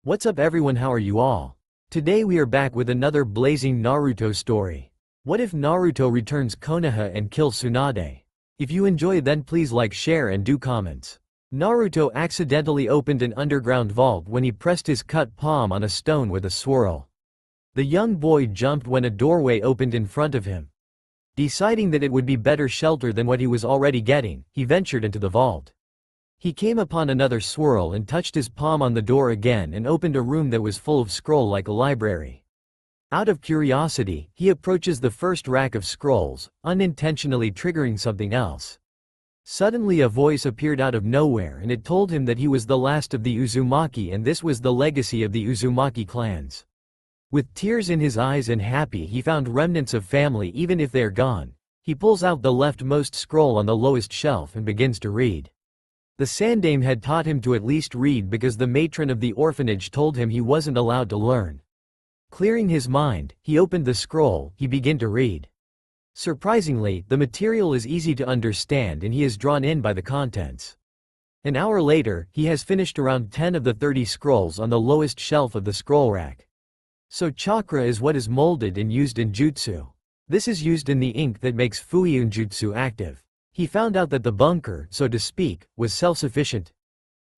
What's up everyone, how are you all? Today we are back with another blazing Naruto story. What if Naruto returns Konoha and kills Tsunade? If you enjoy then please like, share and do comments. Naruto accidentally opened an underground vault when he pressed his cut palm on a stone with a swirl. The young boy jumped when a doorway opened in front of him. Deciding that it would be better shelter than what he was already getting, he ventured into the vault. He came upon another swirl and touched his palm on the door again and opened a room that was full of scroll like a library. Out of curiosity, he approaches the first rack of scrolls, unintentionally triggering something else. Suddenly a voice appeared out of nowhere and it told him that he was the last of the Uzumaki and this was the legacy of the Uzumaki clans. With tears in his eyes and happy he found remnants of family even if they're gone, he pulls out the leftmost scroll on the lowest shelf and begins to read. The Sandaime had taught him to at least read because the matron of the orphanage told him he wasn't allowed to learn. Clearing his mind, he opened the scroll, he began to read. Surprisingly, the material is easy to understand and he is drawn in by the contents. An hour later, he has finished around 10 of the 30 scrolls on the lowest shelf of the scroll rack. So chakra is what is molded and used in jutsu. This is used in the ink that makes Fuiun jutsu active. He found out that the bunker, so to speak, was self-sufficient.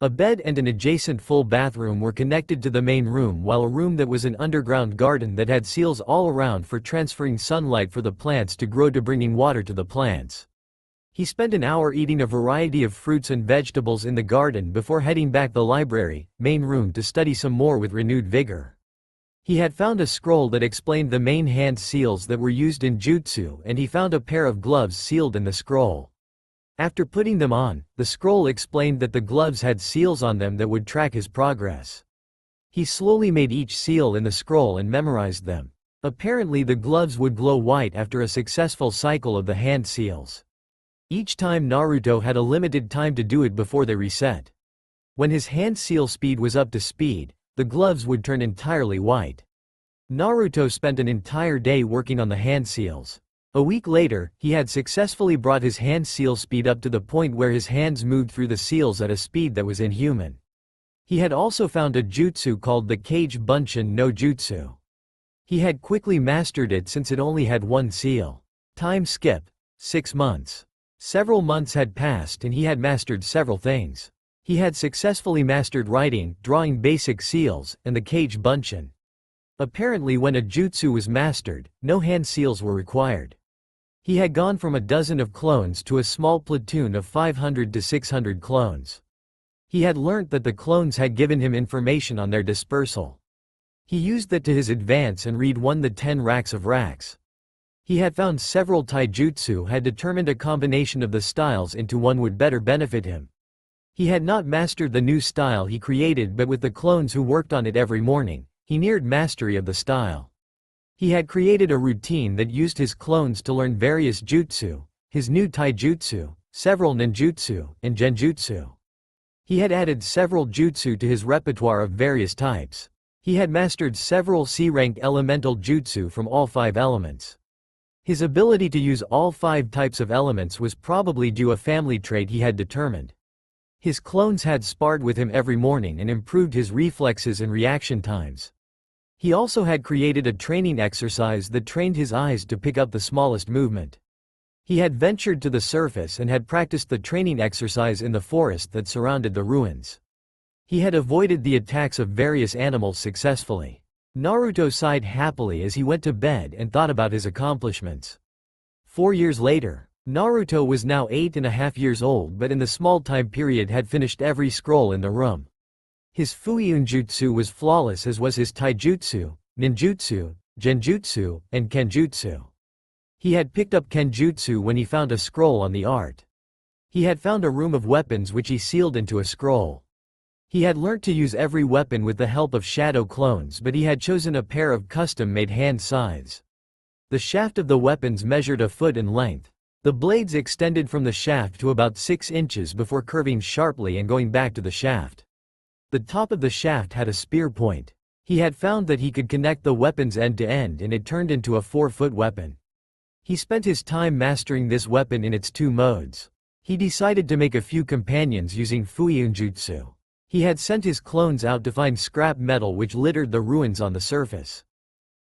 A bed and an adjacent full bathroom were connected to the main room while a room that was an underground garden that had seals all around for transferring sunlight for the plants to grow to bringing water to the plants. He spent an hour eating a variety of fruits and vegetables in the garden before heading back the library, main room to study some more with renewed vigor. He had found a scroll that explained the main hand seals that were used in jutsu and he found a pair of gloves sealed in the scroll. After putting them on, the scroll explained that the gloves had seals on them that would track his progress. He slowly made each seal in the scroll and memorized them. Apparently the gloves would glow white after a successful cycle of the hand seals. Each time Naruto had a limited time to do it before they reset. When his hand seal speed was up to speed, the gloves would turn entirely white. Naruto spent an entire day working on the hand seals. A week later, he had successfully brought his hand seal speed up to the point where his hands moved through the seals at a speed that was inhuman. He had also found a jutsu called the Kage Bunshin no Jutsu. He had quickly mastered it since it only had one seal. Time skip. 6 months. Several months had passed and he had mastered several things. He had successfully mastered writing, drawing basic seals, and the Kage Bunshin. Apparently when a jutsu was mastered, no hand seals were required. He had gone from a dozen of clones to a small platoon of 500 to 600 clones. He had learnt that the clones had given him information on their dispersal. He used that to his advance and won the 10 racks of racks. He had found several taijutsu had determined a combination of the styles into one would better benefit him. He had not mastered the new style he created but with the clones who worked on it every morning, he neared mastery of the style. He had created a routine that used his clones to learn various jutsu, his new taijutsu, several ninjutsu, and genjutsu. He had added several jutsu to his repertoire of various types. He had mastered several C-rank elemental jutsu from all 5 elements. His ability to use all 5 types of elements was probably due a family trait he had determined. His clones had sparred with him every morning and improved his reflexes and reaction times. He also had created a training exercise that trained his eyes to pick up the smallest movement. He had ventured to the surface and had practiced the training exercise in the forest that surrounded the ruins. He had avoided the attacks of various animals successfully. Naruto sighed happily as he went to bed and thought about his accomplishments. 4 years later, Naruto was now 8.5 years old but in the small time period had finished every scroll in the room. His Fuiun jutsu was flawless as was his taijutsu, ninjutsu, genjutsu, and kenjutsu. He had picked up kenjutsu when he found a scroll on the art. He had found a room of weapons which he sealed into a scroll. He had learnt to use every weapon with the help of shadow clones but he had chosen a pair of custom-made hand scythes. The shaft of the weapons measured a foot in length. The blades extended from the shaft to about 6 inches before curving sharply and going back to the shaft. The top of the shaft had a spear point. He had found that he could connect the weapons end to end and it turned into a 4-foot weapon. He spent his time mastering this weapon in its 2 modes. He decided to make a few companions using Fuiun jutsu. He had sent his clones out to find scrap metal which littered the ruins on the surface.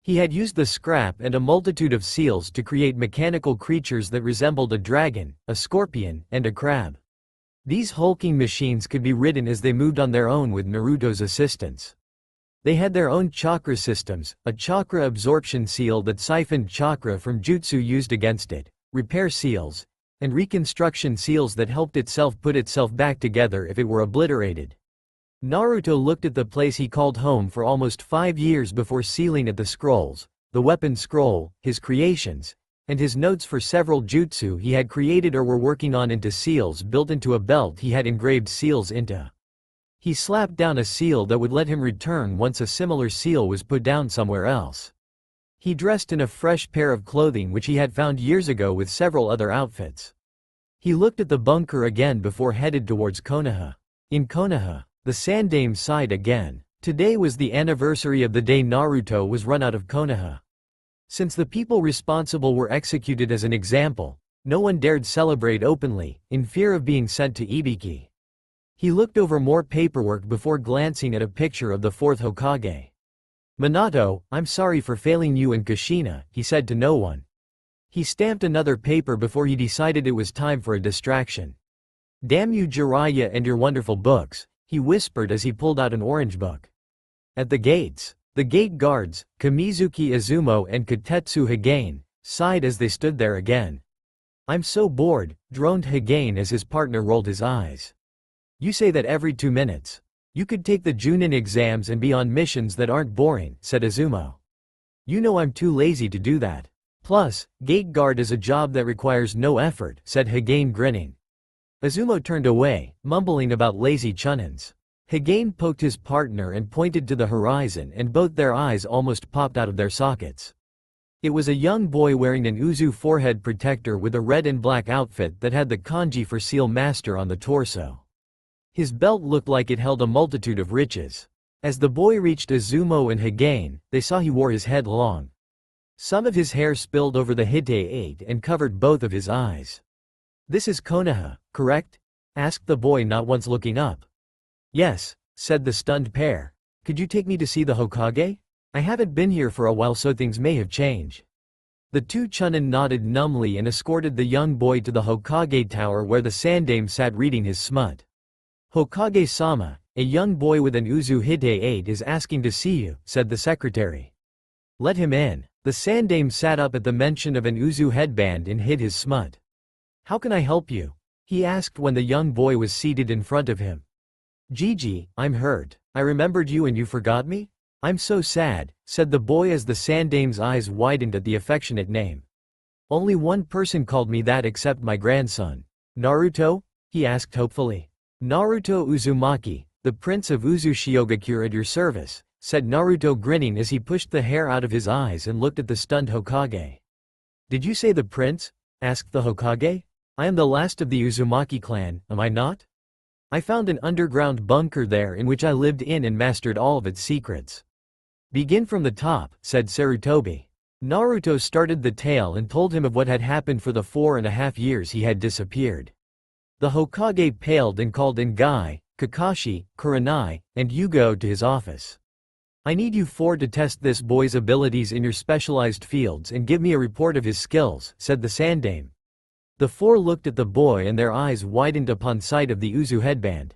He had used the scrap and a multitude of seals to create mechanical creatures that resembled a dragon, a scorpion, and a crab. These hulking machines could be ridden as they moved on their own with Naruto's assistance. They had their own chakra systems, a chakra absorption seal that siphoned chakra from jutsu used against it, repair seals, and reconstruction seals that helped itself put itself back together if it were obliterated. Naruto looked at the place he called home for almost 5 years before sealing at the scrolls, the weapon scroll, his creations, and his notes for several jutsu he had created or were working on into seals built into a belt he had engraved seals into. He slapped down a seal that would let him return once a similar seal was put down somewhere else. He dressed in a fresh pair of clothing which he had found years ago with several other outfits. He looked at the bunker again before headed towards Konoha. In Konoha, the Sandaime sighed again. Today was the anniversary of the day Naruto was run out of Konoha. Since the people responsible were executed as an example, no one dared celebrate openly, in fear of being sent to Ibiki. He looked over more paperwork before glancing at a picture of the fourth Hokage. "Minato, I'm sorry for failing you and Kushina," he said to no one. He stamped another paper before he decided it was time for a distraction. "Damn you Jiraiya and your wonderful books," he whispered as he pulled out an orange book. At the gates, the gate guards, Kamizuki Izumo and Katetsu Higane, sighed as they stood there again. "I'm so bored," droned Higane as his partner rolled his eyes. "You say that every 2 minutes. You could take the Junin exams and be on missions that aren't boring," said Izumo. "You know I'm too lazy to do that. Plus, gate guard is a job that requires no effort," said Higane grinning. Izumo turned away, mumbling about lazy chunins. Higane poked his partner and pointed to the horizon and both their eyes almost popped out of their sockets. It was a young boy wearing an Uzu forehead protector with a red and black outfit that had the kanji for Seal Master on the torso. His belt looked like it held a multitude of riches. As the boy reached Izumo and Higane, they saw he wore his head long. Some of his hair spilled over the hite and covered both of his eyes. "This is Konoha, correct?" asked the boy not once looking up. "Yes," said the stunned pair. "Could you take me to see the Hokage? I haven't been here for a while so things may have changed." The two Chunin nodded numbly and escorted the young boy to the Hokage tower where the Sandaime sat reading his smut. "Hokage-sama, a young boy with an Uzu hite is asking to see you," said the secretary. "Let him in." The Sandaime sat up at the mention of an Uzu headband and hid his smut. "How can I help you?" he asked when the young boy was seated in front of him. "Gigi, I'm hurt. I remembered you and you forgot me? I'm so sad," said the boy as the Sandaime's eyes widened at the affectionate name. "Only one person called me that except my grandson." "Naruto?" he asked hopefully. "Naruto Uzumaki, the prince of Uzushiogakure at your service," said Naruto grinning as he pushed the hair out of his eyes and looked at the stunned Hokage. "Did you say the prince?" asked the Hokage. "I am the last of the Uzumaki clan, am I not? I found an underground bunker there in which I lived in and mastered all of its secrets." "Begin from the top," said Sarutobi. Naruto started the tale and told him of what had happened for the 4.5 years he had disappeared. The Hokage paled and called in Guy, Kakashi, Kurenai, and Yugo to his office. "I need you four to test this boy's abilities in your specialized fields and give me a report of his skills," said the Sandaime. The four looked at the boy and their eyes widened upon sight of the Uzu headband.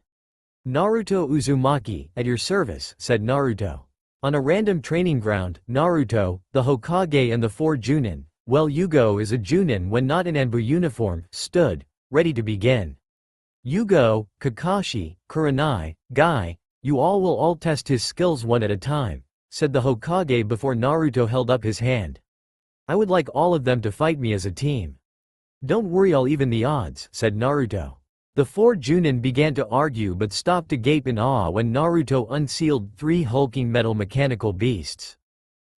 "Naruto Uzumaki, at your service," said Naruto. On a random training ground, Naruto, the Hokage and the 4 Junin, well Yugo is a Junin when not in Anbu uniform, stood, ready to begin. "Yugo, Kakashi, Kurenai, Guy, you all will all test his skills one at a time," said the Hokage before Naruto held up his hand. "I would like all of them to fight me as a team." "Don't worry, I'll even the odds," said Naruto. The 4 Junin began to argue but stopped to gape in awe when Naruto unsealed 3 hulking metal mechanical beasts.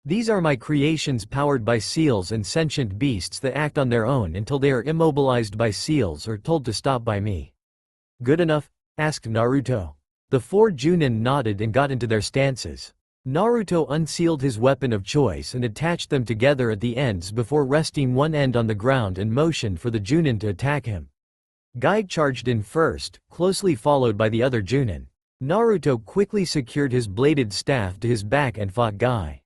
"These are my creations powered by seals and sentient beasts that act on their own until they are immobilized by seals or told to stop by me." "Good enough?" asked Naruto. The 4 Junin nodded and got into their stances. Naruto unsealed his weapon of choice and attached them together at the ends before resting one end on the ground and motioned for the Junin to attack him. Guy charged in first, closely followed by the other Junin. Naruto quickly secured his bladed staff to his back and fought Guy.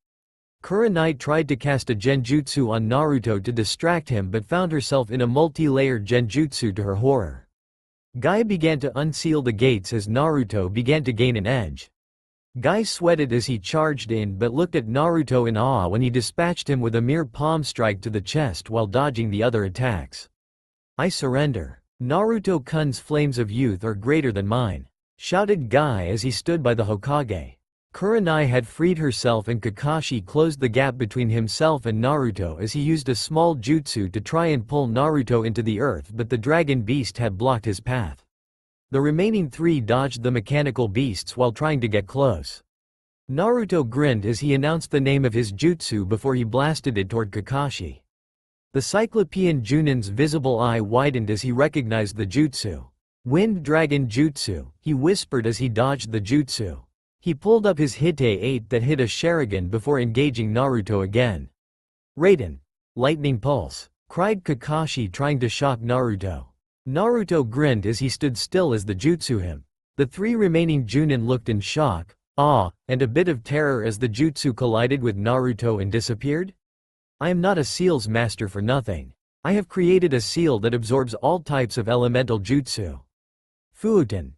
Kurenai tried to cast a genjutsu on Naruto to distract him but found herself in a multi-layered genjutsu to her horror. Guy began to unseal the gates as Naruto began to gain an edge. Guy sweated as he charged in but looked at Naruto in awe when he dispatched him with a mere palm strike to the chest while dodging the other attacks. "I surrender. Naruto-kun's flames of youth are greater than mine," shouted Guy as he stood by the Hokage. Kurenai had freed herself and Kakashi closed the gap between himself and Naruto as he used a small jutsu to try and pull Naruto into the earth, but the dragon beast had blocked his path. The remaining three dodged the mechanical beasts while trying to get close. Naruto grinned as he announced the name of his jutsu before he blasted it toward Kakashi. The Cyclopean Junin's visible eye widened as he recognized the jutsu. "Wind Dragon Jutsu," he whispered as he dodged the jutsu. He pulled up his Hite 8 that hit a Sharingan before engaging Naruto again. "Raiden! Lightning Pulse!" cried Kakashi, trying to shock Naruto. Naruto grinned as he stood still as the jutsu him. The three remaining Junin looked in shock, awe, and a bit of terror as the jutsu collided with Naruto and disappeared. "I am not a seal's master for nothing. I have created a seal that absorbs all types of elemental jutsu." "Fuuten.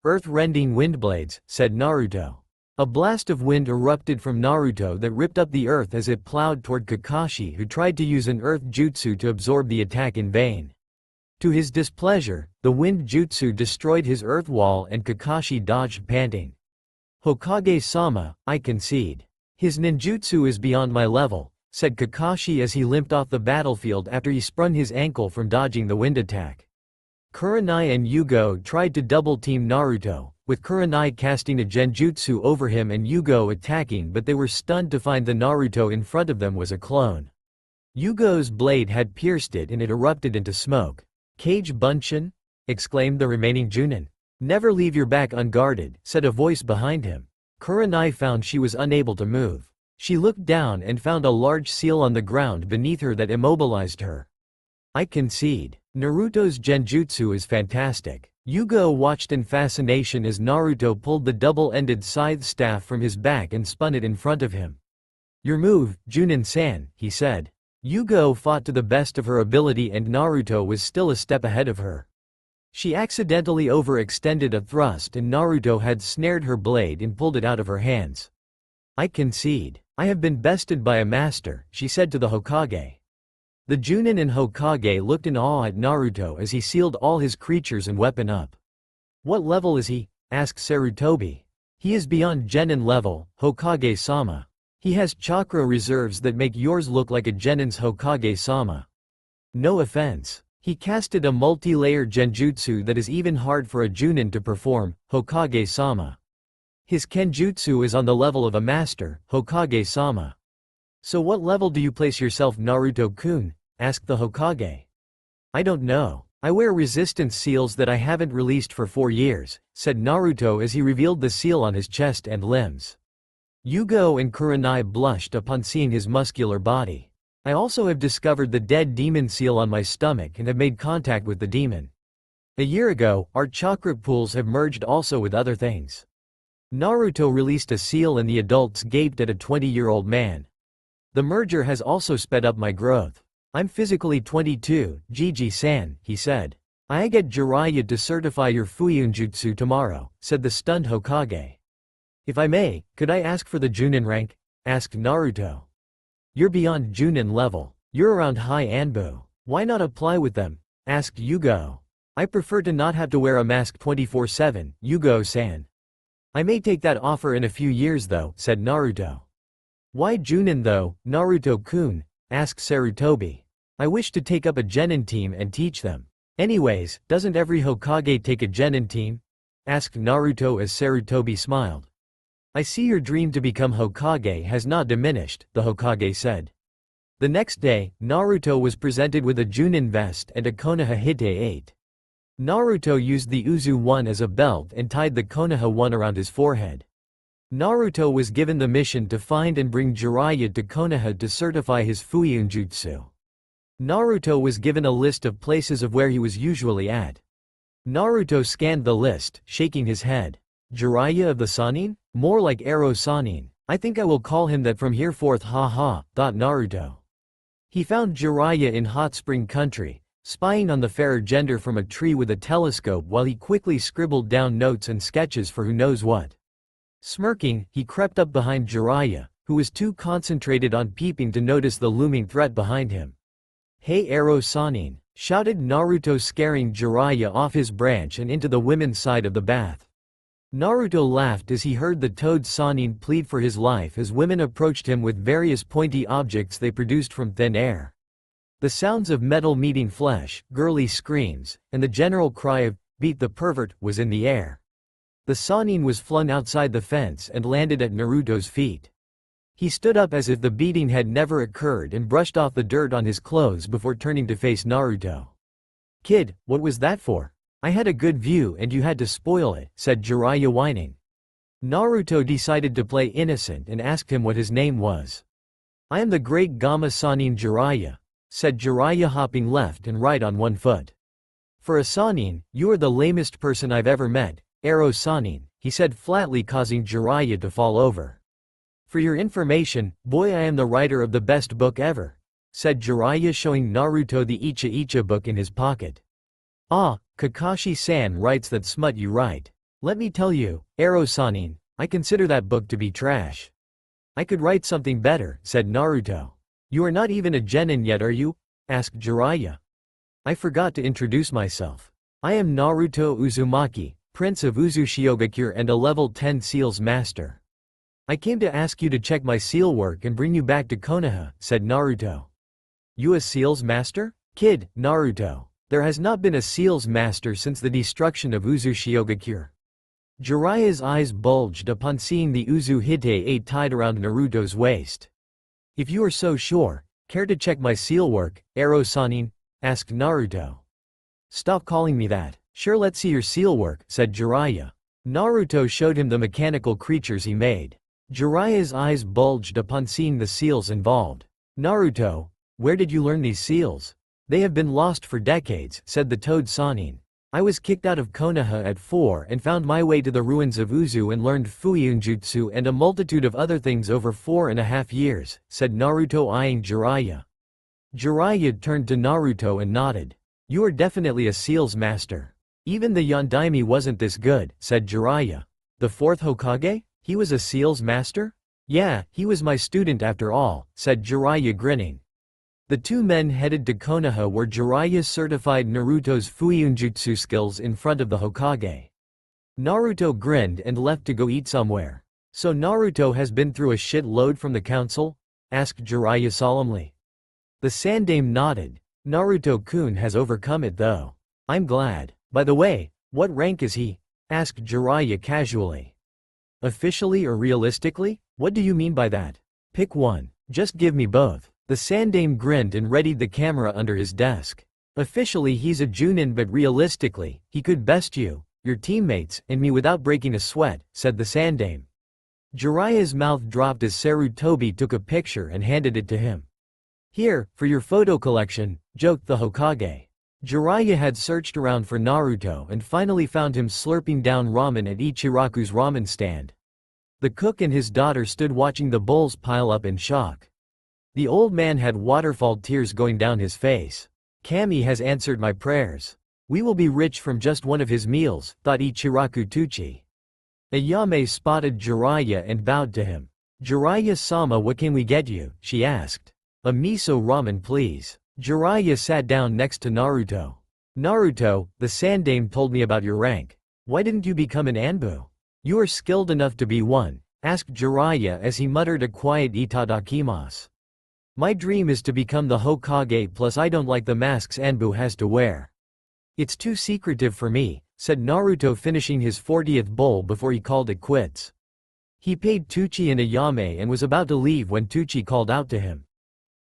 Earth-rending windblades," said Naruto. A blast of wind erupted from Naruto that ripped up the earth as it plowed toward Kakashi, who tried to use an earth jutsu to absorb the attack in vain. To his displeasure, the wind jutsu destroyed his earth wall and Kakashi dodged, panting. "Hokage-sama, I concede. His ninjutsu is beyond my level," said Kakashi as he limped off the battlefield after he sprained his ankle from dodging the wind attack. Kurenai and Yugo tried to double-team Naruto, with Kurenai casting a genjutsu over him and Yugo attacking, but they were stunned to find the Naruto in front of them was a clone. Yugo's blade had pierced it and it erupted into smoke. "Kage Bunshin?" exclaimed the remaining Junin. "Never leave your back unguarded," said a voice behind him. Kurenai found she was unable to move. She looked down and found a large seal on the ground beneath her that immobilized her. "I concede. Naruto's genjutsu is fantastic." Yugo watched in fascination as Naruto pulled the double-ended scythe staff from his back and spun it in front of him. "Your move, Junin-san," he said. Yugo fought to the best of her ability and Naruto was still a step ahead of her. She accidentally overextended a thrust and Naruto had snared her blade and pulled it out of her hands. "I concede. I have been bested by a master," she said to the Hokage. The Junin and Hokage looked in awe at Naruto as he sealed all his creatures and weapon up. "What level is he?" asked Sarutobi. "He is beyond Genin level, Hokage-sama. He has chakra reserves that make yours look like a Genin's, Hokage-sama." "No offense. He casted a multi-layered genjutsu that is even hard for a Junin to perform, Hokage-sama. His kenjutsu is on the level of a master, Hokage-sama." "So what level do you place yourself, Naruto-kun?" asked the Hokage. "I don't know. I wear resistance seals that I haven't released for 4 years," said Naruto as he revealed the seal on his chest and limbs. Yugo and Kurenai blushed upon seeing his muscular body. "I also have discovered the dead demon seal on my stomach and have made contact with the demon. A year ago, our chakra pools have merged also with other things." Naruto released a seal and the adults gaped at a 20-year-old man. "The merger has also sped up my growth. I'm physically 22, Gigi-san," he said. "I get Jiraiya to certify your Fuyunjutsu tomorrow," said the stunned Hokage. "If I may, could I ask for the Junin rank?" asked Naruto. "You're beyond Junin level. You're around high Anbu. Why not apply with them?" asked Yugo. "I prefer to not have to wear a mask 24/7, Yugo-san." "I may take that offer in a few years though," said Naruto. "Why Junin though, Naruto-kun?" asked Sarutobi. "I wish to take up a Genin team and teach them." "Anyways, doesn't every Hokage take a Genin team?" asked Naruto as Sarutobi smiled. "I see your dream to become Hokage has not diminished," the Hokage said. The next day, Naruto was presented with a Junin vest and a Konoha Hite 8. Naruto used the Uzu 1 as a belt and tied the Konoha 1 around his forehead. Naruto was given the mission to find and bring Jiraiya to Konoha to certify his Fuyunjutsu. Naruto was given a list of places of where he was usually at. Naruto scanned the list, shaking his head. Jiraiya of the Sannin? More like Arrow Sannin. I think I will call him that from here forth, ha, thought Naruto. He found Jiraiya in Hot Spring Country, spying on the fairer gender from a tree with a telescope while he quickly scribbled down notes and sketches for who knows what. Smirking, he crept up behind Jiraiya, who was too concentrated on peeping to notice the looming threat behind him. "Hey Arrow Sannin!" shouted Naruto, scaring Jiraiya off his branch and into the women's side of the bath. Naruto laughed as he heard the toad Sannin plead for his life as women approached him with various pointy objects they produced from thin air. The sounds of metal meeting flesh, girly screams, and the general cry of, "Beat the pervert," was in the air. The Sannin was flung outside the fence and landed at Naruto's feet. He stood up as if the beating had never occurred and brushed off the dirt on his clothes before turning to face Naruto. "Kid, what was that for? I had a good view and you had to spoil it," said Jiraiya, whining. Naruto decided to play innocent and asked him what his name was. "I am the great Gamma Sannin Jiraiya," said Jiraiya, hopping left and right on one foot. "For a Sannin, you are the lamest person I've ever met, Arrow Sannin," he said flatly, causing Jiraiya to fall over. "For your information, boy, I am the writer of the best book ever," said Jiraiya, showing Naruto the Icha Icha book in his pocket. "Ah, Kakashi-san writes that smut you write. Let me tell you, Arrow Sannin, I consider that book to be trash." "I could write something better," said Naruto. "You are not even a genin yet, are you?" asked Jiraiya. "I forgot to introduce myself. I am Naruto Uzumaki, Prince of Uzushiogakure and a level 10 seals master. I came to ask you to check my seal work and bring you back to Konoha," said Naruto. "You a seals master? Kid, Naruto. There has not been a seals master since the destruction of Uzushiogakure." Jiraiya's eyes bulged upon seeing the Uzu Hite-8 tied around Naruto's waist. "If you are so sure, care to check my seal work, Arrow Sannin?" asked Naruto. "Stop calling me that. Sure, let's see your seal work," said Jiraiya. Naruto showed him the mechanical creatures he made. Jiraiya's eyes bulged upon seeing the seals involved. "Naruto, where did you learn these seals?" "They have been lost for decades," said the toad Sannin. "I was kicked out of Konoha at 4 and found my way to the ruins of Uzu and learned Fuiunjutsu and a multitude of other things over 4.5 years, said Naruto, eyeing Jiraiya. Jiraiya turned to Naruto and nodded. "You are definitely a seals master. Even the Yondaime wasn't this good," said Jiraiya. "The fourth Hokage? He was a seals master?" "Yeah, he was my student after all," said Jiraiya, grinning. The two men headed to Konoha where Jiraiya certified Naruto's Fuiunjutsu skills in front of the Hokage. Naruto grinned and left to go eat somewhere. "So Naruto has been through a shit load from the council?" asked Jiraiya solemnly. The Sandaime nodded. "Naruto-kun has overcome it though. I'm glad. By the way, what rank is he?" asked Jiraiya casually. "Officially or realistically? What do you mean by that? Pick one. Just give me both." The Sandaime grinned and readied the camera under his desk. "Officially he's a Junin, but realistically, he could best you, your teammates, and me without breaking a sweat," said the Sandaime. Jiraiya's mouth dropped as Sarutobi took a picture and handed it to him. "Here, for your photo collection," joked the Hokage. Jiraiya had searched around for Naruto and finally found him slurping down ramen at Ichiraku's ramen stand. The cook and his daughter stood watching the bowls pile up in shock. The old man had waterfall tears going down his face. "Kami has answered my prayers. We will be rich from just one of his meals," thought Ichiraku Tuchi. Ayame spotted Jiraiya and bowed to him. "Jiraiya-sama, what can we get you?" she asked. "A miso ramen please." Jiraiya sat down next to Naruto. "Naruto, the Sandaime told me about your rank. Why didn't you become an Anbu? You are skilled enough to be one," asked Jiraiya as he muttered a quiet itadakimasu. "My dream is to become the Hokage, plus I don't like the masks Anbu has to wear. It's too secretive for me," said Naruto, finishing his 40th bowl before he called it quits. He paid Tuchi and Ayame and was about to leave when Tuchi called out to him.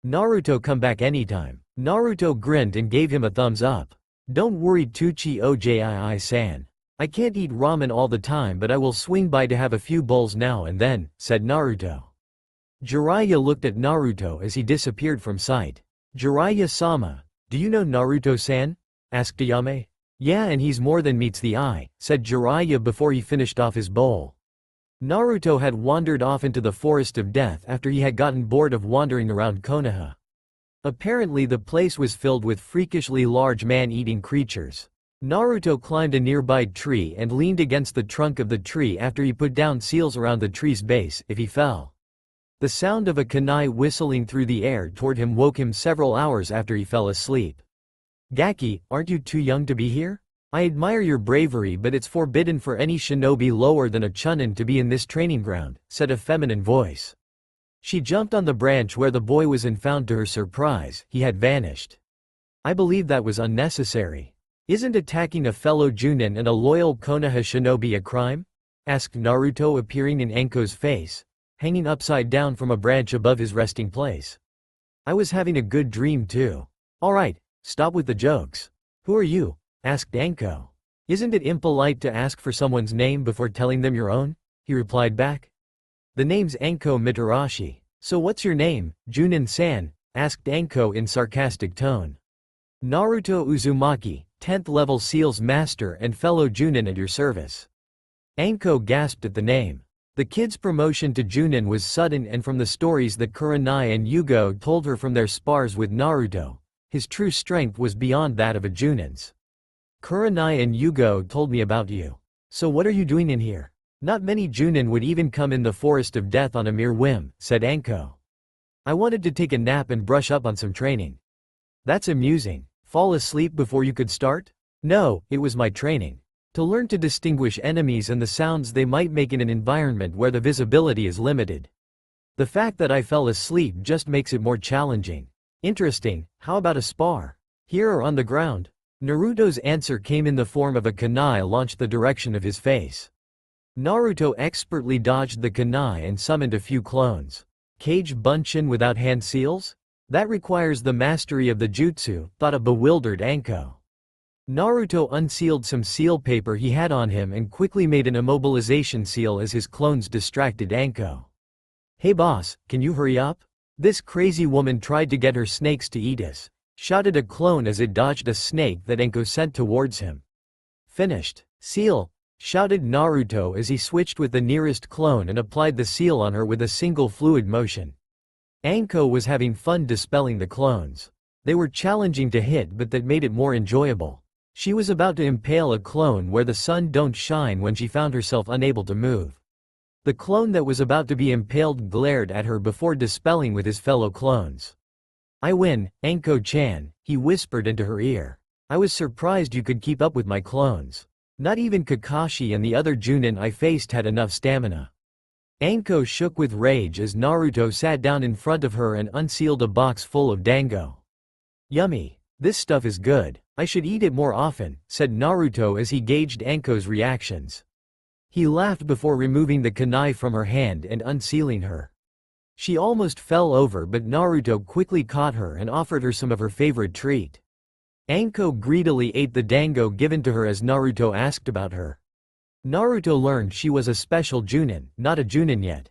"Naruto, come back anytime." Naruto grinned and gave him a thumbs up. "Don't worry Tuchi Ojii-san. I can't eat ramen all the time, but I will swing by to have a few bowls now and then," said Naruto. Jiraiya looked at Naruto as he disappeared from sight. "Jiraiya-sama, do you know Naruto-san?" asked Ayame. Yeah, and he's more than meets the eye, said Jiraiya before he finished off his bowl. Naruto had wandered off into the Forest of Death after he had gotten bored of wandering around Konoha. Apparently the place was filled with freakishly large man-eating creatures. Naruto climbed a nearby tree and leaned against the trunk of the tree after he put down seals around the tree's base if he fell. The sound of a kunai whistling through the air toward him woke him several hours after he fell asleep. Gaki, aren't you too young to be here? I admire your bravery, but it's forbidden for any shinobi lower than a chunin to be in this training ground, said a feminine voice. She jumped on the branch where the boy was and found to her surprise, he had vanished. I believe that was unnecessary. Isn't attacking a fellow Junin and a loyal Konoha shinobi a crime? Asked Naruto, appearing in Enko's face, hanging upside down from a branch above his resting place. I was having a good dream too. Alright, stop with the jokes. Who are you? Asked Enko. Isn't it impolite to ask for someone's name before telling them your own? He replied back. The name's Enko Mitarashi. So what's your name, Junin-san? Asked Enko in sarcastic tone. Naruto Uzumaki, 10th level Seals Master and fellow Junin at your service. Enko gasped at the name. The kid's promotion to Junin was sudden, and from the stories that Kurenai and Yugo told her from their spars with Naruto, his true strength was beyond that of a Junin's. Kurenai and Yugo told me about you. So what are you doing in here? Not many Junin would even come in the Forest of Death on a mere whim, said Enko. I wanted to take a nap and brush up on some training. That's amusing. Fall asleep before you could start? No, it was my training. To learn to distinguish enemies and the sounds they might make in an environment where the visibility is limited. The fact that I fell asleep just makes it more challenging. Interesting, how about a spar? Here or on the ground? Naruto's answer came in the form of a kunai launched the direction of his face. Naruto expertly dodged the kunai and summoned a few clones. Cage Bunshin without hand seals? That requires the mastery of the jutsu, thought a bewildered Enko. Naruto unsealed some seal paper he had on him and quickly made an immobilization seal as his clones distracted Enko. Hey boss, can you hurry up? This crazy woman tried to get her snakes to eat us, shouted a clone as it dodged a snake that Enko sent towards him. Finished. Seal, shouted Naruto as he switched with the nearest clone and applied the seal on her with a single fluid motion. Enko was having fun dispelling the clones. They were challenging to hit, but that made it more enjoyable. She was about to impale a clone where the sun don't shine when she found herself unable to move. The clone that was about to be impaled glared at her before dispelling with his fellow clones. I win, Enko-chan, he whispered into her ear. I was surprised you could keep up with my clones. Not even Kakashi and the other Junin I faced had enough stamina. Enko shook with rage as Naruto sat down in front of her and unsealed a box full of dango. Yummy. This stuff is good. I should eat it more often, said Naruto as he gauged Enko's reactions. He laughed before removing the kunai from her hand and unsealing her. She almost fell over, but Naruto quickly caught her and offered her some of her favorite treat. Enko greedily ate the dango given to her as Naruto asked about her. Naruto learned she was a special Junin, not a Junin yet.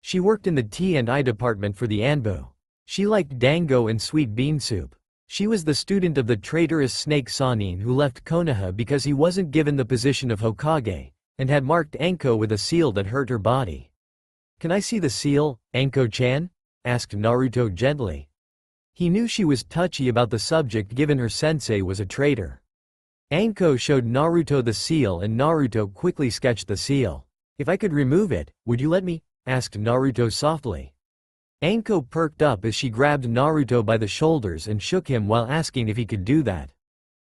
She worked in the T&I department for the Anbu. She liked dango and sweet bean soup. She was the student of the traitorous snake Sanin who left Konoha because he wasn't given the position of Hokage, and had marked Enko with a seal that hurt her body. Can I see the seal, Enko-chan? Asked Naruto gently. He knew she was touchy about the subject given her sensei was a traitor. Enko showed Naruto the seal and Naruto quickly sketched the seal. If I could remove it, would you let me? Asked Naruto softly. Enko perked up as she grabbed Naruto by the shoulders and shook him while asking if he could do that.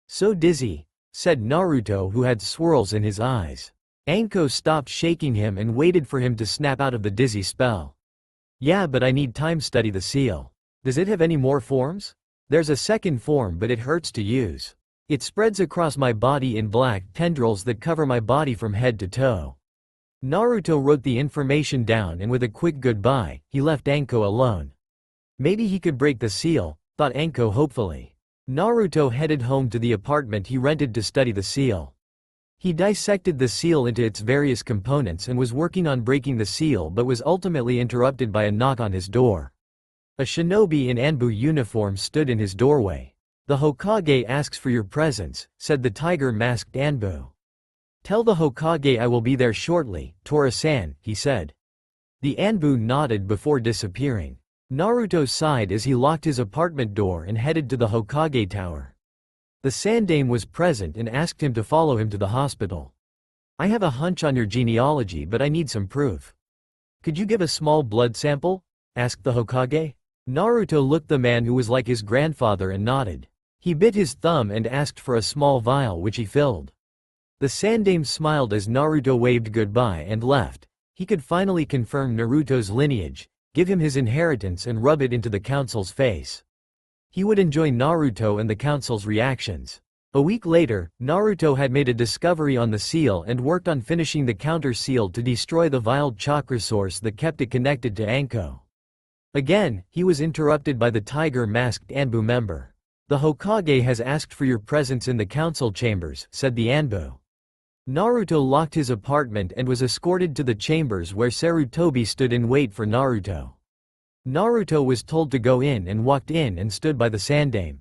So dizzy, said Naruto, who had swirls in his eyes. Enko stopped shaking him and waited for him to snap out of the dizzy spell. Yeah, but I need time to study the seal. Does it have any more forms? There's a second form, but it hurts to use. It spreads across my body in black tendrils that cover my body from head to toe. Naruto wrote the information down and with a quick goodbye, he left Enko alone. Maybe he could break the seal, thought Enko hopefully. Naruto headed home to the apartment he rented to study the seal. He dissected the seal into its various components and was working on breaking the seal, but was ultimately interrupted by a knock on his door. A shinobi in Anbu uniform stood in his doorway. The Hokage asks for your presence, said the tiger-masked Anbu. Tell the Hokage I will be there shortly, Tora-san, he said. The Anbu nodded before disappearing. Naruto sighed as he locked his apartment door and headed to the Hokage tower. The Sandaime was present and asked him to follow him to the hospital. I have a hunch on your genealogy, but I need some proof. Could you give a small blood sample? Asked the Hokage. Naruto looked the man who was like his grandfather and nodded. He bit his thumb and asked for a small vial which he filled. The Sandaime smiled as Naruto waved goodbye and left. He could finally confirm Naruto's lineage, give him his inheritance and rub it into the council's face. He would enjoy Naruto and the council's reactions. A week later, Naruto had made a discovery on the seal and worked on finishing the counter seal to destroy the veiled chakra source that kept it connected to Anko. Again, he was interrupted by the tiger-masked Anbu member. The Hokage has asked for your presence in the council chambers, said the Anbu. Naruto locked his apartment and was escorted to the chambers where Sarutobi stood in wait for Naruto. Naruto was told to go in and walked in and stood by the Sandaime.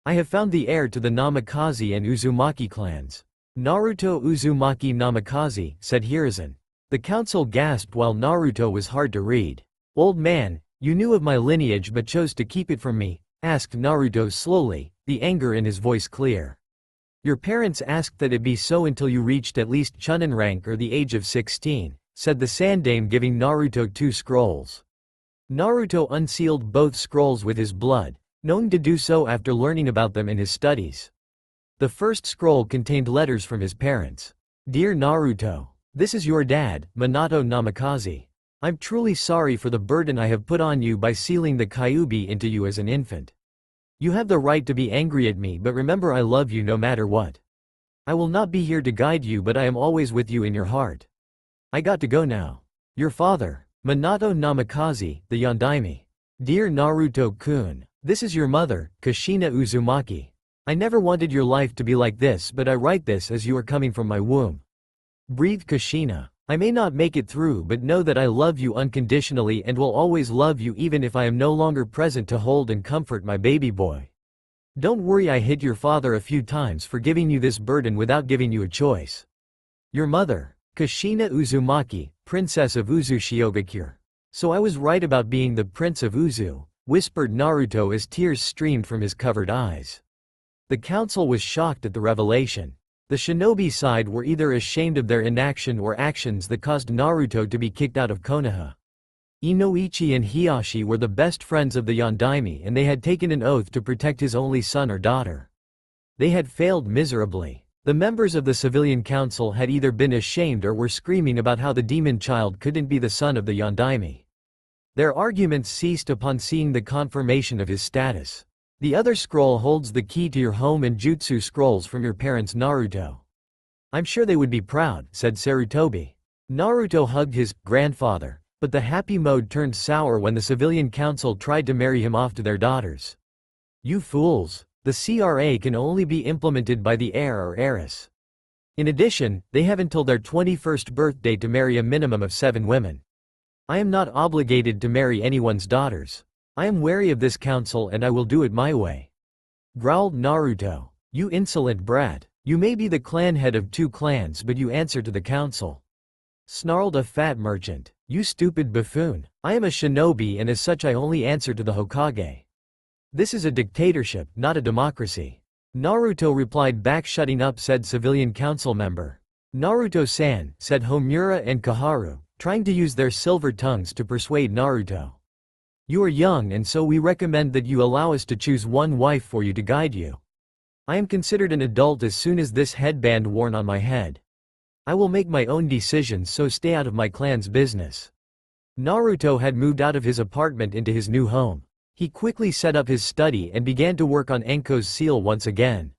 I have found the heir to the Namikaze and Uzumaki clans. Naruto Uzumaki Namikaze, said Hiruzen. The council gasped while Naruto was hard to read. Old man, you knew of my lineage but chose to keep it from me, asked Naruto slowly, the anger in his voice clear. Your parents asked that it be so until you reached at least Chunin rank or the age of 16, said the Sandaime giving Naruto 2 scrolls. Naruto unsealed both scrolls with his blood, knowing to do so after learning about them in his studies. The first scroll contained letters from his parents. Dear Naruto, this is your dad, Minato Namikaze. I'm truly sorry for the burden I have put on you by sealing the Kyuubi into you as an infant. You have the right to be angry at me, but remember I love you no matter what. I will not be here to guide you, but I am always with you in your heart. I got to go now. Your father, Minato Namikaze, the Yondaime. Dear Naruto-kun, this is your mother, Kushina Uzumaki. I never wanted your life to be like this, but I write this as you are coming from my womb. Breathe, Kushina. I may not make it through, but know that I love you unconditionally and will always love you even if I am no longer present to hold and comfort my baby boy. Don't worry, I hit your father a few times for giving you this burden without giving you a choice. Your mother, Kushina Uzumaki, Princess of Uzu Shiogakure. So I was right about being the Prince of Uzu, whispered Naruto as tears streamed from his covered eyes. The council was shocked at the revelation. The shinobi side were either ashamed of their inaction or actions that caused Naruto to be kicked out of Konoha. Inoichi and Hiyashi were the best friends of the Yondaime and they had taken an oath to protect his only son or daughter. They had failed miserably. The members of the civilian council had either been ashamed or were screaming about how the demon child couldn't be the son of the Yondaime. Their arguments ceased upon seeing the confirmation of his status. The other scroll holds the key to your home and jutsu scrolls from your parents, Naruto. I'm sure they would be proud, said Sarutobi. Naruto hugged his grandfather, but the happy mode turned sour when the civilian council tried to marry him off to their daughters. You fools! The CRA can only be implemented by the heir or heiress. In addition, they have until their 21st birthday to marry a minimum of 7 women. I am not obligated to marry anyone's daughters. I am wary of this council and I will do it my way. Growled Naruto. You insolent brat. You may be the clan head of 2 clans but you answer to the council. Snarled a fat merchant. You stupid buffoon. I am a shinobi and as such I only answer to the Hokage. This is a dictatorship, not a democracy. Naruto replied back, shutting up, said civilian council member. Naruto-san, said Homura and Kaharu, trying to use their silver tongues to persuade Naruto. You are young and so we recommend that you allow us to choose one wife for you to guide you. I am considered an adult as soon as this headband worn on my head. I will make my own decisions, so stay out of my clan's business. Naruto had moved out of his apartment into his new home. He quickly set up his study and began to work on Anko's seal once again.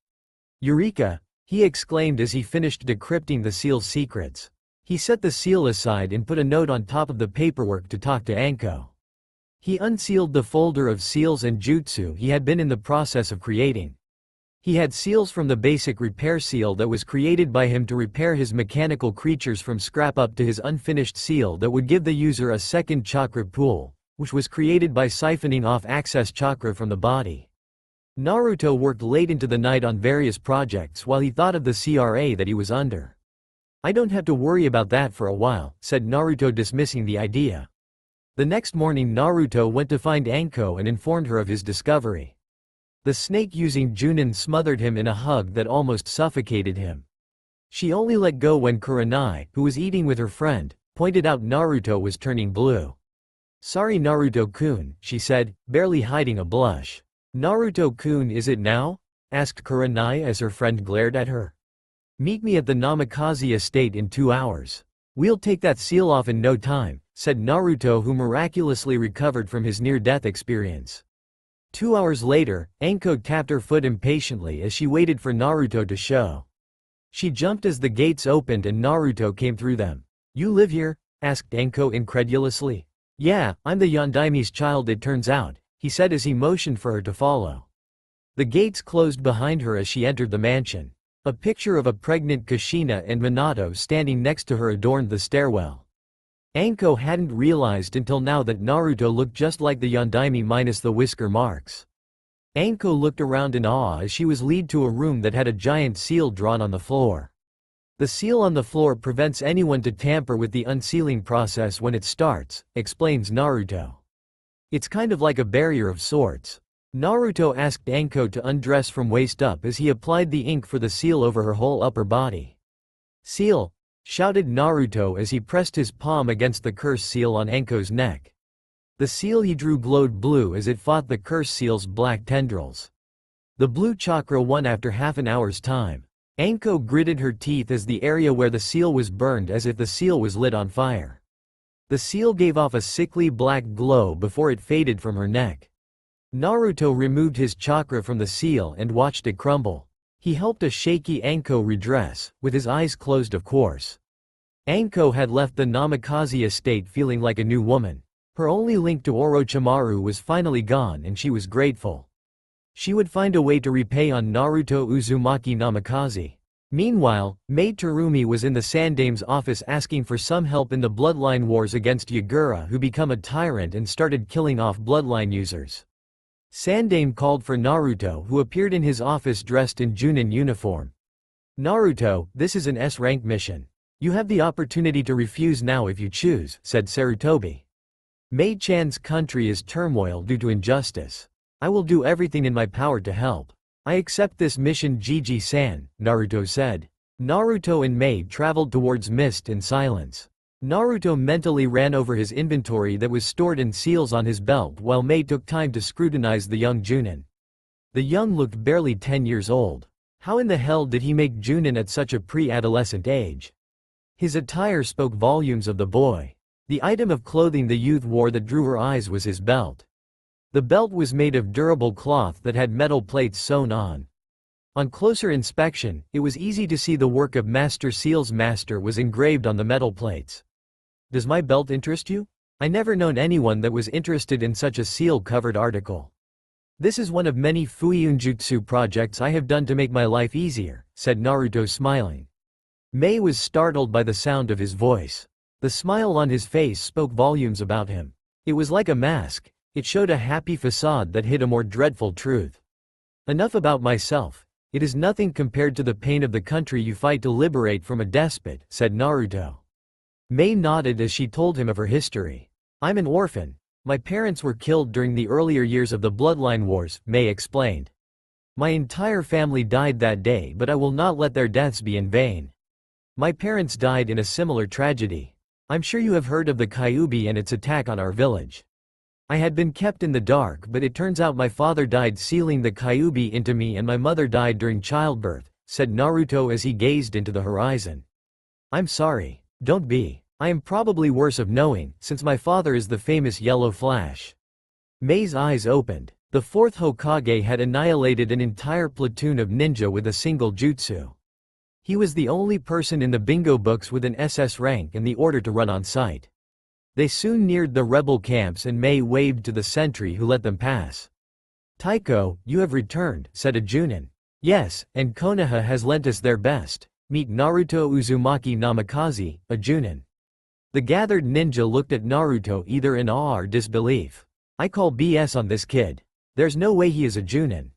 Eureka! He exclaimed as he finished decrypting the seal's secrets. He set the seal aside and put a note on top of the paperwork to talk to Anko. He unsealed the folder of seals and jutsu he had been in the process of creating. He had seals from the basic repair seal that was created by him to repair his mechanical creatures from scrap up to his unfinished seal that would give the user a second chakra pool, which was created by siphoning off excess chakra from the body. Naruto worked late into the night on various projects while he thought of the CRA that he was under. "I don't have to worry about that for a while," said Naruto, dismissing the idea. The next morning Naruto went to find Anko and informed her of his discovery. The snake using Junin smothered him in a hug that almost suffocated him. She only let go when Kurenai, who was eating with her friend, pointed out Naruto was turning blue. "Sorry Naruto-kun," she said, barely hiding a blush. "Naruto-kun, is it now?" asked Kurenai as her friend glared at her. "Meet me at the Namikaze estate in 2 hours. We'll take that seal off in no time," said Naruto, who miraculously recovered from his near-death experience. 2 hours later, Anko tapped her foot impatiently as she waited for Naruto to show. She jumped as the gates opened and Naruto came through them. "You live here?" asked Anko incredulously. "Yeah, I'm the Yondaime's child it turns out," he said as he motioned for her to follow. The gates closed behind her as she entered the mansion. A picture of a pregnant Kushina and Minato standing next to her adorned the stairwell. Anko hadn't realized until now that Naruto looked just like the Yondaime minus the whisker marks. Anko looked around in awe as she was led to a room that had a giant seal drawn on the floor. "The seal on the floor prevents anyone to tamper with the unsealing process when it starts," explains Naruto. "It's kind of like a barrier of sorts." Naruto asked Anko to undress from waist up as he applied the ink for the seal over her whole upper body. "Seal!" shouted Naruto as he pressed his palm against the curse seal on Anko's neck. The seal he drew glowed blue as it fought the curse seal's black tendrils. The blue chakra won after half an hour's time. Anko gritted her teeth as the area where the seal was burned as if the seal was lit on fire. The seal gave off a sickly black glow before it faded from her neck. Naruto removed his chakra from the seal and watched it crumble. He helped a shaky Anko redress, with his eyes closed of course. Anko had left the Namikaze estate feeling like a new woman. Her only link to Orochimaru was finally gone and she was grateful. She would find a way to repay on Naruto Uzumaki Namikaze. Meanwhile, Maid Terumi was in the Sandame's office asking for some help in the bloodline wars against Yagura, who became a tyrant and started killing off bloodline users. Sandame called for Naruto, who appeared in his office dressed in Junin uniform. "Naruto, this is an S-rank mission. You have the opportunity to refuse now if you choose," said Sarutobi. "Mei-chan's country is turmoil due to injustice. I will do everything in my power to help. I accept this mission, Gigi-san," Naruto said. Naruto and Mei traveled towards Mist in silence. Naruto mentally ran over his inventory that was stored in seals on his belt while Mei took time to scrutinize the young Junin. The young looked barely 10 years old. How in the hell did he make Junin at such a pre-adolescent age? His attire spoke volumes of the boy. The item of clothing the youth wore that drew her eyes was his belt. The belt was made of durable cloth that had metal plates sewn on. On closer inspection, it was easy to see the work of Master Seal's master was engraved on the metal plates. "Does my belt interest you? I never known anyone that was interested in such a seal-covered article. This is one of many Fuiunjutsu projects I have done to make my life easier," said Naruto, smiling. Mei was startled by the sound of his voice. The smile on his face spoke volumes about him. It was like a mask. It showed a happy facade that hid a more dreadful truth. "Enough about myself. It is nothing compared to the pain of the country you fight to liberate from a despot," said Naruto. Mei nodded as she told him of her history. "I'm an orphan. My parents were killed during the earlier years of the Bloodline Wars," Mei explained. "My entire family died that day, but I will not let their deaths be in vain. My parents died in a similar tragedy. I'm sure you have heard of the Kyuubi and its attack on our village. I had been kept in the dark, but it turns out my father died sealing the Kyuubi into me and my mother died during childbirth," said Naruto as he gazed into the horizon. "I'm sorry. Don't be. I am probably worse of knowing, since my father is the famous Yellow Flash." Mei's eyes opened. The fourth Hokage had annihilated an entire platoon of ninja with a single jutsu. He was the only person in the bingo books with an SS rank and the order to run on sight. They soon neared the rebel camps and Mei waved to the sentry who let them pass. "Taiko, you have returned," said a Junin. "Yes, and Konoha has lent us their best. Meet Naruto Uzumaki Namikaze, a Junin." The gathered ninja looked at Naruto either in awe or disbelief. "I call BS on this kid. There's no way he is a Junin.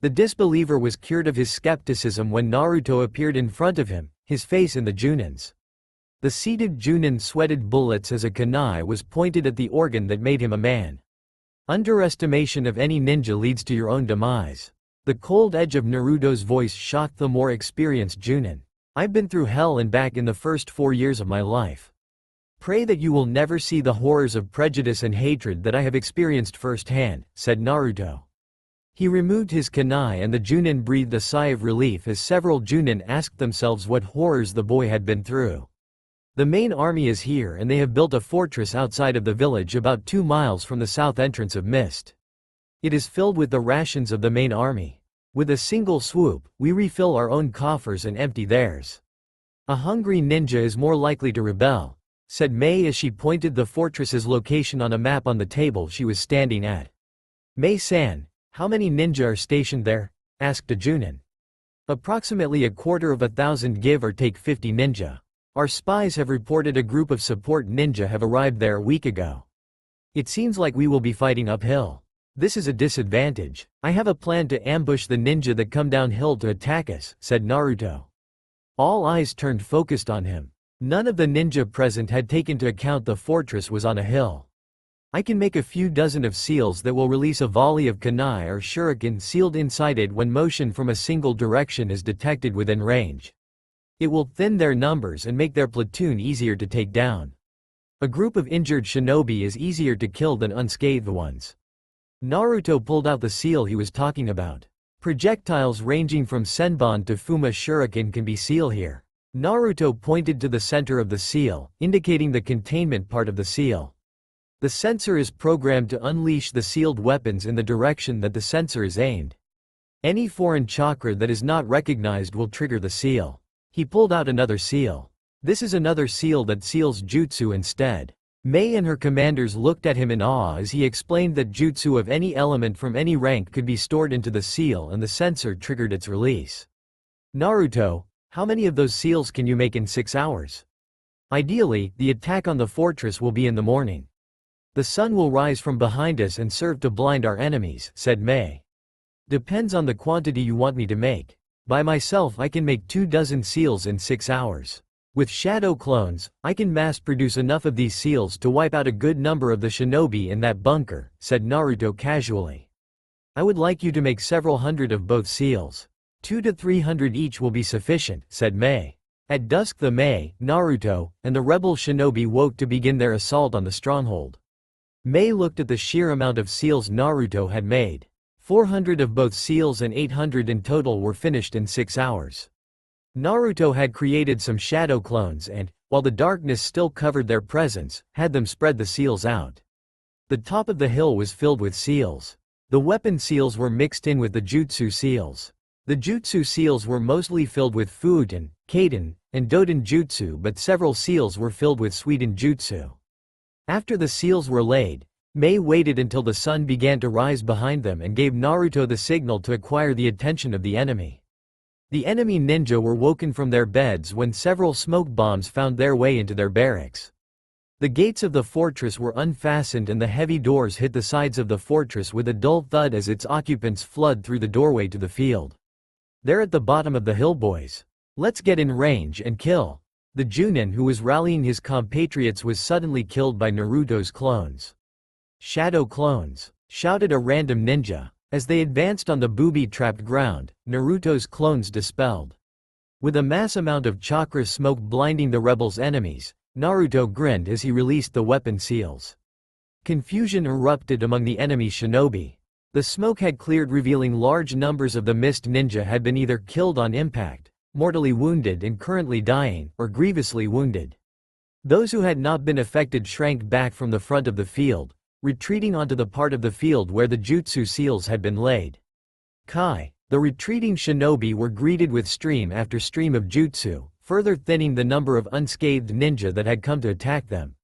The disbeliever was cured of his skepticism when Naruto appeared in front of him, his face in the Junins. The seated Junin sweated bullets as a kunai was pointed at the organ that made him a man. Underestimation of any ninja leads to your own demise. The cold edge of Naruto's voice shocked the more experienced Junin. I've been through hell and back in the first 4 years of my life. Pray that you will never see the horrors of prejudice and hatred that I have experienced firsthand, said Naruto. He removed his kunai and the Junin breathed a sigh of relief as several Junin asked themselves what horrors the boy had been through. The main army is here and they have built a fortress outside of the village about 2 miles from the south entrance of Mist. It is filled with the rations of the main army. With a single swoop, we refill our own coffers and empty theirs. A hungry ninja is more likely to rebel, said Mei as she pointed the fortress's location on a map on the table she was standing at. Mei-san, how many ninja are stationed there? Asked a Junin. Approximately 250 give or take 50 ninja. Our spies have reported a group of support ninja have arrived there a week ago. It seems like we will be fighting uphill. This is a disadvantage. I have a plan to ambush the ninja that come downhill to attack us, said Naruto. All eyes turned focused on him. None of the ninja present had taken into account the fortress was on a hill. I can make a few dozen of seals that will release a volley of kunai or shuriken sealed inside it when motion from a single direction is detected within range. It will thin their numbers and make their platoon easier to take down. A group of injured shinobi is easier to kill than unscathed ones. Naruto pulled out the seal he was talking about. Projectiles ranging from senbon to fuma shuriken can be seal here. Naruto pointed to the center of the seal, indicating the containment part of the seal. The sensor is programmed to unleash the sealed weapons in the direction that the sensor is aimed. Any foreign chakra that is not recognized will trigger the seal. He pulled out another seal. This is another seal that seals jutsu instead. Mei and her commanders looked at him in awe as he explained that jutsu of any element from any rank could be stored into the seal and the sensor triggered its release. Naruto, how many of those seals can you make in 6 hours? Ideally, the attack on the fortress will be in the morning. The sun will rise from behind us and serve to blind our enemies, said Mei. Depends on the quantity you want me to make. By myself I can make 24 seals in 6 hours. With shadow clones, I can mass-produce enough of these seals to wipe out a good number of the shinobi in that bunker, said Naruto casually. I would like you to make several hundred of both seals. 200 to 300 each will be sufficient, said Mei. At dusk the Mei, Naruto, and the rebel shinobi woke to begin their assault on the stronghold. Mei looked at the sheer amount of seals Naruto had made. 400 of both seals and 800 in total were finished in 6 hours. Naruto had created some shadow clones and, while the darkness still covered their presence, had them spread the seals out. The top of the hill was filled with seals. The weapon seals were mixed in with the jutsu seals. The jutsu seals were mostly filled with Fuuten, Kaden, and Doden jutsu, but several seals were filled with Suiten jutsu. After the seals were laid, Mei waited until the sun began to rise behind them and gave Naruto the signal to acquire the attention of the enemy. The enemy ninja were woken from their beds when several smoke bombs found their way into their barracks. The gates of the fortress were unfastened and the heavy doors hit the sides of the fortress with a dull thud as its occupants flood through the doorway to the field. They're at the bottom of the hill, boys. Let's get in range and kill. The Junin who was rallying his compatriots was suddenly killed by Naruto's clones. Shadow clones, shouted a random ninja. As they advanced on the booby-trapped ground, Naruto's clones dispelled. With a mass amount of chakra smoke blinding the rebels' enemies, Naruto grinned as he released the weapon seals. Confusion erupted among the enemy shinobi. The smoke had cleared, revealing large numbers of the mist ninja had been either killed on impact, mortally wounded and currently dying, or grievously wounded. Those who had not been affected shrank back from the front of the field, retreating onto the part of the field where the jutsu seals had been laid. Kai, the retreating shinobi were greeted with stream after stream of jutsu, further thinning the number of unscathed ninja that had come to attack them.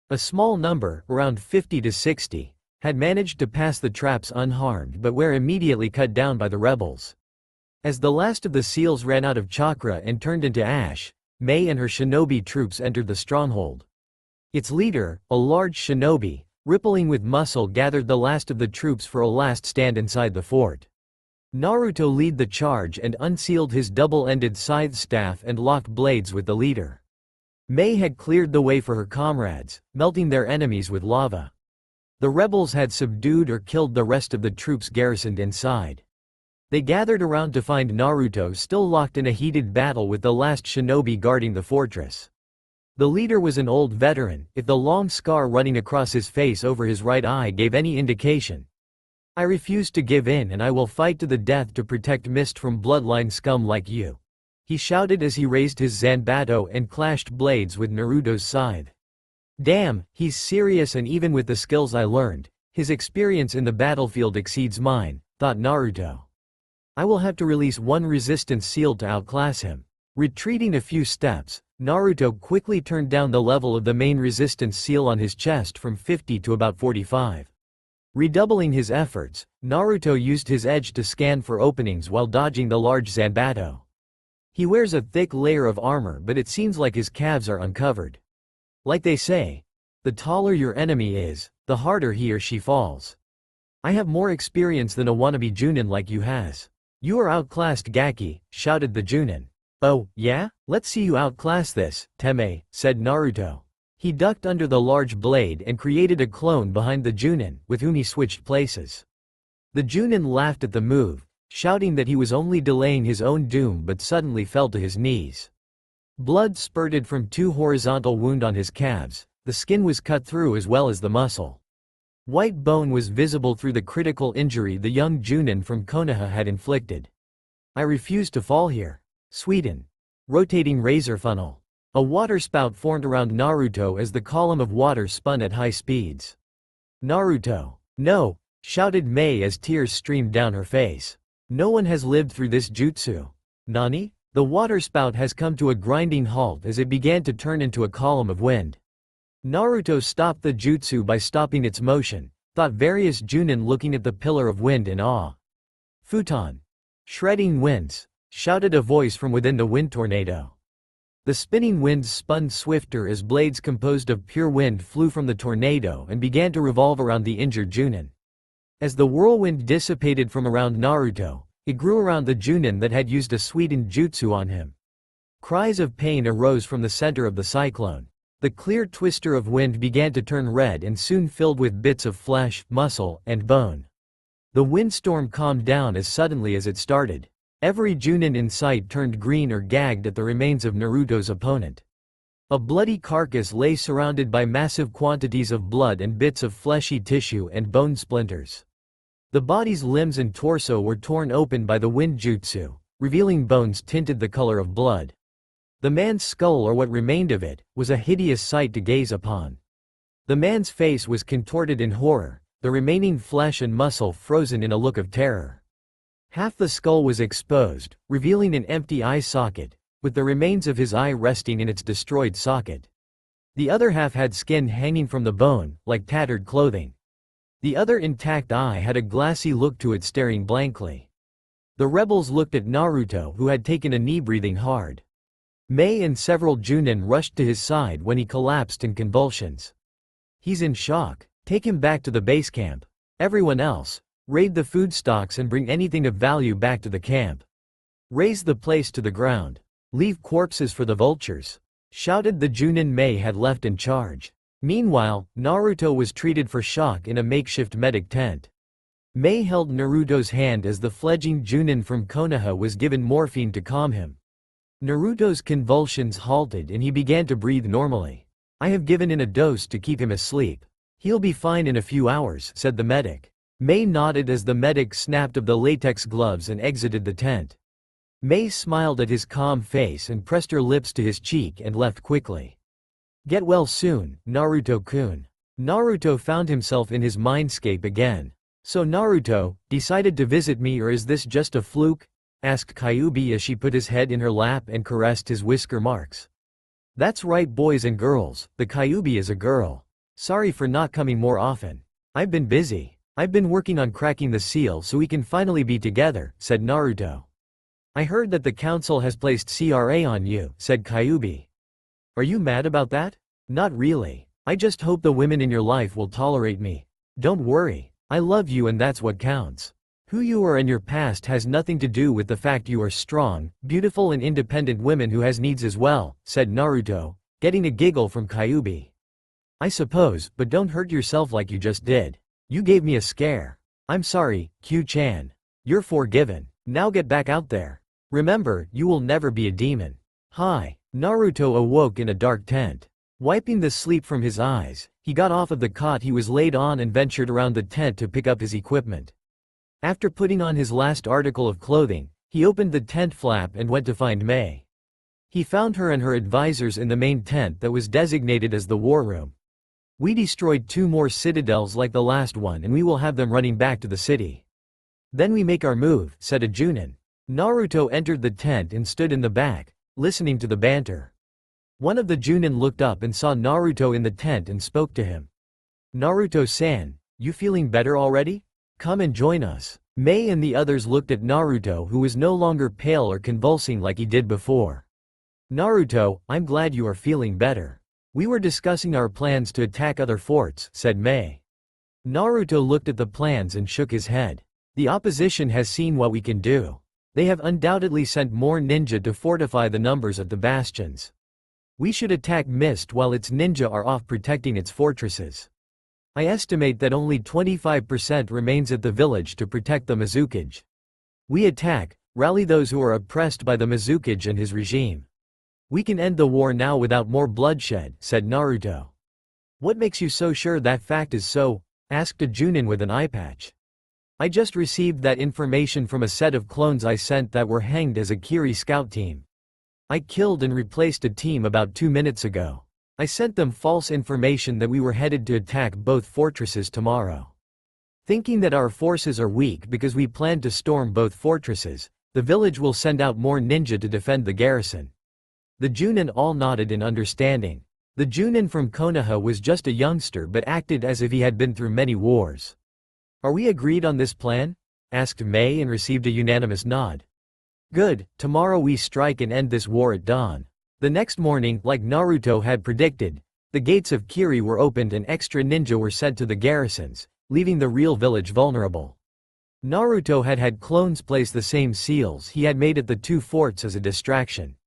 A small number, around 50 to 60, had managed to pass the traps unharmed but were immediately cut down by the rebels. As the last of the seals ran out of chakra and turned into ash, Mei and her shinobi troops entered the stronghold. Its leader, a large shinobi, rippling with muscle, gathered the last of the troops for a last stand inside the fort. Naruto led the charge and unsealed his double-ended scythe staff and locked blades with the leader. Mei had cleared the way for her comrades, melting their enemies with lava. The rebels had subdued or killed the rest of the troops garrisoned inside. They gathered around to find Naruto still locked in a heated battle with the last shinobi guarding the fortress. The leader was an old veteran, if the long scar running across his face over his right eye gave any indication. "I refuse to give in and I will fight to the death to protect Mist from bloodline scum like you," he shouted as he raised his Zanbato and clashed blades with Naruto's scythe. "Damn, he's serious, and even with the skills I learned, his experience in the battlefield exceeds mine," thought Naruto. "I will have to release one resistance seal to outclass him." Retreating a few steps, Naruto quickly turned down the level of the main resistance seal on his chest from 50 to about 45. Redoubling his efforts, Naruto used his edge to scan for openings while dodging the large Zanbato. He wears a thick layer of armor, but it seems like his calves are uncovered. Like they say, the taller your enemy is, the harder he or she falls. "I have more experience than a wannabe Junin like you has. You are outclassed, Gaki," shouted the Junin. "Oh, yeah? Let's see you outclass this, Teme," said Naruto. He ducked under the large blade and created a clone behind the Junin, with whom he switched places. The Junin laughed at the move, shouting that he was only delaying his own doom, but suddenly fell to his knees. Blood spurted from two horizontal wounds on his calves, the skin was cut through as well as the muscle. White bone was visible through the critical injury the young Junin from Konoha had inflicted. "I refuse to fall here." Sweden. Rotating razor funnel. A waterspout formed around Naruto as the column of water spun at high speeds. "Naruto! No!" shouted Mei as tears streamed down her face. "No one has lived through this jutsu." "Nani?" The waterspout has come to a grinding halt as it began to turn into a column of wind. Naruto stopped the jutsu by stopping its motion, thought various Junin looking at the pillar of wind in awe. "Futon! Shredding winds!" shouted a voice from within the wind tornado. The spinning winds spun swifter as blades composed of pure wind flew from the tornado and began to revolve around the injured Junin. As the whirlwind dissipated from around Naruto, it grew around the Junin that had used a sweetened jutsu on him. Cries of pain arose from the center of the cyclone. The clear twister of wind began to turn red and soon filled with bits of flesh, muscle, and bone. The windstorm calmed down as suddenly as it started. Every Junin in sight turned green or gagged at the remains of Naruto's opponent. A bloody carcass lay surrounded by massive quantities of blood and bits of fleshy tissue and bone splinters. The body's limbs and torso were torn open by the wind jutsu, revealing bones tinted the color of blood. The man's skull, or what remained of it, was a hideous sight to gaze upon. The man's face was contorted in horror, the remaining flesh and muscle frozen in a look of terror. Half the skull was exposed, revealing an empty eye socket, with the remains of his eye resting in its destroyed socket. The other half had skin hanging from the bone, like tattered clothing. The other intact eye had a glassy look to it, staring blankly. The rebels looked at Naruto, who had taken a knee, breathing hard. Mei and several Junin rushed to his side when he collapsed in convulsions. "He's in shock. Take him back to the base camp. Everyone else, raid the food stocks and bring anything of value back to the camp. Raise the place to the ground. Leave corpses for the vultures," shouted the Junin Mei had left in charge. Meanwhile, Naruto was treated for shock in a makeshift medic tent. Mei held Naruto's hand as the fledgling Junin from Konoha was given morphine to calm him. Naruto's convulsions halted and he began to breathe normally. "I have given in a dose to keep him asleep. He'll be fine in a few hours," said the medic. Mei nodded as the medic snapped of the latex gloves and exited the tent. Mei smiled at his calm face and pressed her lips to his cheek and left quickly. "Get well soon, Naruto-kun." Naruto found himself in his mindscape again. "So Naruto, decided to visit me, or is this just a fluke?" asked Kyuubi as she put his head in her lap and caressed his whisker marks. "That's right, boys and girls, the Kyuubi is a girl. Sorry for not coming more often. I've been busy. I've been working on cracking the seal so we can finally be together," said Naruto. "I heard that the council has placed CRA on you," said Kyuubi. "Are you mad about that?" "Not really. I just hope the women in your life will tolerate me. Don't worry. I love you and that's what counts." Who you are and your past has nothing to do with the fact you are strong, beautiful and independent woman who has needs as well, said Naruto, getting a giggle from Kyuubi. I suppose, but don't hurt yourself like you just did. You gave me a scare. I'm sorry, Q-chan. You're forgiven. Now get back out there. Remember, you will never be a demon. Hi. Naruto awoke in a dark tent. Wiping the sleep from his eyes, he got off of the cot he was laid on and ventured around the tent to pick up his equipment. After putting on his last article of clothing, he opened the tent flap and went to find Mei. He found her and her advisors in the main tent that was designated as the war room. We destroyed 2 more citadels like the last one and we will have them running back to the city. Then we make our move, said a Junin. Naruto entered the tent and stood in the back, listening to the banter. One of the Junin looked up and saw Naruto in the tent and spoke to him. Naruto-san, you feeling better already? Come and join us. Mei and the others looked at Naruto, who was no longer pale or convulsing like he did before. Naruto, I'm glad you are feeling better. We were discussing our plans to attack other forts, said Mei. Naruto looked at the plans and shook his head. The opposition has seen what we can do. They have undoubtedly sent more ninja to fortify the numbers of the bastions. We should attack Mist while its ninja are off protecting its fortresses. I estimate that only 25% remains at the village to protect the Mizukage. We attack, rally those who are oppressed by the Mizukage and his regime. We can end the war now without more bloodshed, said Naruto. What makes you so sure that fact is so? Asked a Junin with an eye patch. I just received that information from a set of clones I sent that were hanged as a Kiri scout team. I killed and replaced a team about 2 minutes ago. I sent them false information that we were headed to attack both fortresses tomorrow. Thinking that our forces are weak because we planned to storm both fortresses, the village will send out more ninja to defend the garrison. The Junin all nodded in understanding. The Junin from Konoha was just a youngster but acted as if he had been through many wars. Are we agreed on this plan? Asked Mei and received a unanimous nod. Good, tomorrow we strike and end this war at dawn. The next morning, like Naruto had predicted, the gates of Kiri were opened and extra ninja were sent to the garrisons, leaving the real village vulnerable. Naruto had had clones place the same seals he had made at the 2 forts as a distraction.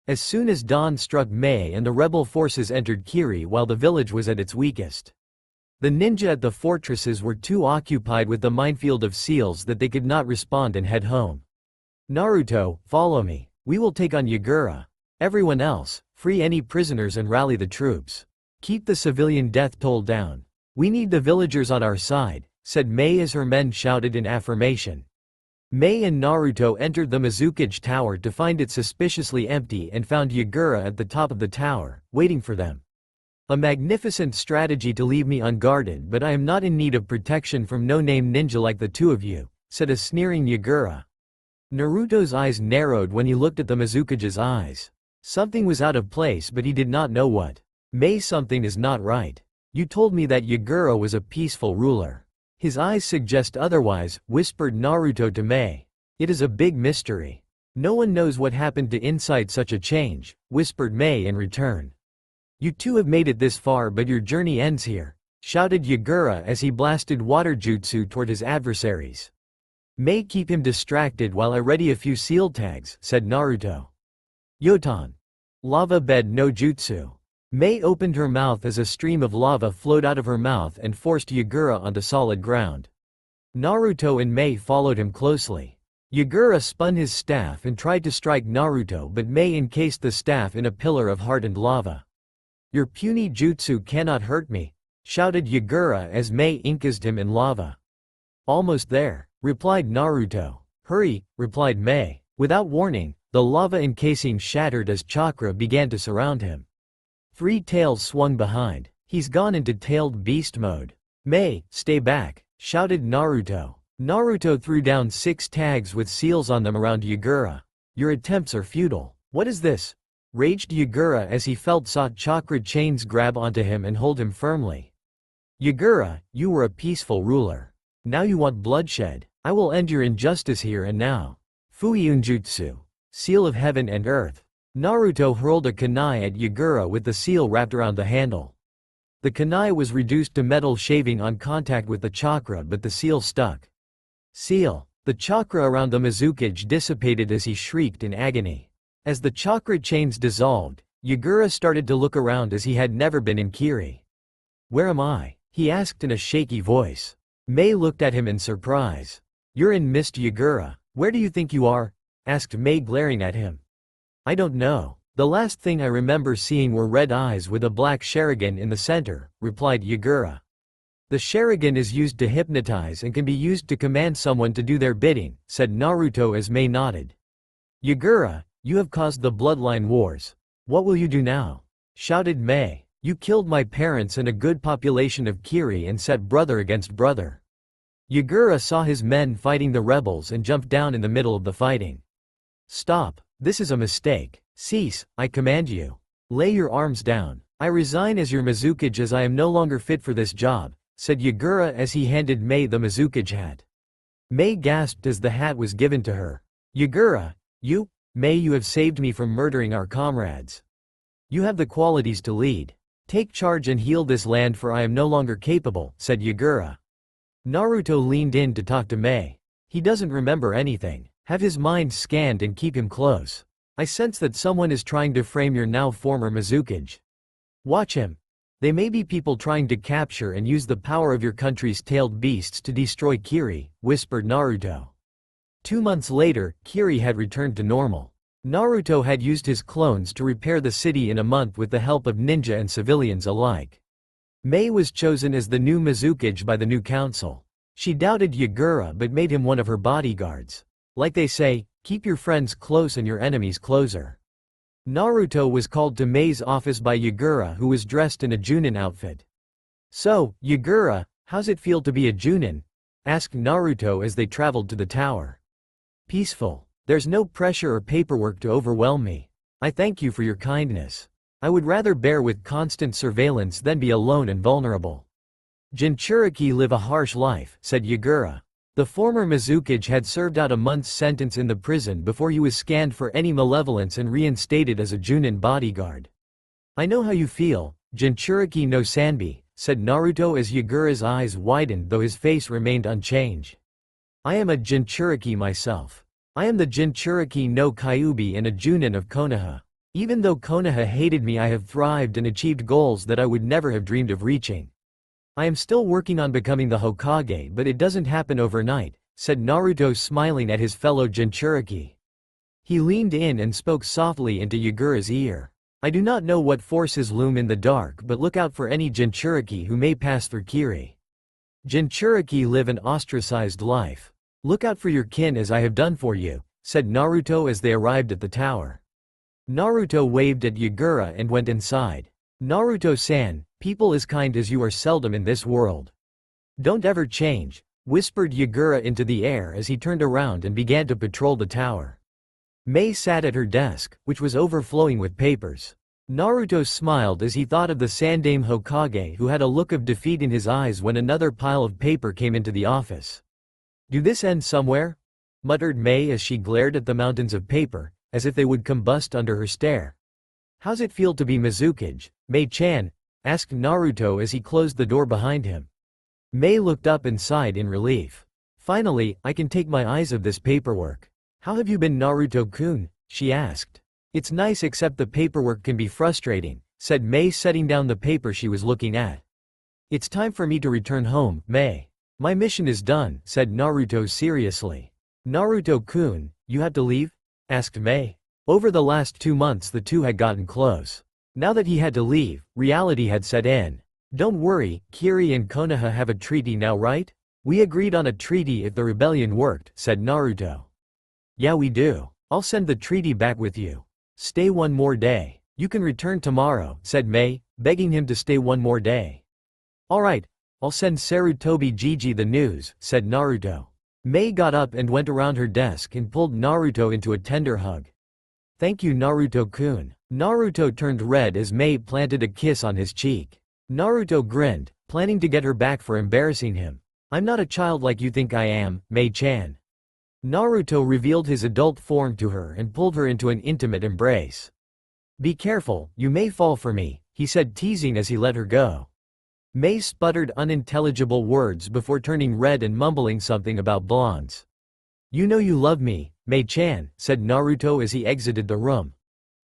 As soon as dawn struck, Mei and the rebel forces entered Kiri while the village was at its weakest. The ninja at the fortresses were too occupied with the minefield of seals that they could not respond and head home. Naruto, follow me. We will take on Yagura. Everyone else, free any prisoners and rally the troops. Keep the civilian death toll down. We need the villagers on our side, said Mei as her men shouted in affirmation. Mei and Naruto entered the Mizukage tower to find it suspiciously empty and found Yagura at the top of the tower, waiting for them. A magnificent strategy to leave me unguarded, but I am not in need of protection from no-name ninja like the 2 of you, said a sneering Yagura. Naruto's eyes narrowed when he looked at the Mizukage's eyes. Something was out of place but he did not know what. Mei, something is not right. You told me that Yagura was a peaceful ruler. His eyes suggest otherwise, whispered Naruto to Mei. It is a big mystery. No one knows what happened to incite such a change, whispered Mei in return. You 2 have made it this far but your journey ends here, shouted Yagura as he blasted water jutsu toward his adversaries. Mei, keep him distracted while I ready a few seal tags, said Naruto. Yotan. Lava bed no jutsu. Mei opened her mouth as a stream of lava flowed out of her mouth and forced Yagura onto solid ground. Naruto and Mei followed him closely. Yagura spun his staff and tried to strike Naruto but Mei encased the staff in a pillar of hardened lava. Your puny jutsu cannot hurt me, shouted Yagura as Mei incased him in lava. Almost there, replied Naruto. Hurry, replied Mei. Without warning, the lava encasing shattered as chakra began to surround him. 3 tails swung behind. He's gone into tailed beast mode. Mei, stay back, shouted Naruto. Naruto threw down 6 tags with seals on them around Yagura. Your attempts are futile. What is this? Raged Yagura as he felt chakra chains grab onto him and hold him firmly. Yagura, you were a peaceful ruler. Now you want bloodshed. I will end your injustice here and now. Fuiunjutsu. Seal of heaven and earth. Naruto hurled a kunai at Yagura with the seal wrapped around the handle. The kunai was reduced to metal shaving on contact with the chakra but the seal stuck. Seal. The chakra around the Mizukage dissipated as he shrieked in agony. As the chakra chains dissolved, Yagura started to look around as he had never been in Kiri. "Where am I?" he asked in a shaky voice. Mei looked at him in surprise. "You're in Mist Yagura. Where do you think you are?" asked Mei, glaring at him. "I don't know. The last thing I remember seeing were red eyes with a black Sharingan in the center," replied Yagura. "The Sharingan is used to hypnotize and can be used to command someone to do their bidding," said Naruto as Mei nodded. "Yagura, you have caused the bloodline wars. What will you do now?" shouted Mei. "You killed my parents and a good population of Kiri and set brother against brother." Yagura saw his men fighting the rebels and jumped down in the middle of the fighting. "Stop, this is a mistake. Cease, I command you. Lay your arms down. I resign as your Mizukage as I am no longer fit for this job," said Yagura as he handed Mei the Mizukage hat. Mei gasped as the hat was given to her. "Yagura, you? Mei, you have saved me from murdering our comrades. You have the qualities to lead. Take charge and heal this land for I am no longer capable," said Yagura. Naruto leaned in to talk to Mei. "He doesn't remember anything. Have his mind scanned and keep him close. I sense that someone is trying to frame your now former Mizukage. Watch him. They may be people trying to capture and use the power of your country's tailed beasts to destroy Kiri," whispered Naruto. 2 months later, Kiri had returned to normal. Naruto had used his clones to repair the city in a month with the help of ninja and civilians alike. Mei was chosen as the new Mizukage by the new council. She doubted Yagura but made him one of her bodyguards. Like they say, keep your friends close and your enemies closer. Naruto was called to Mei's office by Yagura, who was dressed in a Junin outfit. "So, Yagura, how's it feel to be a Junin?" asked Naruto as they traveled to the tower. "Peaceful. There's no pressure or paperwork to overwhelm me. I thank you for your kindness. I would rather bear with constant surveillance than be alone and vulnerable. Jinchuriki live a harsh life," said Yagura. The former Mizukage had served out a month's sentence in the prison before he was scanned for any malevolence and reinstated as a Junin bodyguard. "I know how you feel, Jinchuriki no Sanbi," said Naruto as Yagura's eyes widened though his face remained unchanged. "I am a Jinchuriki myself. I am the Jinchuriki no Kyuubi and a Junin of Konoha. Even though Konoha hated me, I have thrived and achieved goals that I would never have dreamed of reaching. I am still working on becoming the Hokage, but it doesn't happen overnight," said Naruto, smiling at his fellow Jinchuriki. He leaned in and spoke softly into Yagura's ear. "I do not know what forces loom in the dark, but look out for any Jinchuriki who may pass through Kiri. Jinchuriki live an ostracized life. Look out for your kin as I have done for you," said Naruto as they arrived at the tower. Naruto waved at Yagura and went inside. "Naruto-san, people as kind as you are seldom in this world. Don't ever change," whispered Yagura into the air as he turned around and began to patrol the tower. Mei sat at her desk, which was overflowing with papers. Naruto smiled as he thought of the Sandaime Hokage, who had a look of defeat in his eyes when another pile of paper came into the office. "Do this end somewhere?" muttered Mei as she glared at the mountains of paper, as if they would combust under her stare. "How's it feel to be Mizukage, Mei-chan?" asked Naruto as he closed the door behind him. Mei looked up and sighed in relief. "Finally, I can take my eyes off this paperwork." "How have you been, Naruto-kun?" she asked. "It's nice, except the paperwork can be frustrating," said Mei, setting down the paper she was looking at. "It's time for me to return home, Mei. My mission is done," said Naruto seriously. "Naruto-kun, you have to leave?" asked Mei. Over the last 2 months the two had gotten close. Now that he had to leave, reality had set in. "Don't worry, Kiri and Konoha have a treaty now, right? We agreed on a treaty if the rebellion worked," said Naruto. "Yeah, we do. I'll send the treaty back with you. Stay one more day. You can return tomorrow," said Mei, begging him to stay one more day. "Alright, I'll send Sarutobi Gigi the news," said Naruto. Mei got up and went around her desk and pulled Naruto into a tender hug. "Thank you, Naruto-kun." Naruto turned red as Mei planted a kiss on his cheek. Naruto grinned, planning to get her back for embarrassing him. "I'm not a child like you think I am, Mei-chan." Naruto revealed his adult form to her and pulled her into an intimate embrace. "Be careful, you may fall for me," he said, teasing as he let her go. Mei sputtered unintelligible words before turning red and mumbling something about blondes. "You know you love me, Mei-chan," said Naruto as he exited the room.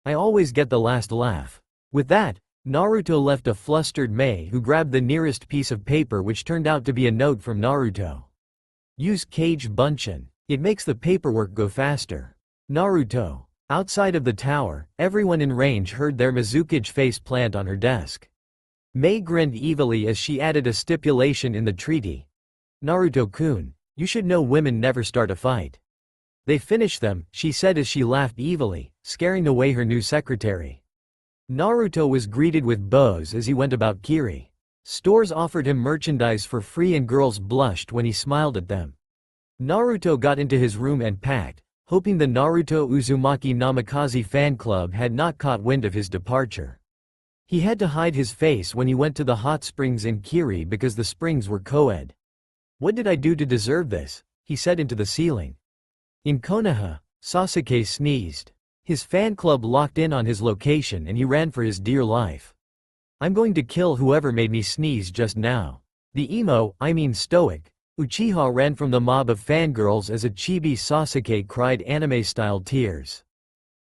"I always get the last laugh." With that, Naruto left a flustered Mei who grabbed the nearest piece of paper, which turned out to be a note from Naruto. "Use Kage Bunshin. It makes the paperwork go faster." Naruto. Outside of the tower, everyone in range heard their Mizukage face plant on her desk. Mei grinned evilly as she added a stipulation in the treaty. "Naruto-kun, you should know women never start a fight." "They finish them," she said as she laughed evilly, scaring away her new secretary. Naruto was greeted with bows as he went about Kiri. Stores offered him merchandise for free and girls blushed when he smiled at them. Naruto got into his room and packed, hoping the Naruto Uzumaki Namikaze fan club had not caught wind of his departure. He had to hide his face when he went to the hot springs in Kiri because the springs were co-ed. "What did I do to deserve this?" he said into the ceiling. In Konoha, Sasuke sneezed. His fan club locked in on his location and he ran for his dear life. "I'm going to kill whoever made me sneeze just now." The stoic, Uchiha ran from the mob of fangirls as a chibi Sasuke cried anime-style tears.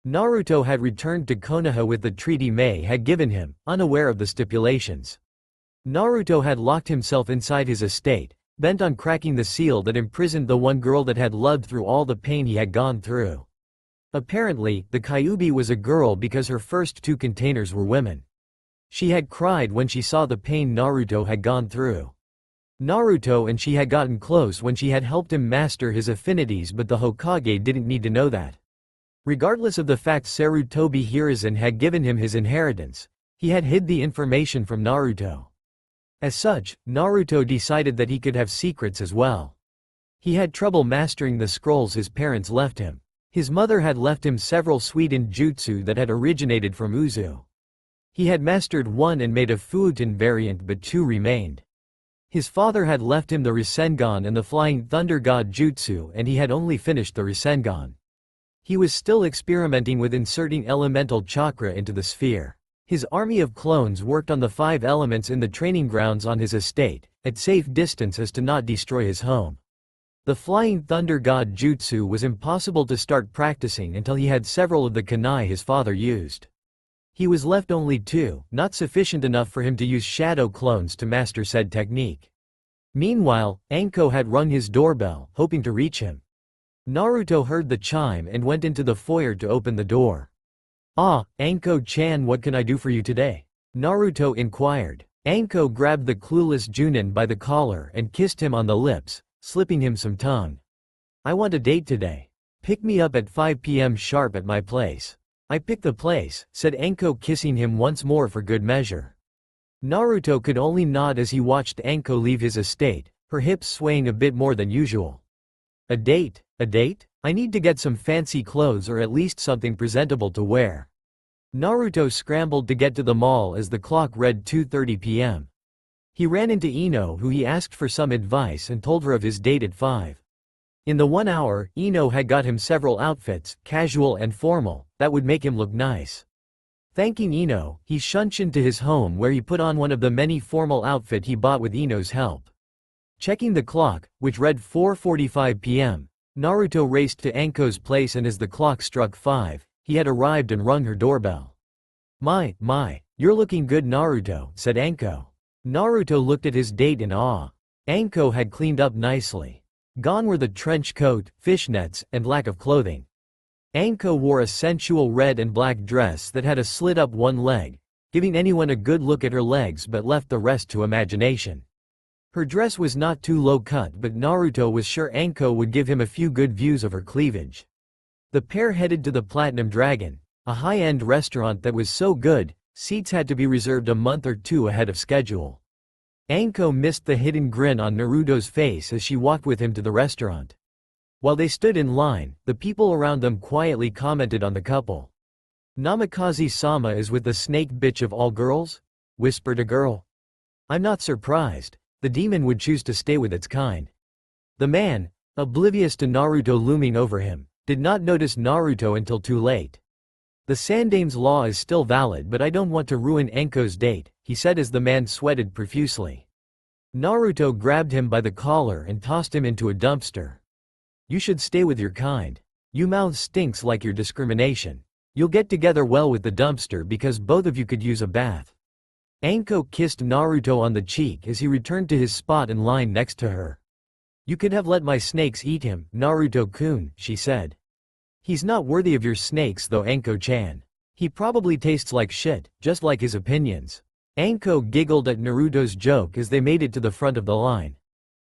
Naruto had returned to Konoha with the treaty Mei had given him, unaware of the stipulations. Naruto had locked himself inside his estate, bent on cracking the seal that imprisoned the one girl that had loved through all the pain he had gone through. Apparently, the Kyuubi was a girl because her first two containers were women. She had cried when she saw the pain Naruto had gone through. Naruto and she had gotten close when she had helped him master his affinities, but the Hokage didn't need to know that. Regardless of the fact Sarutobi Hiruzen had given him his inheritance, he had hid the information from Naruto. As such, Naruto decided that he could have secrets as well. He had trouble mastering the scrolls his parents left him. His mother had left him several Suiden jutsu that had originated from Uzu. He had mastered one and made a Fuuten variant, but two remained. His father had left him the Rasengan and the Flying Thunder God jutsu, and he had only finished the Rasengan. He was still experimenting with inserting elemental chakra into the sphere. His army of clones worked on the 5 elements in the training grounds on his estate, at safe distance as to not destroy his home. The Flying Thunder God jutsu was impossible to start practicing until he had several of the kunai his father used. He was left only 2, not sufficient enough for him to use shadow clones to master said technique. Meanwhile, Anko had rung his doorbell, hoping to reach him. Naruto heard the chime and went into the foyer to open the door. "Ah, Anko-chan, what can I do for you today?" Naruto inquired. Anko grabbed the clueless Junin by the collar and kissed him on the lips, slipping him some tongue. "I want a date today. Pick me up at 5 p.m. sharp at my place." "I pick the place," said Anko, kissing him once more for good measure. Naruto could only nod as he watched Anko leave his estate, her hips swaying a bit more than usual. "A date? A date? I need to get some fancy clothes or at least something presentable to wear." Naruto scrambled to get to the mall as the clock read 2:30 p.m. He ran into Ino, who he asked for some advice and told her of his date at 5. In the 1 hour, Ino had got him several outfits, casual and formal, that would make him look nice. Thanking Ino, he shunshined to his home where he put on one of the many formal outfits he bought with Ino's help. Checking the clock, which read 4:45 p.m., Naruto raced to Anko's place, and as the clock struck 5, he had arrived and rung her doorbell. My, you're looking good, Naruto," said Anko. Naruto looked at his date in awe. Anko had cleaned up nicely. Gone were the trench coat, fishnets, and lack of clothing. Anko wore a sensual red and black dress that had a slit-up one leg, giving anyone a good look at her legs but left the rest to imagination. Her dress was not too low-cut, but Naruto was sure Anko would give him a few good views of her cleavage. The pair headed to the Platinum Dragon, a high-end restaurant that was so good, seats had to be reserved a month or 2 ahead of schedule. Anko missed the hidden grin on Naruto's face as she walked with him to the restaurant. While they stood in line, the people around them quietly commented on the couple. "Namikaze-sama is with the snake bitch of all girls?" whispered a girl. "I'm not surprised. The demon would choose to stay with its kind." The man, oblivious to Naruto looming over him, did not notice Naruto until too late. The Sandame's law is still valid, but I don't want to ruin Anko's date, he said as the man sweated profusely. Naruto grabbed him by the collar and tossed him into a dumpster. You should stay with your kind. Your mouth stinks like your discrimination. You'll get together well with the dumpster because both of you could use a bath. Anko kissed Naruto on the cheek as he returned to his spot in line next to her. You could have let my snakes eat him, Naruto-kun, she said. He's not worthy of your snakes though, Anko-chan. He probably tastes like shit, just like his opinions. Anko giggled at Naruto's joke as they made it to the front of the line.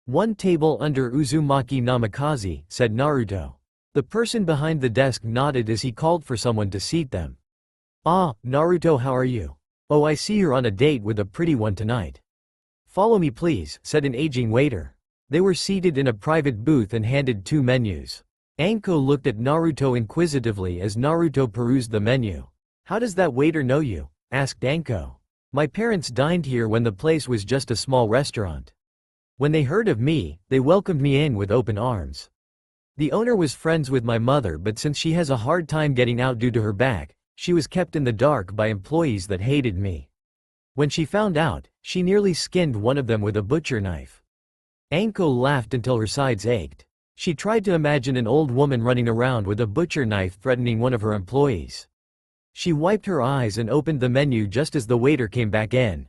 One table under Uzumaki Namikaze, said Naruto. The person behind the desk nodded as he called for someone to seat them. Ah, Naruto, how are you? Oh, I see you're on a date with a pretty one tonight. Follow me please, said an aging waiter. They were seated in a private booth and handed 2 menus. Anko looked at Naruto inquisitively as Naruto perused the menu. How does that waiter know you? Asked Anko. My parents dined here when the place was just a small restaurant. When they heard of me, they welcomed me in with open arms. The owner was friends with my mother, but since she has a hard time getting out due to her back, she was kept in the dark by employees that hated me. When she found out, she nearly skinned one of them with a butcher knife. Anko laughed until her sides ached. She tried to imagine an old woman running around with a butcher knife threatening one of her employees. She wiped her eyes and opened the menu just as the waiter came back in.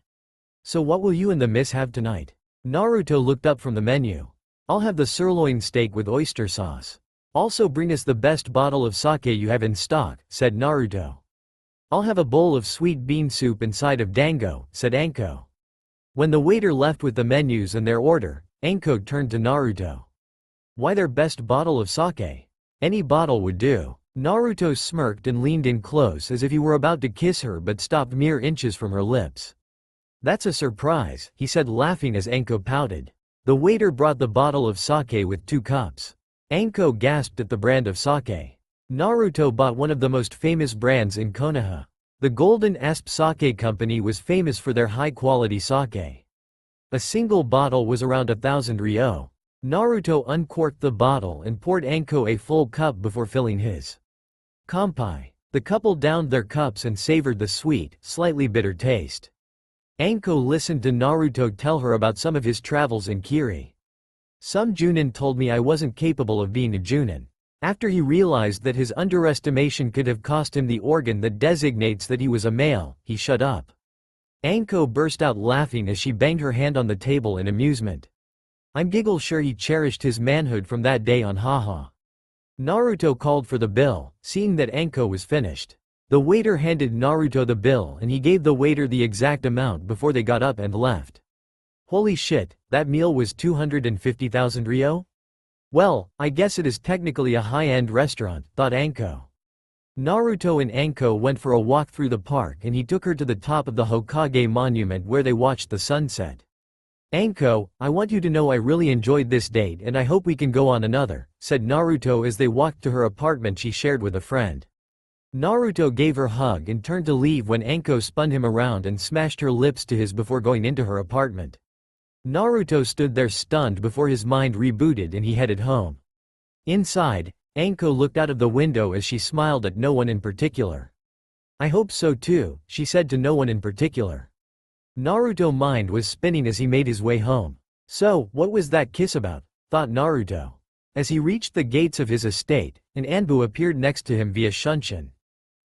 So what will you and the miss have tonight? Naruto looked up from the menu. I'll have the sirloin steak with oyster sauce. Also bring us the best bottle of sake you have in stock, said Naruto. I'll have a bowl of sweet bean soup inside of dango, said Anko. When the waiter left with the menus and their order, Anko turned to Naruto. Why their best bottle of sake? Any bottle would do. Naruto smirked and leaned in close as if he were about to kiss her but stopped mere inches from her lips. That's a surprise, he said laughing as Anko pouted. The waiter brought the bottle of sake with 2 cups. Anko gasped at the brand of sake. Naruto bought one of the most famous brands in Konoha. The Golden Asp Sake Company was famous for their high-quality sake. A single bottle was around 1,000 ryo. Naruto uncorked the bottle and poured Anko a full cup before filling his. Kanpai. The couple downed their cups and savored the sweet, slightly bitter taste. Anko listened to Naruto tell her about some of his travels in Kiri. Some Junin told me I wasn't capable of being a Junin. After he realized that his underestimation could have cost him the organ that designates that he was a male, he shut up. Anko burst out laughing as she banged her hand on the table in amusement. I'm giggle sure he cherished his manhood from that day on, haha. Naruto called for the bill, seeing that Anko was finished. The waiter handed Naruto the bill and he gave the waiter the exact amount before they got up and left. Holy shit, that meal was 250,000 ryo? Well, I guess it is technically a high-end restaurant, thought Anko. Naruto and Anko went for a walk through the park and he took her to the top of the Hokage monument where they watched the sunset. Anko, I want you to know I really enjoyed this date and I hope we can go on another, said Naruto as they walked to her apartment she shared with a friend. Naruto gave her a hug and turned to leave when Anko spun him around and smashed her lips to his before going into her apartment. Naruto stood there stunned before his mind rebooted and he headed home. Inside, Anko looked out of the window as she smiled at no one in particular. I hope so too, she said to no one in particular. Naruto's mind was spinning as he made his way home. So, what was that kiss about? Thought Naruto. As he reached the gates of his estate, an Anbu appeared next to him via Shunshin.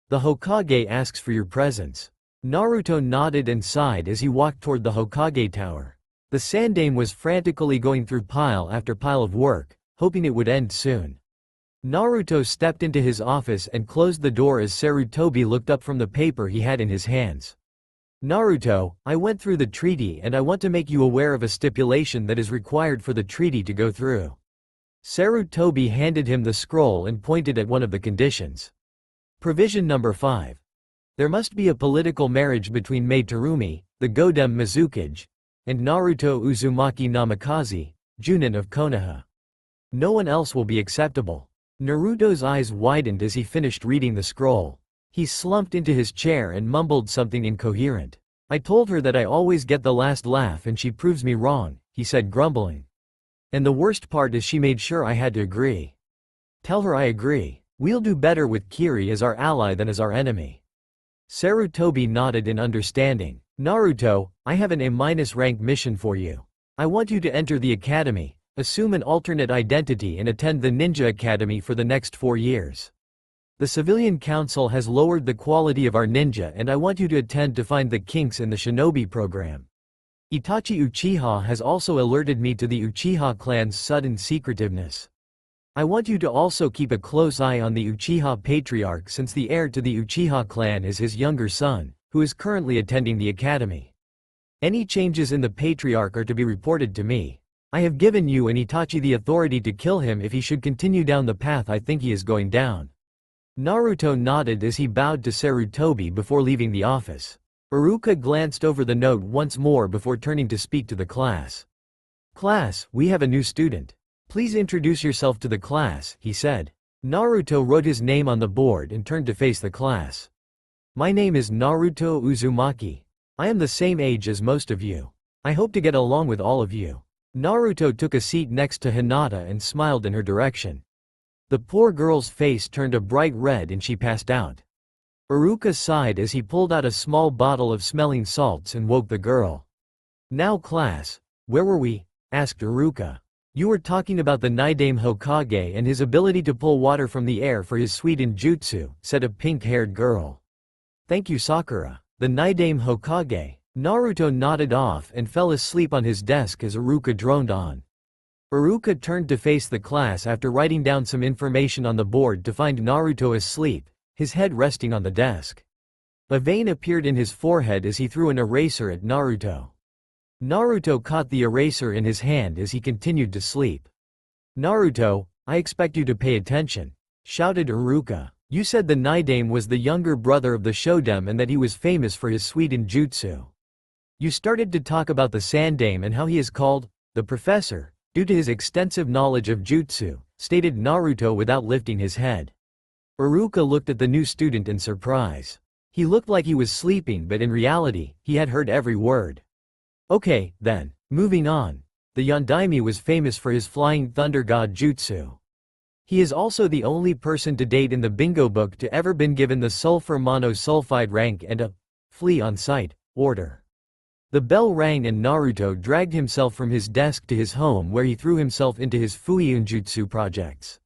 The Hokage asks for your presence. Naruto nodded and sighed as he walked toward the Hokage tower. The Sandame was frantically going through pile after pile of work, hoping it would end soon. Naruto stepped into his office and closed the door as Sarutobi looked up from the paper he had in his hands. Naruto, I went through the treaty and I want to make you aware of a stipulation that is required for the treaty to go through. Sarutobi handed him the scroll and pointed at one of the conditions. Provision number 5. There must be a political marriage between Mei Terumi, the Godem Mizukage, and Naruto Uzumaki Namikaze, Junin of Konoha. No one else will be acceptable. Naruto's eyes widened as he finished reading the scroll. He slumped into his chair and mumbled something incoherent. I told her that I always get the last laugh and she proves me wrong, he said grumbling. And the worst part is she made sure I had to agree. Tell her I agree. We'll do better with Kiri as our ally than as our enemy. Sarutobi nodded in understanding. Naruto, I have an A- rank mission for you. I want you to enter the academy, assume an alternate identity and attend the Ninja Academy for the next 4 years. The civilian council has lowered the quality of our ninja and I want you to attend to find the kinks in the shinobi program. Itachi Uchiha has also alerted me to the Uchiha clan's sudden secretiveness. I want you to also keep a close eye on the Uchiha patriarch since the heir to the Uchiha clan is his younger son, who is currently attending the academy. Any changes in the patriarch are to be reported to me. I have given you and Itachi the authority to kill him if he should continue down the path I think he is going down. Naruto nodded as he bowed to Sarutobi before leaving the office. Iruka glanced over the note once more before turning to speak to the class. Class, we have a new student. Please introduce yourself to the class, he said. Naruto wrote his name on the board and turned to face the class. My name is Naruto Uzumaki. I am the same age as most of you. I hope to get along with all of you. Naruto took a seat next to Hinata and smiled in her direction. The poor girl's face turned a bright red and she passed out. Iruka sighed as he pulled out a small bottle of smelling salts and woke the girl. Now class, where were we? Asked Iruka. You were talking about the Naidame Hokage and his ability to pull water from the air for his sweet jutsu, said a pink-haired girl. Thank you Sakura. The Naidame Hokage. Naruto nodded off and fell asleep on his desk as Iruka droned on. Iruka turned to face the class after writing down some information on the board to find Naruto asleep, his head resting on the desk. A vein appeared in his forehead as he threw an eraser at Naruto. Naruto caught the eraser in his hand as he continued to sleep. Naruto, I expect you to pay attention, shouted Iruka. You said the Naidame was the younger brother of the Shodan and that he was famous for his sweet jutsu. You started to talk about the Sandame and how he is called the Professor, due to his extensive knowledge of jutsu, stated Naruto without lifting his head. Iruka looked at the new student in surprise. He looked like he was sleeping but in reality, he had heard every word. Okay, then, moving on. The Yondaime was famous for his flying thunder god jutsu. He is also the only person to date in the bingo book to ever been given the sulfur monosulfide rank and a flee on sight order. The bell rang and Naruto dragged himself from his desk to his home where he threw himself into his Fuiunjutsu projects.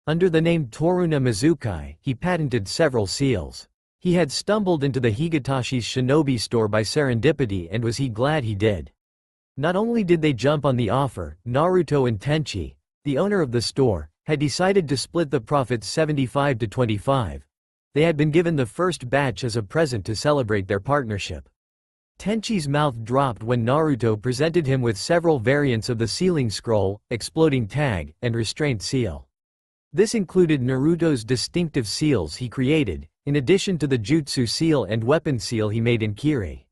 Under the name Toruna Mizukai, he patented several seals. He had stumbled into the Higatashi's shinobi store by serendipity and was he glad he did. Not only did they jump on the offer, Naruto and Tenchi, the owner of the store, had decided to split the profits 75-25. They had been given the first batch as a present to celebrate their partnership. Tenchi's mouth dropped when Naruto presented him with several variants of the sealing scroll, exploding tag, and restraint seal. This included Naruto's distinctive seals he created, in addition to the jutsu seal and weapon seal he made in Kiri.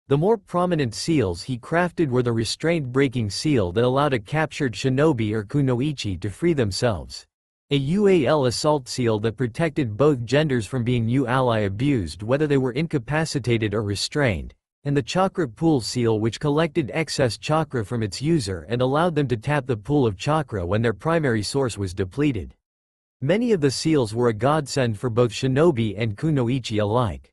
The more prominent seals he crafted were the restraint-breaking seal that allowed a captured shinobi or kunoichi to free themselves, a UAL assault seal that protected both genders from being ally abused whether they were incapacitated or restrained, and the chakra pool seal which collected excess chakra from its user and allowed them to tap the pool of chakra when their primary source was depleted. Many of the seals were a godsend for both shinobi and kunoichi alike.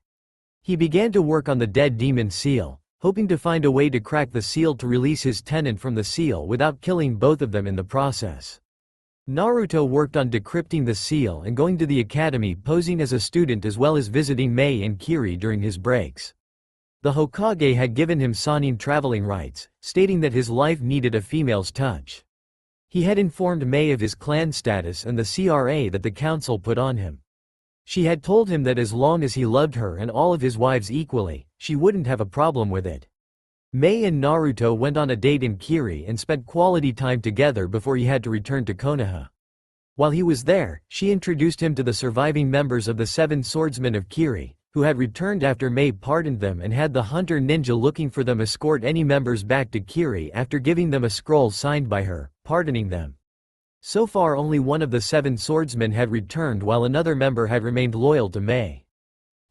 He began to work on the dead demon seal, hoping to find a way to crack the seal to release his tenant from the seal without killing both of them in the process. Naruto worked on decrypting the seal and going to the academy posing as a student as well as visiting Mei and Kiri during his breaks. The Hokage had given him Sannin traveling rights, stating that his life needed a female's touch. He had informed Mei of his clan status and the CRA that the council put on him. She had told him that as long as he loved her and all of his wives equally, she wouldn't have a problem with it. Mei and Naruto went on a date in Kiri and spent quality time together before he had to return to Konoha. While he was there, she introduced him to the surviving members of the 7 swordsmen of Kiri, who had returned after Mei pardoned them and had the hunter ninja looking for them escort any members back to Kiri after giving them a scroll signed by her, pardoning them. So far only one of the 7 swordsmen had returned while another member had remained loyal to Mei.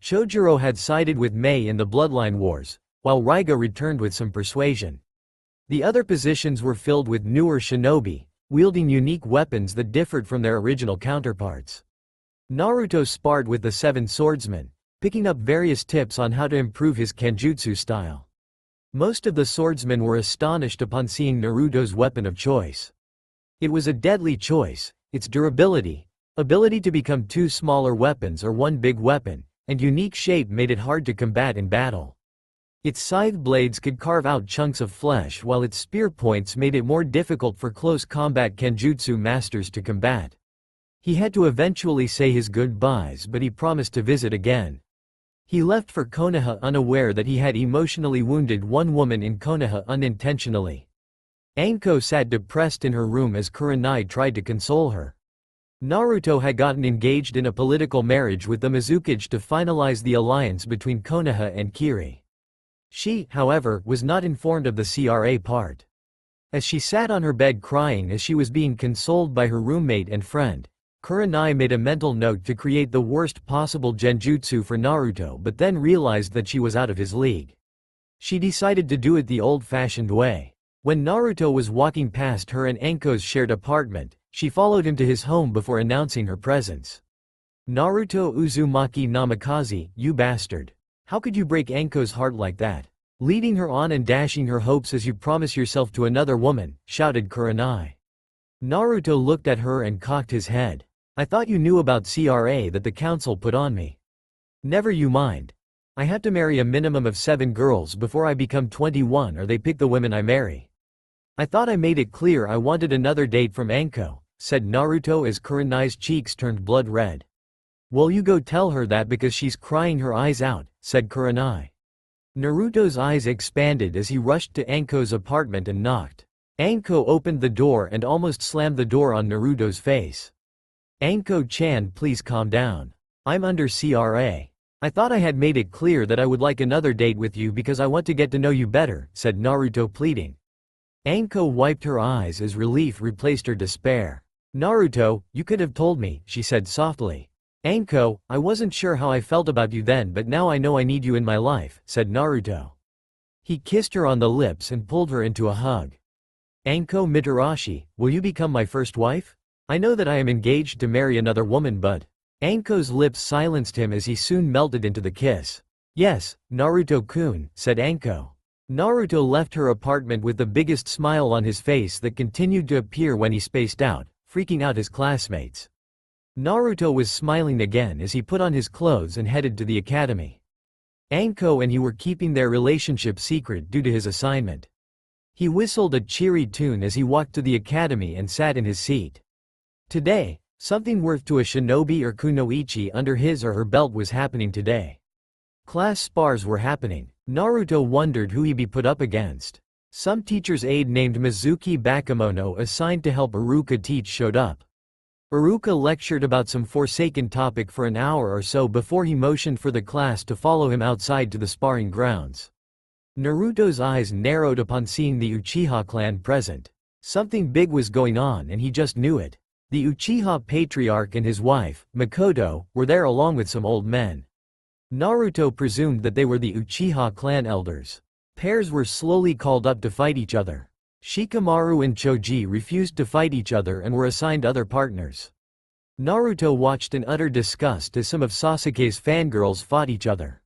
Chojuro had sided with Mei in the Bloodline Wars, while Raiga returned with some persuasion. The other positions were filled with newer shinobi, wielding unique weapons that differed from their original counterparts. Naruto sparred with the seven swordsmen, picking up various tips on how to improve his kenjutsu style. Most of the swordsmen were astonished upon seeing Naruto's weapon of choice. It was a deadly choice. Its durability, ability to become two smaller weapons or one big weapon, and unique shape made it hard to combat in battle. Its scythe blades could carve out chunks of flesh, while its spear points made it more difficult for close combat kenjutsu masters to combat. He had to eventually say his goodbyes, but he promised to visit again. He left for Konoha unaware that he had emotionally wounded one woman in Konoha unintentionally. Anko sat depressed in her room as Kurenai tried to console her. Naruto had gotten engaged in a political marriage with the Mizukage to finalize the alliance between Konoha and Kiri. She, however, was not informed of the CRA part. As she sat on her bed crying as she was being consoled by her roommate and friend, Kurenai made a mental note to create the worst possible genjutsu for Naruto, but then realized that she was out of his league. She decided to do it the old-fashioned way. When Naruto was walking past her and Anko's shared apartment, she followed him to his home before announcing her presence. "Naruto Uzumaki Namikaze, you bastard. How could you break Anko's heart like that? Leading her on and dashing her hopes as you promise yourself to another woman," shouted Kurenai. Naruto looked at her and cocked his head. "I thought you knew about CRA that the council put on me. Never you mind. I have to marry a minimum of 7 girls before I become 21 or they pick the women I marry. I thought I made it clear I wanted another date from Anko," said Naruto as Kurenai's cheeks turned blood red. "Well, you go tell her that because she's crying her eyes out," said Kurenai. Naruto's eyes expanded as he rushed to Anko's apartment and knocked. Anko opened the door and almost slammed the door on Naruto's face. "Anko-chan, please calm down. I'm under CRA. I thought I had made it clear that I would like another date with you because I want to get to know you better," said Naruto pleading. Anko wiped her eyes as relief replaced her despair. "Naruto, you could have told me," she said softly. "Anko, I wasn't sure how I felt about you then, but now I know I need you in my life," said Naruto. He kissed her on the lips and pulled her into a hug. "Anko Mitarashi, will you become my first wife? I know that I am engaged to marry another woman, but..." Anko's lips silenced him as he soon melted into the kiss. "Yes, Naruto-kun," said Anko. Naruto left her apartment with the biggest smile on his face that continued to appear when he spaced out, freaking out his classmates. Naruto was smiling again as he put on his clothes and headed to the academy. Anko and he were keeping their relationship secret due to his assignment. He whistled a cheery tune as he walked to the academy and sat in his seat. Today, something worth to a shinobi or kunoichi under his or her belt was happening today. Class spars were happening. Naruto wondered who he'd be put up against. Some teacher's aide named Mizuki Bakemono assigned to help Iruka teach showed up. Iruka lectured about some forsaken topic for an hour or so before he motioned for the class to follow him outside to the sparring grounds. Naruto's eyes narrowed upon seeing the Uchiha clan present. Something big was going on and he just knew it. The Uchiha patriarch and his wife, Makoto, were there along with some old men. Naruto presumed that they were the Uchiha clan elders. Pairs were slowly called up to fight each other. Shikamaru and Choji refused to fight each other and were assigned other partners. Naruto watched in utter disgust as some of Sasuke's fangirls fought each other.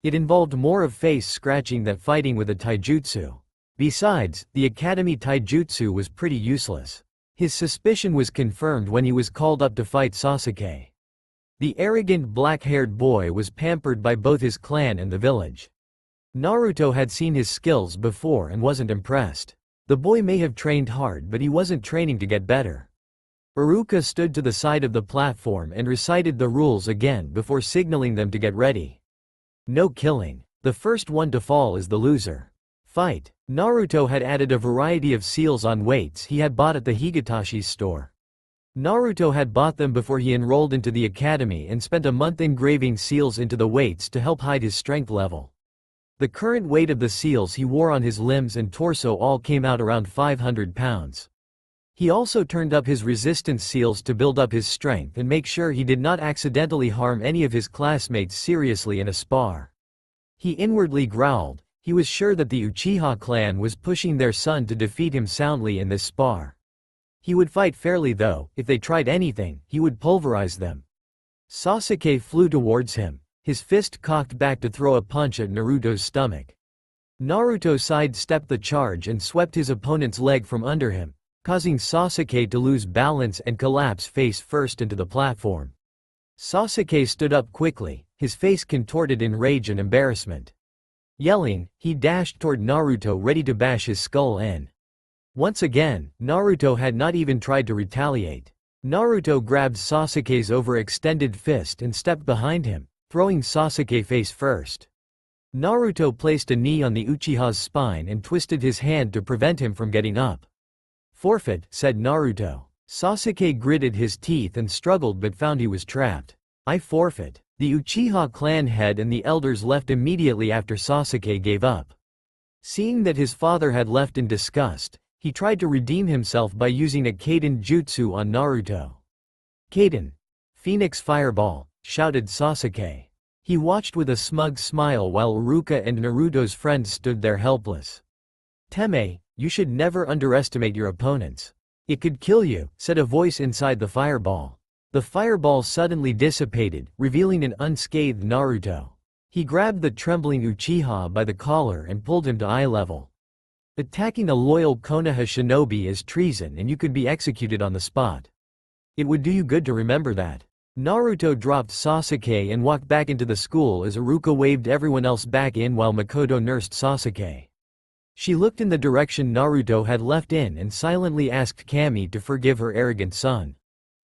It involved more of face scratching than fighting with a taijutsu. Besides, the academy taijutsu was pretty useless. His suspicion was confirmed when he was called up to fight Sasuke. The arrogant black-haired boy was pampered by both his clan and the village. Naruto had seen his skills before and wasn't impressed. The boy may have trained hard, but he wasn't training to get better. Iruka stood to the side of the platform and recited the rules again before signaling them to get ready. No killing. The first one to fall is the loser. Fight. Naruto had added a variety of seals on weights he had bought at the Higatashi's store. Naruto had bought them before he enrolled into the academy and spent a month engraving seals into the weights to help hide his strength level. The current weight of the seals he wore on his limbs and torso all came out around 500 pounds. He also turned up his resistance seals to build up his strength and make sure he did not accidentally harm any of his classmates seriously in a spar. He inwardly growled. He was sure that the Uchiha clan was pushing their son to defeat him soundly in this spar. He would fight fairly though. If they tried anything, he would pulverize them. Sasuke flew towards him, his fist cocked back to throw a punch at Naruto's stomach. Naruto sidestepped the charge and swept his opponent's leg from under him, causing Sasuke to lose balance and collapse face first into the platform. Sasuke stood up quickly, his face contorted in rage and embarrassment. Yelling, he dashed toward Naruto ready to bash his skull in. Once again, Naruto had not even tried to retaliate. Naruto grabbed Sasuke's overextended fist and stepped behind him, throwing Sasuke face first. Naruto placed a knee on the Uchiha's spine and twisted his hand to prevent him from getting up. "Forfeit," said Naruto. Sasuke gritted his teeth and struggled but found he was trapped. "I forfeit." The Uchiha clan head and the elders left immediately after Sasuke gave up. Seeing that his father had left in disgust, he tried to redeem himself by using a Kaiden jutsu on Naruto. "Kaiden! Phoenix Fireball!" shouted Sasuke. He watched with a smug smile while Iruka and Naruto's friends stood there helpless. "Teme, you should never underestimate your opponents. It could kill you," said a voice inside the fireball. The fireball suddenly dissipated, revealing an unscathed Naruto. He grabbed the trembling Uchiha by the collar and pulled him to eye level. "Attacking a loyal Konoha shinobi is treason and you could be executed on the spot. It would do you good to remember that." Naruto dropped Sasuke and walked back into the school as Iruka waved everyone else back in while Makoto nursed Sasuke. She looked in the direction Naruto had left in and silently asked Kami to forgive her arrogant son.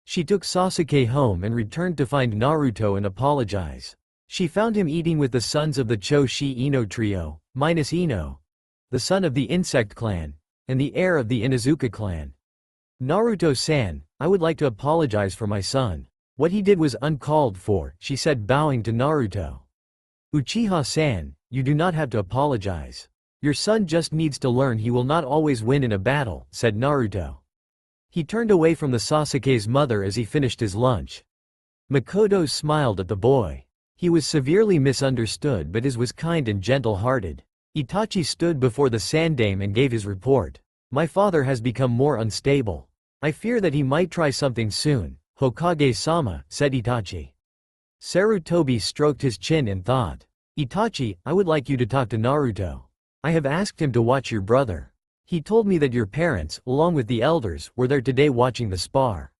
She took Sasuke home and returned to find Naruto and apologize. She found him eating with the sons of the Choshi-Ino trio, minus Ino, the son of the Insect clan, and the heir of the Inuzuka clan. "Naruto-san, I would like to apologize for my son. What he did was uncalled for," she said, bowing to Naruto. "Uchiha-san, you do not have to apologize. Your son just needs to learn he will not always win in a battle," said Naruto. He turned away from the Sasuke's mother as he finished his lunch. Makoto smiled at the boy. He was severely misunderstood but his was kind and gentle-hearted. Itachi stood before the Sandaime and gave his report. "My father has become more unstable. I fear that he might try something soon, Hokage-sama," said Itachi. Sarutobi stroked his chin in thought. "Itachi, I would like you to talk to Naruto. I have asked him to watch your brother. He told me that your parents, along with the elders, were there today watching the spar."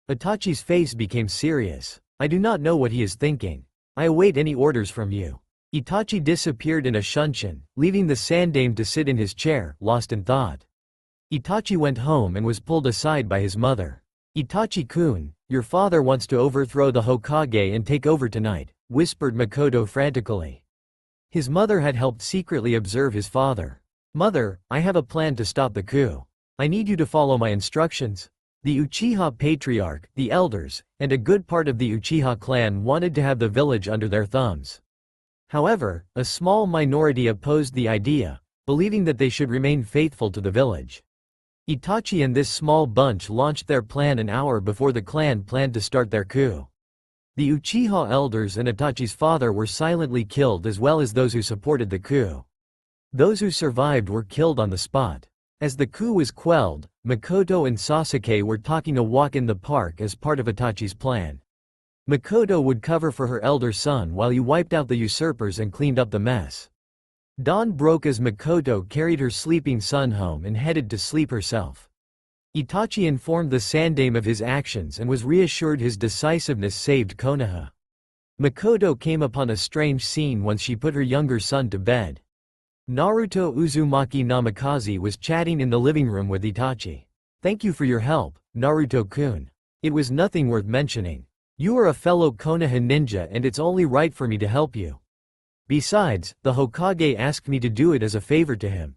Itachi's face became serious. "I do not know what he is thinking. I await any orders from you." Itachi disappeared in a shunshin, leaving the Sandaime to sit in his chair, lost in thought. Itachi went home and was pulled aside by his mother. "Itachi-kun, your father wants to overthrow the Hokage and take over tonight," whispered Makoto frantically. His mother had helped secretly observe his father. "Mother, I have a plan to stop the coup. I need you to follow my instructions." The Uchiha Patriarch, the elders, and a good part of the Uchiha clan wanted to have the village under their thumbs. However, a small minority opposed the idea, believing that they should remain faithful to the village. Itachi and this small bunch launched their plan an hour before the clan planned to start their coup. The Uchiha elders and Itachi's father were silently killed as well as those who supported the coup. Those who survived were killed on the spot. As the coup was quelled, Makoto and Sasuke were taking a walk in the park as part of Itachi's plan. Makoto would cover for her elder son while he wiped out the usurpers and cleaned up the mess. Dawn broke as Makoto carried her sleeping son home and headed to sleep herself. Itachi informed the Sandaime of his actions and was reassured his decisiveness saved Konoha. Makoto came upon a strange scene once she put her younger son to bed. Naruto Uzumaki Namikaze was chatting in the living room with Itachi. "Thank you for your help, Naruto-kun. It was nothing worth mentioning. You are a fellow Konoha ninja and it's only right for me to help you. Besides, the Hokage asked me to do it as a favor to him."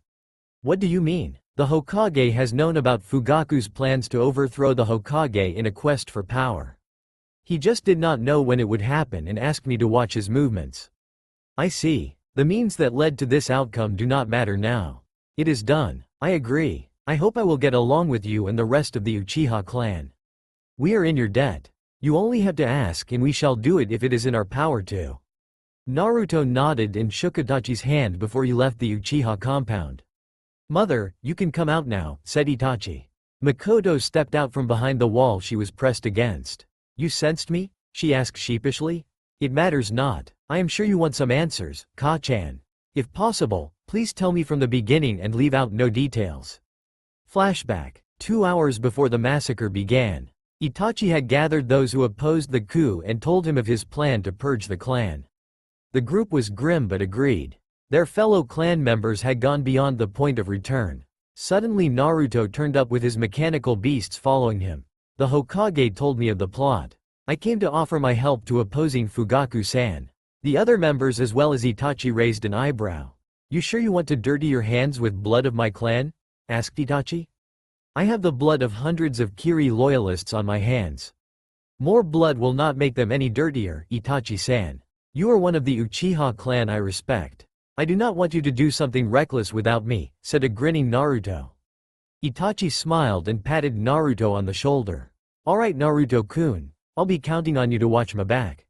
"What do you mean?" "The Hokage has known about Fugaku's plans to overthrow the Hokage in a quest for power. He just did not know when it would happen and asked me to watch his movements." "I see. The means that led to this outcome do not matter now. It is done. I agree. I hope I will get along with you and the rest of the Uchiha clan. We are in your debt. You only have to ask and we shall do it if it is in our power to." Naruto nodded and shook Itachi's hand before he left the Uchiha compound. "Mother, you can come out now," said Itachi. Makoto stepped out from behind the wall she was pressed against. "You sensed me?" she asked sheepishly. It matters not. I am sure you want some answers, Ka-chan. If possible, please tell me from the beginning and leave out no details. Flashback. 2 hours before the massacre began, Itachi had gathered those who opposed the coup and told him of his plan to purge the clan. The group was grim but agreed. Their fellow clan members had gone beyond the point of return. Suddenly Naruto turned up with his mechanical beasts following him. The Hokage told me of the plot. I came to offer my help to opposing Fugaku-san. The other members as well as Itachi raised an eyebrow. You sure you want to dirty your hands with blood of my clan? Asked Itachi. I have the blood of hundreds of Kiri loyalists on my hands. More blood will not make them any dirtier, Itachi-san. You are one of the Uchiha clan I respect. I do not want you to do something reckless without me, said a grinning Naruto. Itachi smiled and patted Naruto on the shoulder. Alright Naruto-kun, I'll be counting on you to watch my back.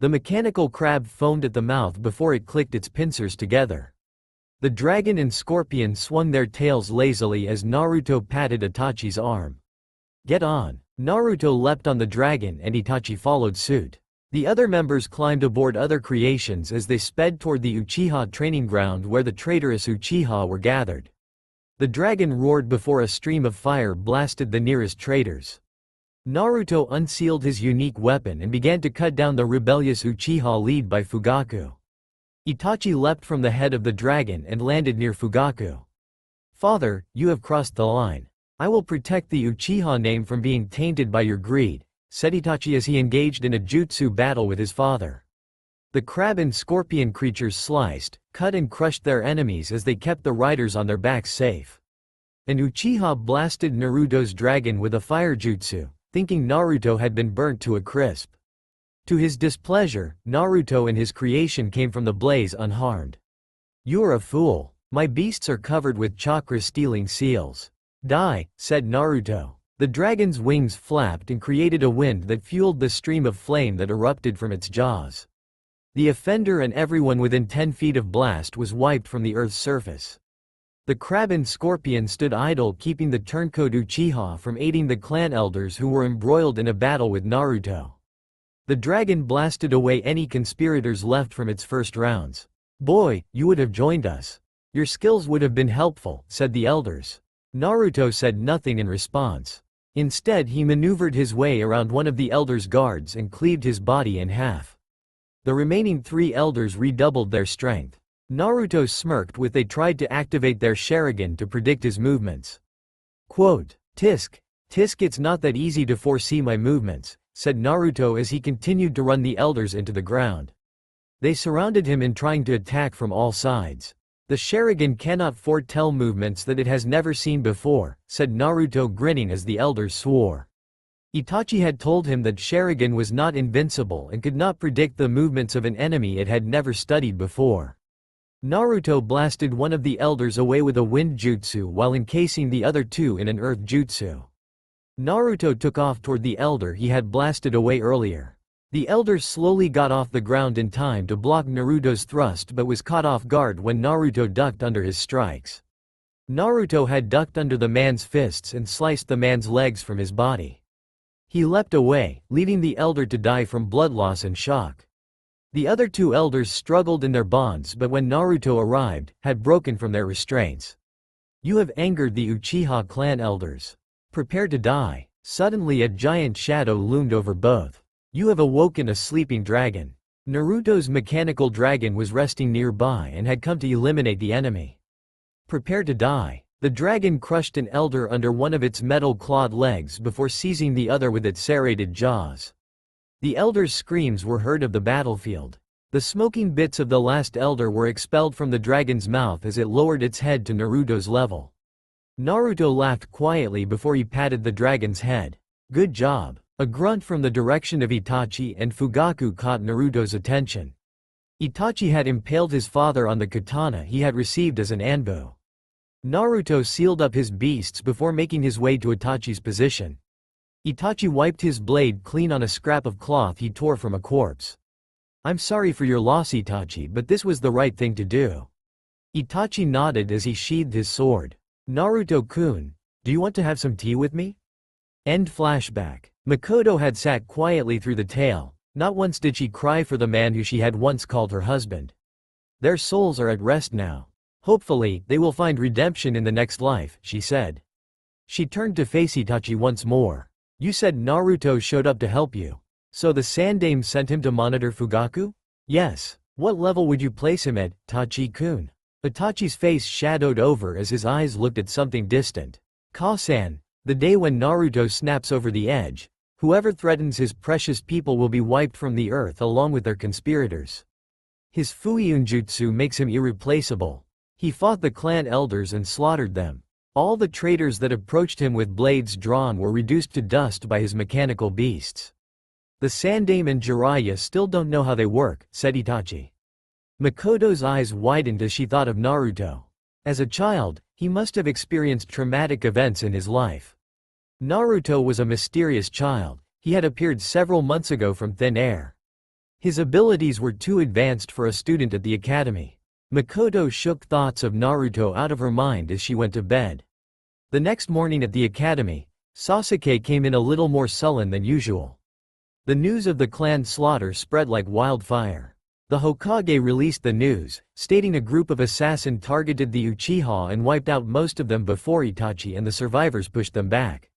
The mechanical crab foamed at the mouth before it clicked its pincers together. The dragon and scorpion swung their tails lazily as Naruto patted Itachi's arm. Get on. Naruto leapt on the dragon and Itachi followed suit. The other members climbed aboard other creations as they sped toward the Uchiha training ground where the traitorous Uchiha were gathered. The dragon roared before a stream of fire blasted the nearest traitors. Naruto unsealed his unique weapon and began to cut down the rebellious Uchiha led by Fugaku. Itachi leapt from the head of the dragon and landed near Fugaku. Father, you have crossed the line. I will protect the Uchiha name from being tainted by your greed, said Itachi as he engaged in a jutsu battle with his father. The crab and scorpion creatures sliced, cut and crushed their enemies as they kept the riders on their backs safe. An Uchiha blasted Naruto's dragon with a fire jutsu, thinking Naruto had been burnt to a crisp. To his displeasure, Naruto and his creation came from the blaze unharmed. You are a fool. My beasts are covered with chakra-stealing seals. Die, said Naruto. The dragon's wings flapped and created a wind that fueled the stream of flame that erupted from its jaws. The offender and everyone within 10 feet of blast was wiped from the earth's surface. The crab and scorpion stood idle, keeping the turncoat Uchiha from aiding the clan elders who were embroiled in a battle with Naruto. The dragon blasted away any conspirators left from its first rounds. Boy, you would have joined us. Your skills would have been helpful, said the elders. Naruto said nothing in response. Instead he maneuvered his way around one of the elders' guards and cleaved his body in half. The remaining 3 elders redoubled their strength. Naruto smirked with they tried to activate their Sharingan to predict his movements. Quote, Tisk, it's not that easy to foresee my movements, said Naruto as he continued to run the elders into the ground. They surrounded him in trying to attack from all sides. The Sharingan cannot foretell movements that it has never seen before, said Naruto grinning as the elders swore. Itachi had told him that Sharingan was not invincible and could not predict the movements of an enemy it had never studied before. Naruto blasted one of the elders away with a wind jutsu while encasing the other 2 in an earth jutsu. Naruto took off toward the elder he had blasted away earlier. The elder slowly got off the ground in time to block Naruto's thrust but was caught off guard when Naruto ducked under his strikes. Naruto had ducked under the man's fists and sliced the man's legs from his body. He leapt away, leaving the elder to die from blood loss and shock. The other 2 elders struggled in their bonds but when Naruto arrived, had broken from their restraints. You have angered the Uchiha clan elders. Prepare to die. Suddenly a giant shadow loomed over both. You have awoken a sleeping dragon. Naruto's mechanical dragon was resting nearby and had come to eliminate the enemy. Prepare to die. The dragon crushed an elder under one of its metal-clawed legs before seizing the other with its serrated jaws. The elder's screams were heard of the battlefield. The smoking bits of the last elder were expelled from the dragon's mouth as it lowered its head to Naruto's level. Naruto laughed quietly before he patted the dragon's head. Good job. A grunt from the direction of Itachi and Fugaku caught Naruto's attention. Itachi had impaled his father on the katana he had received as an anbu. Naruto sealed up his beasts before making his way to Itachi's position. Itachi wiped his blade clean on a scrap of cloth he tore from a corpse. I'm sorry for your loss Itachi, but this was the right thing to do. Itachi nodded as he sheathed his sword. Naruto-kun, do you want to have some tea with me? End flashback. Makoto had sat quietly through the tale, Not once did she cry for the man who she had once called her husband. Their souls are at rest now. Hopefully, they will find redemption in the next life, she said. She turned to face Itachi once more. You said Naruto showed up to help you. So the Sandaime sent him to monitor Fugaku? Yes. What level would you place him at, Tachi-kun? Itachi's face shadowed over as his eyes looked at something distant. Ka-san, the day when Naruto snaps over the edge, whoever threatens his precious people will be wiped from the earth along with their conspirators. His Fuiunjutsu makes him irreplaceable. He fought the clan elders and slaughtered them. All the traitors that approached him with blades drawn were reduced to dust by his mechanical beasts. The Sandaime and Jiraiya still don't know how they work, said Itachi. Makoto's eyes widened as she thought of Naruto. As a child, he must have experienced traumatic events in his life. Naruto was a mysterious child. He had appeared several months ago from thin air. His abilities were too advanced for a student at the academy. Makoto shook thoughts of Naruto out of her mind as she went to bed. The next morning at the academy, Sasuke came in a little more sullen than usual. The news of the clan slaughter spread like wildfire. The Hokage released the news, stating a group of assassins targeted the Uchiha and wiped out most of them before Itachi and the survivors pushed them back.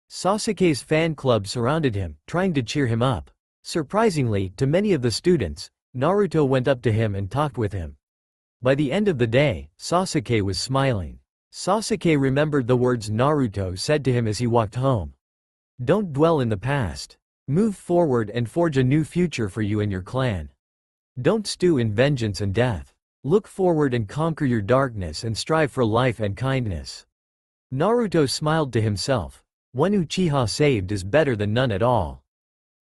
Sasuke's fan club surrounded him, trying to cheer him up. Surprisingly, to many of the students, Naruto went up to him and talked with him. By the end of the day, Sasuke was smiling. Sasuke remembered the words Naruto said to him as he walked home. Don't dwell in the past. Move forward and forge a new future for you and your clan. Don't stew in vengeance and death. Look forward and conquer your darkness and strive for life and kindness. Naruto smiled to himself. One Uchiha saved is better than none at all.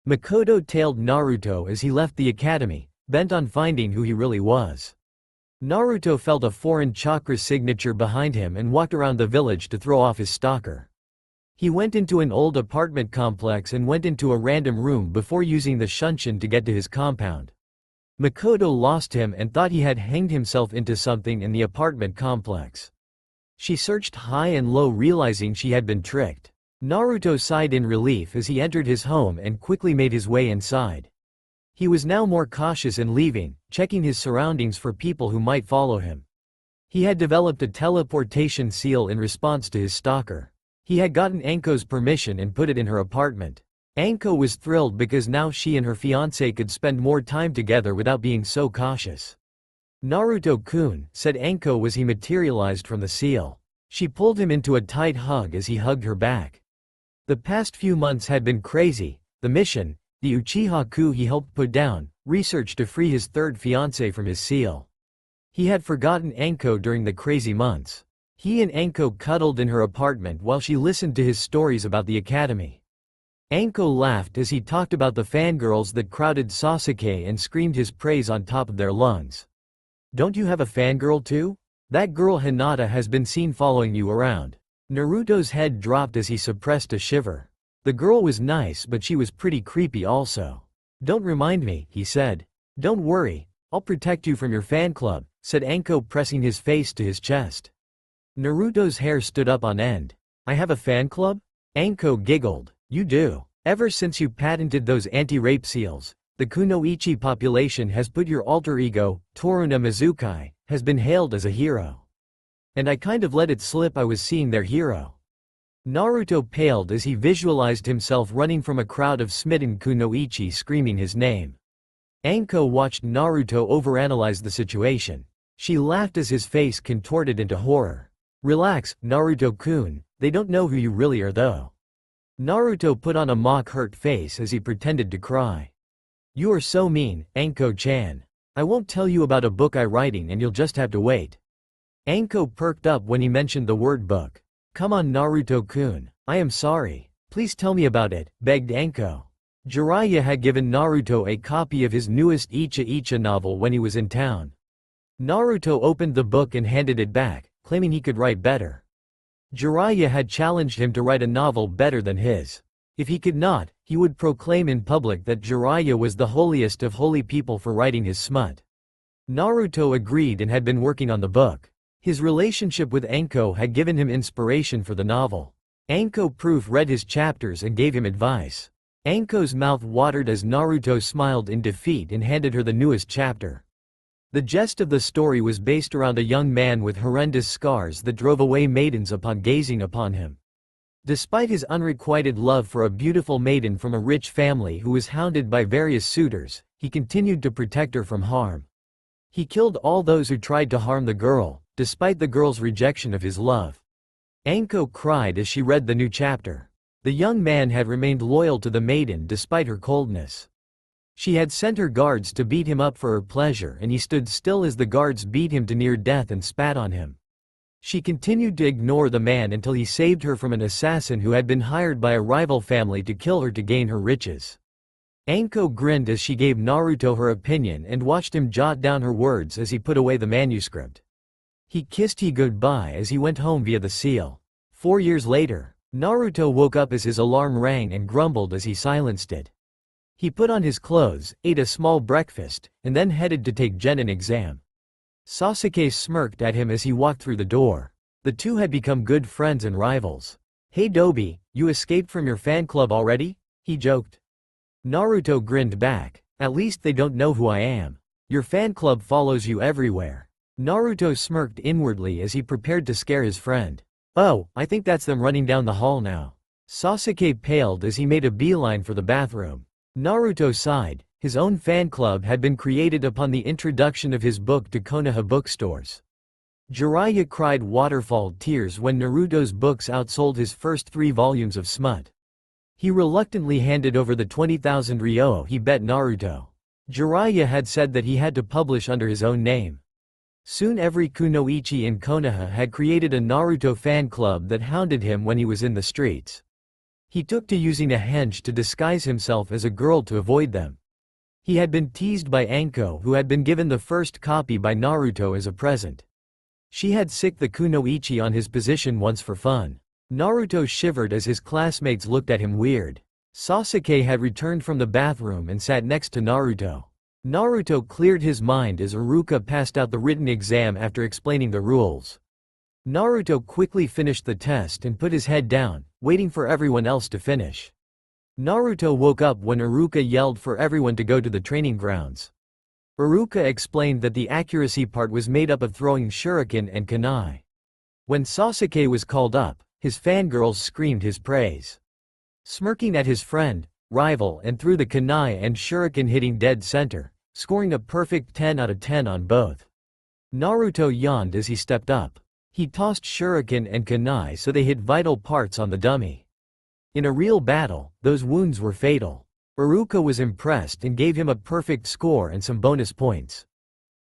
Makoto tailed Naruto as he left the academy, bent on finding who he really was. Naruto felt a foreign chakra signature behind him and walked around the village to throw off his stalker. He went into an old apartment complex and went into a random room before using the shunshin to get to his compound. Makoto lost him and thought he had hanged himself into something in the apartment complex. She searched high and low, realizing she had been tricked. Naruto sighed in relief as he entered his home and quickly made his way inside. He was now more cautious in leaving, checking his surroundings for people who might follow him. He had developed a teleportation seal in response to his stalker. He had gotten Anko's permission and put it in her apartment. Anko was thrilled because now she and her fiancé could spend more time together without being so cautious. Naruto-kun, said Anko as he materialized from the seal. She pulled him into a tight hug as he hugged her back. The past few months had been crazy. The mission, the Uchiha coup he helped put down, research to free his third fiancé from his seal. He had forgotten Anko during the crazy months. He and Anko cuddled in her apartment while she listened to his stories about the academy. Anko laughed as he talked about the fangirls that crowded Sasuke and screamed his praise on top of their lungs. Don't you have a fangirl too? That girl Hinata has been seen following you around. Naruto's head dropped as he suppressed a shiver. The girl was nice, but she was pretty creepy also. Don't remind me, he said. Don't worry, I'll protect you from your fan club, said Anko, pressing his face to his chest. Naruto's hair stood up on end. I have a fan club? Anko giggled. You do. Ever since you patented those anti-rape seals, the Kunoichi population has put your alter ego, Toruna Mizukai, has been hailed as a hero. And I kind of let it slip I was seeing their hero. Naruto paled as he visualized himself running from a crowd of smitten Kunoichi screaming his name. Anko watched Naruto overanalyze the situation. She laughed as his face contorted into horror. Relax, Naruto-kun, they don't know who you really are though. Naruto put on a mock-hurt face as he pretended to cry. You are so mean, Anko-chan. I won't tell you about a book I'm writing and you'll just have to wait. Anko perked up when he mentioned the word book. Come on Naruto-kun, I am sorry. Please tell me about it, begged Anko. Jiraiya had given Naruto a copy of his newest Icha Icha novel when he was in town. Naruto opened the book and handed it back, claiming he could write better. Jiraiya had challenged him to write a novel better than his. If he could not, he would proclaim in public that Jiraiya was the holiest of holy people for writing his smut. Naruto agreed and had been working on the book. His relationship with Anko had given him inspiration for the novel. Anko Proof read his chapters and gave him advice. Anko's mouth watered as Naruto smiled in defeat and handed her the newest chapter. The gist of the story was based around a young man with horrendous scars that drove away maidens upon gazing upon him. Despite his unrequited love for a beautiful maiden from a rich family who was hounded by various suitors, he continued to protect her from harm. He killed all those who tried to harm the girl, despite the girl's rejection of his love. Anko cried as she read the new chapter. The young man had remained loyal to the maiden despite her coldness. She had sent her guards to beat him up for her pleasure, and he stood still as the guards beat him to near death and spat on him. She continued to ignore the man until he saved her from an assassin who had been hired by a rival family to kill her to gain her riches. Anko grinned as she gave Naruto her opinion and watched him jot down her words as he put away the manuscript. He kissed he goodbye as he went home via the seal. 4 years later, Naruto woke up as his alarm rang and grumbled as he silenced it. He put on his clothes, ate a small breakfast, and then headed to take Genin exam. Sasuke smirked at him as he walked through the door. The two had become good friends and rivals. "Hey Dobi, you escaped from your fan club already?" he joked. Naruto grinned back. "At least they don't know who I am. Your fan club follows you everywhere." Naruto smirked inwardly as he prepared to scare his friend. "Oh, I think that's them running down the hall now." Sasuke paled as he made a beeline for the bathroom. Naruto sighed. His own fan club had been created upon the introduction of his book to Konoha bookstores. Jiraiya cried waterfall tears when Naruto's books outsold his first 3 volumes of smut. He reluctantly handed over the 20,000 ryo he bet Naruto. Jiraiya had said that he had to publish under his own name. Soon every kunoichi in Konoha had created a Naruto fan club that hounded him when he was in the streets. He took to using a henge to disguise himself as a girl to avoid them. He had been teased by Anko, who had been given the first copy by Naruto as a present. She had sicked the kunoichi on his position once for fun. Naruto shivered as his classmates looked at him weird. Sasuke had returned from the bathroom and sat next to Naruto. Naruto cleared his mind as Iruka passed out the written exam after explaining the rules. Naruto quickly finished the test and put his head down, waiting for everyone else to finish. Naruto woke up when Iruka yelled for everyone to go to the training grounds. Iruka explained that the accuracy part was made up of throwing shuriken and kunai. When Sasuke was called up, his fangirls screamed his praise. Smirking at his friend, rival, and threw the kunai and shuriken hitting dead center, scoring a perfect 10 out of 10 on both. Naruto yawned as he stepped up. He tossed shuriken and kunai so they hit vital parts on the dummy. In a real battle, those wounds were fatal. Iruka was impressed and gave him a perfect score and some bonus points.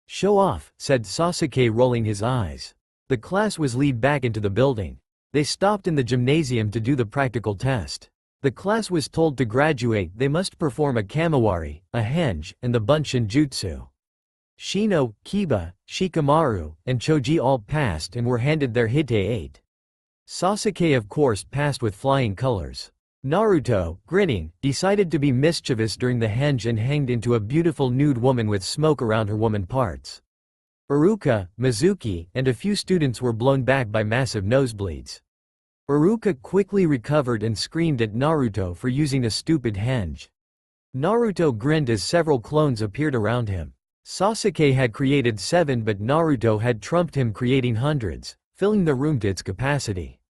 "Show off," said Sasuke, rolling his eyes. The class was led back into the building. They stopped in the gymnasium to do the practical test. The class was told to graduate they must perform a kamawari, a henge, and the bunshin jutsu. Shino, Kiba, Shikamaru, and Choji all passed and were handed their Hite 8. Sasuke of course passed with flying colors. Naruto, grinning, decided to be mischievous during the henge and hanged into a beautiful nude woman with smoke around her woman parts. Iruka, Mizuki, and a few students were blown back by massive nosebleeds. Iruka quickly recovered and screamed at Naruto for using a stupid henge. Naruto grinned as several clones appeared around him. Sasuke had created 7 but Naruto had trumped him, creating hundreds, filling the room to its capacity.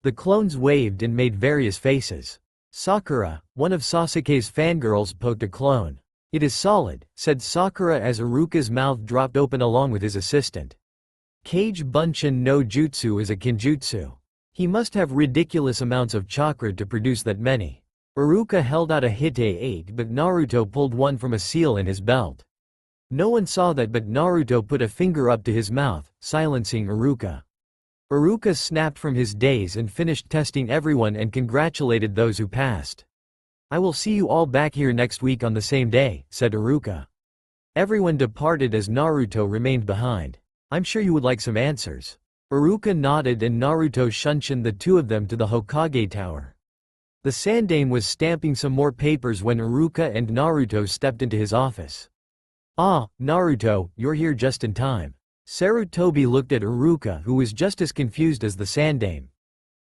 The clones waved and made various faces. Sakura, one of Sasuke's fangirls, poked a clone. "It is solid," said Sakura as Iruka's mouth dropped open along with his assistant. Kage Bunshin no Jutsu is a kinjutsu. He must have ridiculous amounts of chakra to produce that many. Iruka held out a Hite 8 but Naruto pulled one from a seal in his belt. No one saw that but Naruto put a finger up to his mouth, silencing Iruka. Iruka snapped from his daze and finished testing everyone and congratulated those who passed. "I will see you all back here next week on the same day," said Iruka. Everyone departed as Naruto remained behind. "I'm sure you would like some answers." Iruka nodded and Naruto shunshined the two of them to the Hokage tower. The Sandaime was stamping some more papers when Iruka and Naruto stepped into his office. "Ah, Naruto, you're here just in time." Sarutobi looked at Iruka, who was just as confused as the Sandaime.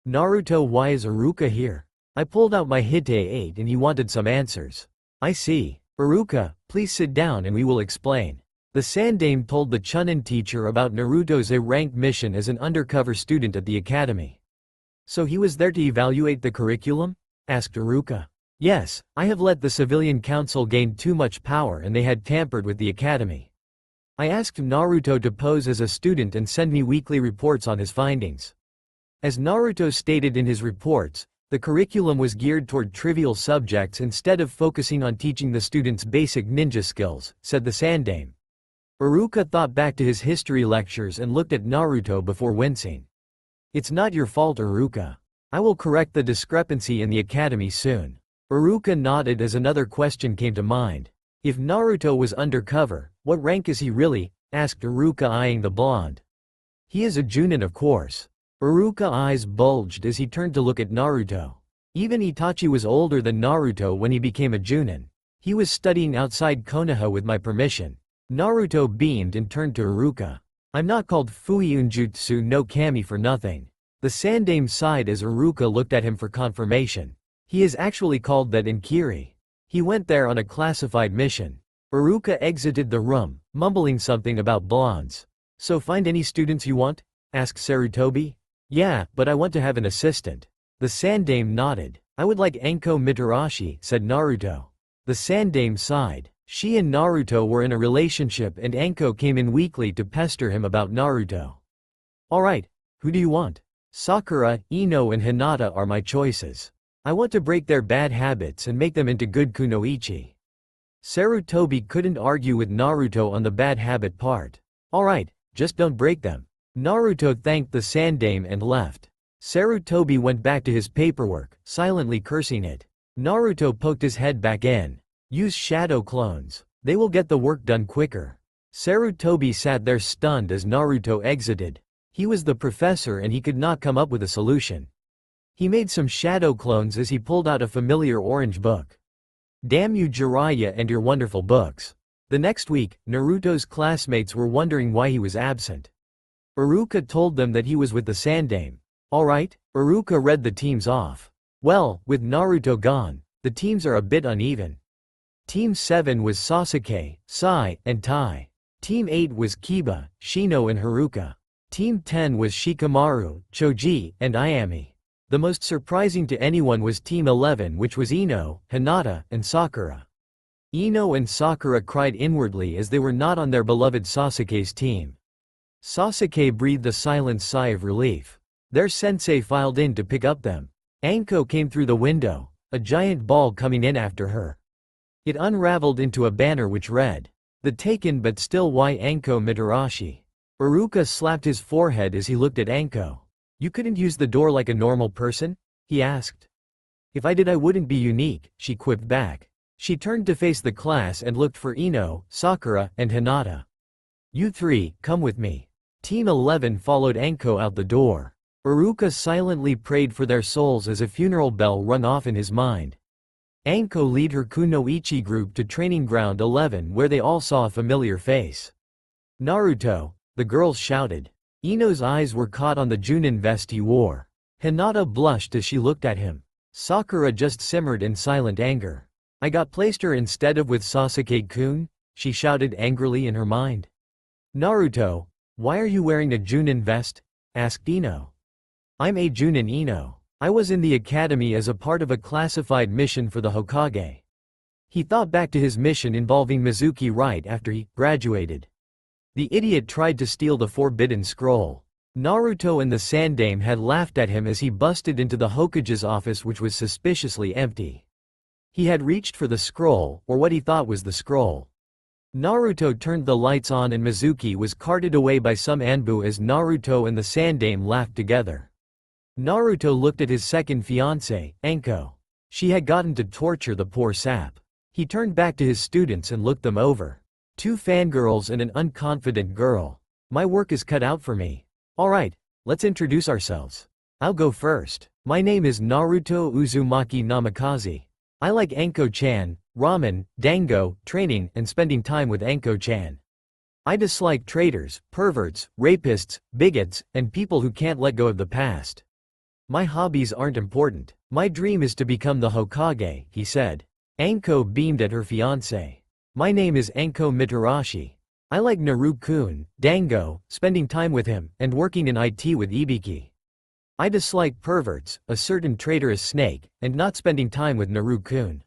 "Naruto, why is Iruka here?" I pulled out my Hite 8 and he wanted some answers. I see. Iruka, please sit down and we will explain. The Sandaime told the Chunin teacher about Naruto's A-rank mission as an undercover student at the academy. So he was there to evaluate the curriculum? Asked Iruka. Yes, I have let the civilian council gain too much power and they had tampered with the academy. I asked Naruto to pose as a student and send me weekly reports on his findings. As Naruto stated in his reports, the curriculum was geared toward trivial subjects instead of focusing on teaching the students basic ninja skills, said the Sandaime. Iruka thought back to his history lectures and looked at Naruto before wincing. It's not your fault, Iruka. I will correct the discrepancy in the academy soon. Iruka nodded as another question came to mind. If Naruto was undercover, what rank is he really? Asked Iruka, eyeing the blonde. He is a Junin, of course. Iruka's eyes bulged as he turned to look at Naruto. Even Itachi was older than Naruto when he became a Junin. He was studying outside Konoha with my permission. Naruto beamed and turned to Iruka. I'm not called Fuiunjutsu no Kami for nothing. The Sandaime sighed as Iruka looked at him for confirmation. He is actually called that in Kiri. He went there on a classified mission. Iruka exited the room, mumbling something about blondes. So find any students you want? Asked Sarutobi. Yeah, but I want to have an assistant. The Sandaime nodded. I would like Anko Mitarashi, said Naruto. The Sandaime sighed. She and Naruto were in a relationship and Anko came in weekly to pester him about Naruto. Alright, who do you want? Sakura, Ino and Hinata are my choices. I want to break their bad habits and make them into good kunoichi. Sarutobi couldn't argue with Naruto on the bad habit part. Alright, just don't break them. Naruto thanked the Sandaime and left. Sarutobi went back to his paperwork, silently cursing it. Naruto poked his head back in. Use shadow clones. They will get the work done quicker. Sarutobi sat there stunned as Naruto exited. He was the professor and he could not come up with a solution. He made some shadow clones as he pulled out a familiar orange book. Damn you Jiraiya and your wonderful books. The next week, Naruto's classmates were wondering why he was absent. Iruka told them that he was with the Sandaime. Alright, Iruka read the teams off. Well, with Naruto gone, the teams are a bit uneven. Team 7 was Sasuke, Sai, and Tai. Team 8 was Kiba, Shino and Haruka. Team 10 was Shikamaru, Choji, and Ayami. The most surprising to anyone was Team 11, which was Ino, Hinata, and Sakura. Ino and Sakura cried inwardly as they were not on their beloved Sasuke's team. Sasuke breathed a silent sigh of relief. Their sensei filed in to pick up them. Anko came through the window, a giant ball coming in after her. It unraveled into a banner which read, "The taken but still why Anko Mitarashi." Iruka slapped his forehead as he looked at Anko. You couldn't use the door like a normal person? He asked. If I did I wouldn't be unique, she quipped back. She turned to face the class and looked for Ino, Sakura, and Hinata. You three, come with me. Team 11 followed Anko out the door. Iruka silently prayed for their souls as a funeral bell rung off in his mind. Anko led her kunoichi group to Training Ground 11 where they all saw a familiar face. Naruto, the girls shouted. Ino's eyes were caught on the Junin vest he wore. Hinata blushed as she looked at him. Sakura just simmered in silent anger. I got placed her instead of with Sasuke-kun? She shouted angrily in her mind. Naruto, why are you wearing a Junin vest? Asked Ino. I'm a Junin Ino. I was in the academy as a part of a classified mission for the Hokage. He thought back to his mission involving Mizuki right after he graduated. The idiot tried to steal the forbidden scroll. Naruto and the Sandaime had laughed at him as he busted into the Hokage's office which was suspiciously empty. He had reached for the scroll, or what he thought was the scroll. Naruto turned the lights on and Mizuki was carted away by some Anbu as Naruto and the Sandaime laughed together. Naruto looked at his second fiancée, Anko. She had gotten to torture the poor sap. He turned back to his students and looked them over. Two fangirls and an unconfident girl. My work is cut out for me. Alright, let's introduce ourselves. I'll go first. My name is Naruto Uzumaki Namikaze. I like Anko-chan, ramen, dango, training, and spending time with Anko-chan. I dislike traitors, perverts, rapists, bigots, and people who can't let go of the past. My hobbies aren't important. My dream is to become the Hokage, he said. Anko beamed at her fiancé. My name is Anko Mitarashi. I like Naruto-kun, Dango, spending time with him, and working in IT with Ibiki. I dislike perverts, a certain traitorous snake, and not spending time with Naruto-kun.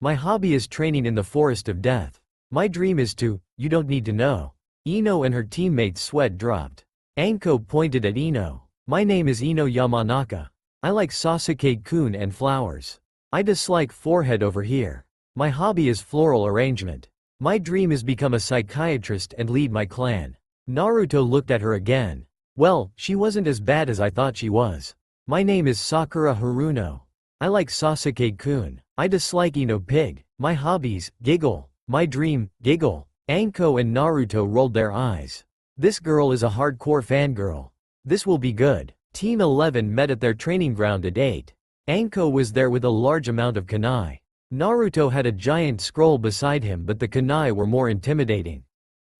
My hobby is training in the forest of death. My dream is to, you don't need to know. Ino and her teammates' sweat dropped. Anko pointed at Ino. My name is Ino Yamanaka. I like Sasuke-kun and flowers. I dislike forehead over here. My hobby is floral arrangement. My dream is become a psychiatrist and lead my clan. Naruto looked at her again. Well, she wasn't as bad as I thought she was. My name is Sakura Haruno. I like Sasuke-kun. I dislike Ino Pig. My hobbies, giggle. My dream, giggle. Anko and Naruto rolled their eyes. This girl is a hardcore fangirl. This will be good. Team 11 met at their training ground at 8. Anko was there with a large amount of kunai. Naruto had a giant scroll beside him, but the kunai were more intimidating.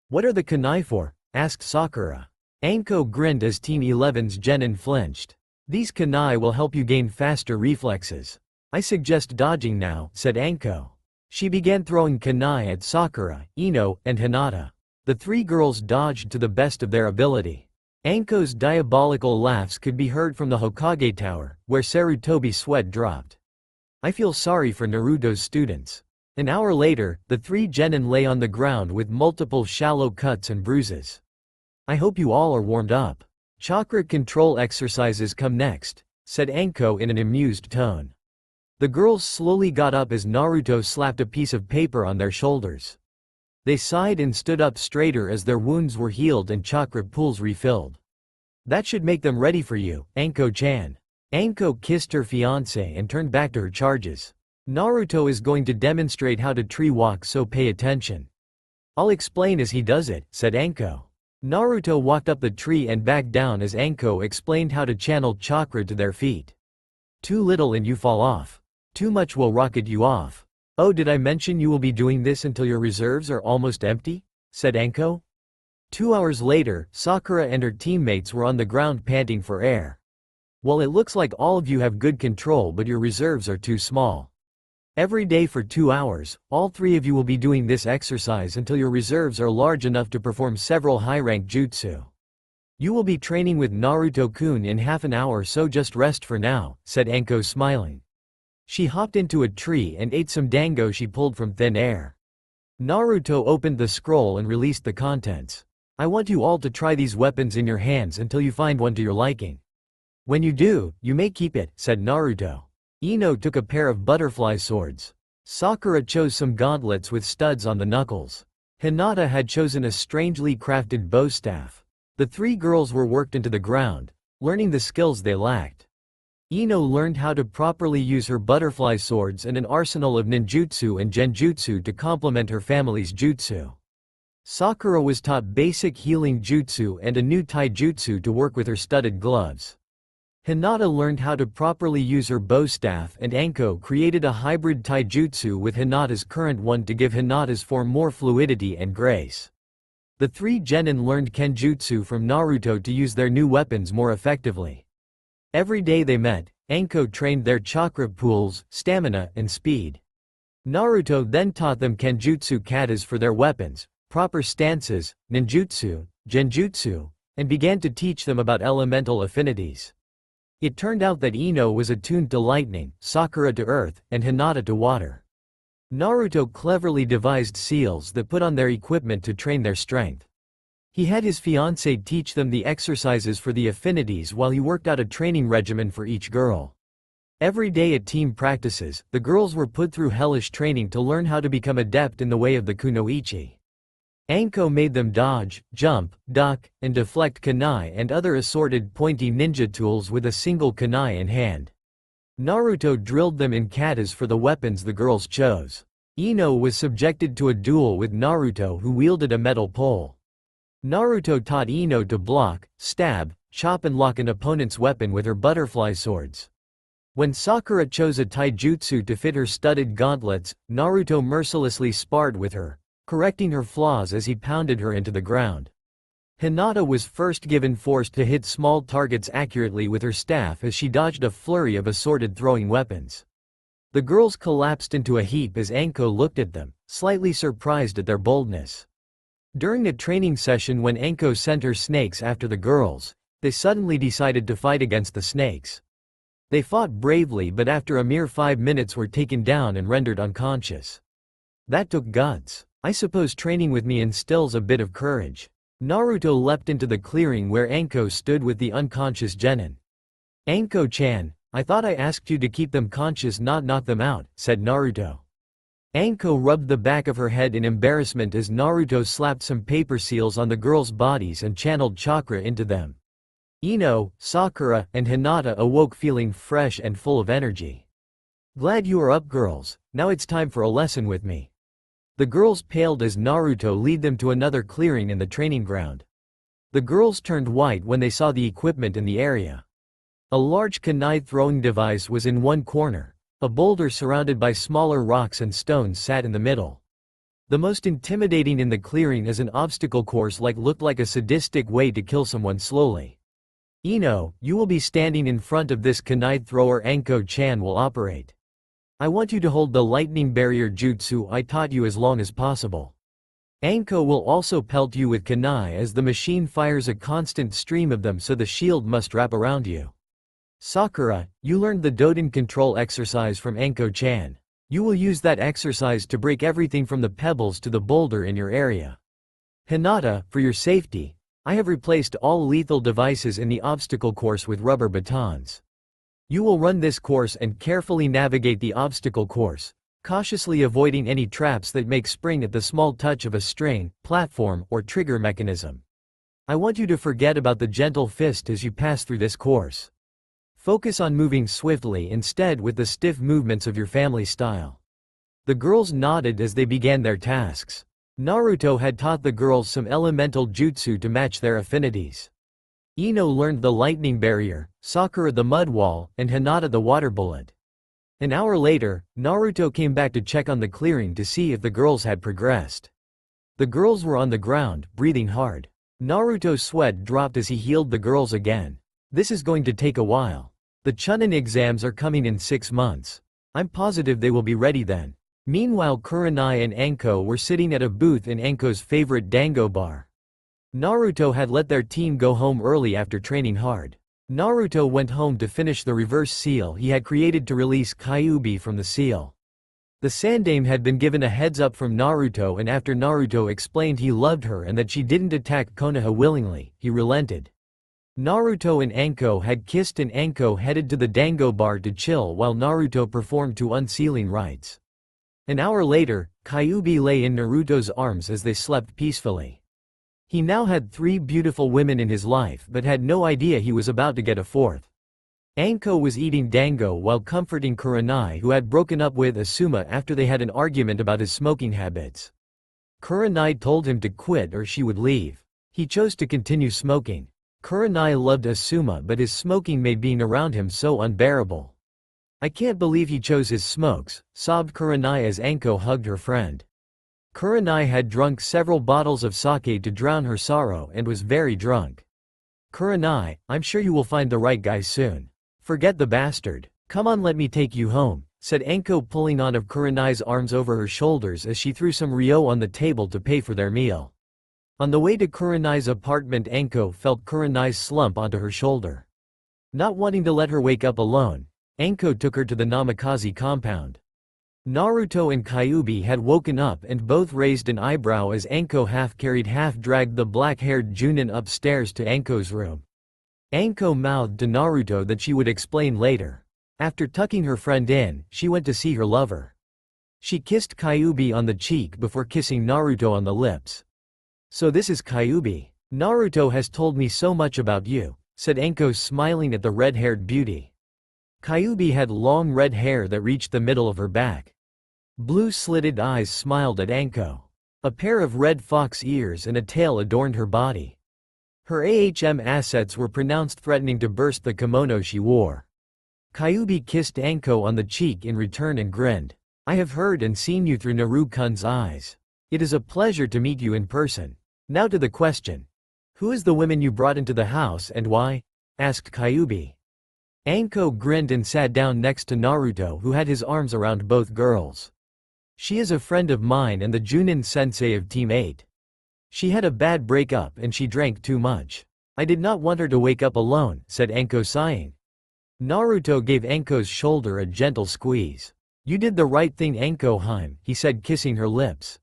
What are the kunai for? Asked Sakura. Anko grinned as Team 11's genin flinched. These kunai will help you gain faster reflexes. I suggest dodging now, said Anko. She began throwing kunai at Sakura, Ino, and Hinata. The three girls dodged to the best of their ability. Anko's diabolical laughs could be heard from the Hokage Tower, where Sarutobi's sweat dropped. I feel sorry for Naruto's students. An hour later, the three genin lay on the ground with multiple shallow cuts and bruises. I hope you all are warmed up. Chakra control exercises come next, said Anko in an amused tone. The girls slowly got up as Naruto slapped a piece of paper on their shoulders. They sighed and stood up straighter as their wounds were healed and chakra pools refilled. That should make them ready for you, Anko-chan. Anko kissed her fiancé and turned back to her charges. Naruto is going to demonstrate how to tree walk, so pay attention. I'll explain as he does it, said Anko. Naruto walked up the tree and back down as Anko explained how to channel chakra to their feet. Too little and you fall off. Too much will rocket you off. Oh, did I mention you will be doing this until your reserves are almost empty? Said Anko. 2 hours later, Sakura and her teammates were on the ground panting for air. Well, it looks like all of you have good control, but your reserves are too small. Every day for 2 hours, all three of you will be doing this exercise until your reserves are large enough to perform several high-rank jutsu. You will be training with Naruto-kun in half an hour, so just rest for now, said Anko smiling. She hopped into a tree and ate some dango she pulled from thin air. Naruto opened the scroll and released the contents. I want you all to try these weapons in your hands until you find one to your liking. When you do, you may keep it, said Naruto. Ino took a pair of butterfly swords. Sakura chose some gauntlets with studs on the knuckles. Hinata had chosen a strangely crafted bow staff. The three girls were worked into the ground, learning the skills they lacked. Ino learned how to properly use her butterfly swords and an arsenal of ninjutsu and genjutsu to complement her family's jutsu. Sakura was taught basic healing jutsu and a new taijutsu to work with her studded gloves. Hinata learned how to properly use her bow staff, and Anko created a hybrid taijutsu with Hinata's current one to give Hinata's form more fluidity and grace. The three genin learned kenjutsu from Naruto to use their new weapons more effectively. Every day they met, Anko trained their chakra pools, stamina, and speed. Naruto then taught them kenjutsu katas for their weapons, proper stances, ninjutsu, genjutsu, and began to teach them about elemental affinities. It turned out that Ino was attuned to lightning, Sakura to earth, and Hinata to water. Naruto cleverly devised seals that put on their equipment to train their strength. He had his fiancée teach them the exercises for the affinities while he worked out a training regimen for each girl. Every day at team practices, the girls were put through hellish training to learn how to become adept in the way of the kunoichi. Anko made them dodge, jump, duck, and deflect kunai and other assorted pointy ninja tools with a single kunai in hand. Naruto drilled them in katas for the weapons the girls chose. Ino was subjected to a duel with Naruto, who wielded a metal pole. Naruto taught Ino to block, stab, chop and lock an opponent's weapon with her butterfly swords. When Sakura chose a taijutsu to fit her studded gauntlets, Naruto mercilessly sparred with her, correcting her flaws as he pounded her into the ground. Hinata was first given force to hit small targets accurately with her staff as she dodged a flurry of assorted throwing weapons. The girls collapsed into a heap as Anko looked at them, slightly surprised at their boldness. During a training session when Anko sent her snakes after the girls, they suddenly decided to fight against the snakes. They fought bravely but after a mere 5 minutes were taken down and rendered unconscious. That took guts. I suppose training with me instills a bit of courage. Naruto leapt into the clearing where Anko stood with the unconscious genin. Anko-chan, I thought I asked you to keep them conscious, not knock them out, said Naruto. Anko rubbed the back of her head in embarrassment as Naruto slapped some paper seals on the girls' bodies and channeled chakra into them. Ino, Sakura, and Hinata awoke feeling fresh and full of energy. Glad you are up, girls. Now it's time for a lesson with me. The girls paled as Naruto led them to another clearing in the training ground. The girls turned white when they saw the equipment in the area. A large kunai throwing device was in one corner. A boulder surrounded by smaller rocks and stones sat in the middle. The most intimidating in the clearing as an obstacle course looked like a sadistic way to kill someone slowly. Ino, you will be standing in front of this kunai thrower Anko-chan will operate. I want you to hold the lightning barrier jutsu I taught you as long as possible. Anko will also pelt you with kunai as the machine fires a constant stream of them, so the shield must wrap around you. Sakura, you learned the Doden control exercise from Anko-chan. You will use that exercise to break everything from the pebbles to the boulder in your area. Hinata, for your safety, I have replaced all lethal devices in the obstacle course with rubber batons. You will run this course and carefully navigate the obstacle course, cautiously avoiding any traps that make spring at the small touch of a string, platform, or trigger mechanism. I want you to forget about the gentle fist as you pass through this course. Focus on moving swiftly instead with the stiff movements of your family style. The girls nodded as they began their tasks. Naruto had taught the girls some elemental jutsu to match their affinities. Ino learned the lightning barrier, Sakura the mud wall, and Hinata the water bullet. An hour later, Naruto came back to check on the clearing to see if the girls had progressed. The girls were on the ground, breathing hard. Naruto's sweat dropped as he healed the girls again. This is going to take a while. The Chunin exams are coming in 6 months. I'm positive they will be ready then. Meanwhile, Kurenai and Anko were sitting at a booth in Anko's favorite dango bar. Naruto had let their team go home early after training hard. Naruto went home to finish the reverse seal he had created to release Kyuubi from the seal. The Sandaime had been given a heads up from Naruto, and after Naruto explained he loved her and that she didn't attack Konoha willingly, he relented. Naruto and Anko had kissed and Anko headed to the dango bar to chill while Naruto performed 2 unsealing rites. An hour later, Kyuubi lay in Naruto's arms as they slept peacefully. He now had 3 beautiful women in his life but had no idea he was about to get a 4th. Anko was eating dango while comforting Kurenai, who had broken up with Asuma after they had an argument about his smoking habits. Kurenai told him to quit or she would leave. He chose to continue smoking. Kurenai loved Asuma but his smoking made being around him so unbearable. I can't believe he chose his smokes, sobbed Kurenai as Anko hugged her friend. Kurenai had drunk several bottles of sake to drown her sorrow and was very drunk. Kurenai, I'm sure you will find the right guy soon. Forget the bastard. Come on, let me take you home, said Anko, pulling on of Kurenai's arms over her shoulders as she threw some ryo on the table to pay for their meal. On the way to Kurenai's apartment, Anko felt Kurenai's slump onto her shoulder. Not wanting to let her wake up alone, Anko took her to the Namikaze compound. Naruto and Kyuubi had woken up and both raised an eyebrow as Anko half-carried half-dragged the black-haired Junin upstairs to Anko's room. Anko mouthed to Naruto that she would explain later. After tucking her friend in, she went to see her lover. She kissed Kyuubi on the cheek before kissing Naruto on the lips. So this is Kyuubi. Naruto has told me so much about you, said Anko, smiling at the red-haired beauty. Kyuubi had long red hair that reached the middle of her back. Blue slitted eyes smiled at Anko. A pair of red fox ears and a tail adorned her body. Her AHM assets were pronounced, threatening to burst the kimono she wore. Kyuubi kissed Anko on the cheek in return and grinned. I have heard and seen you through Naru-kun's eyes. It is a pleasure to meet you in person. Now to the question. Who is the woman you brought into the house and why? Asked Kyubi. Anko grinned and sat down next to Naruto, who had his arms around both girls. She is a friend of mine and the Junin sensei of Team 8. She had a bad breakup and she drank too much. I did not want her to wake up alone, said Anko sighing. Naruto gave Anko's shoulder a gentle squeeze. You did the right thing, Anko-hime, he said, kissing her lips.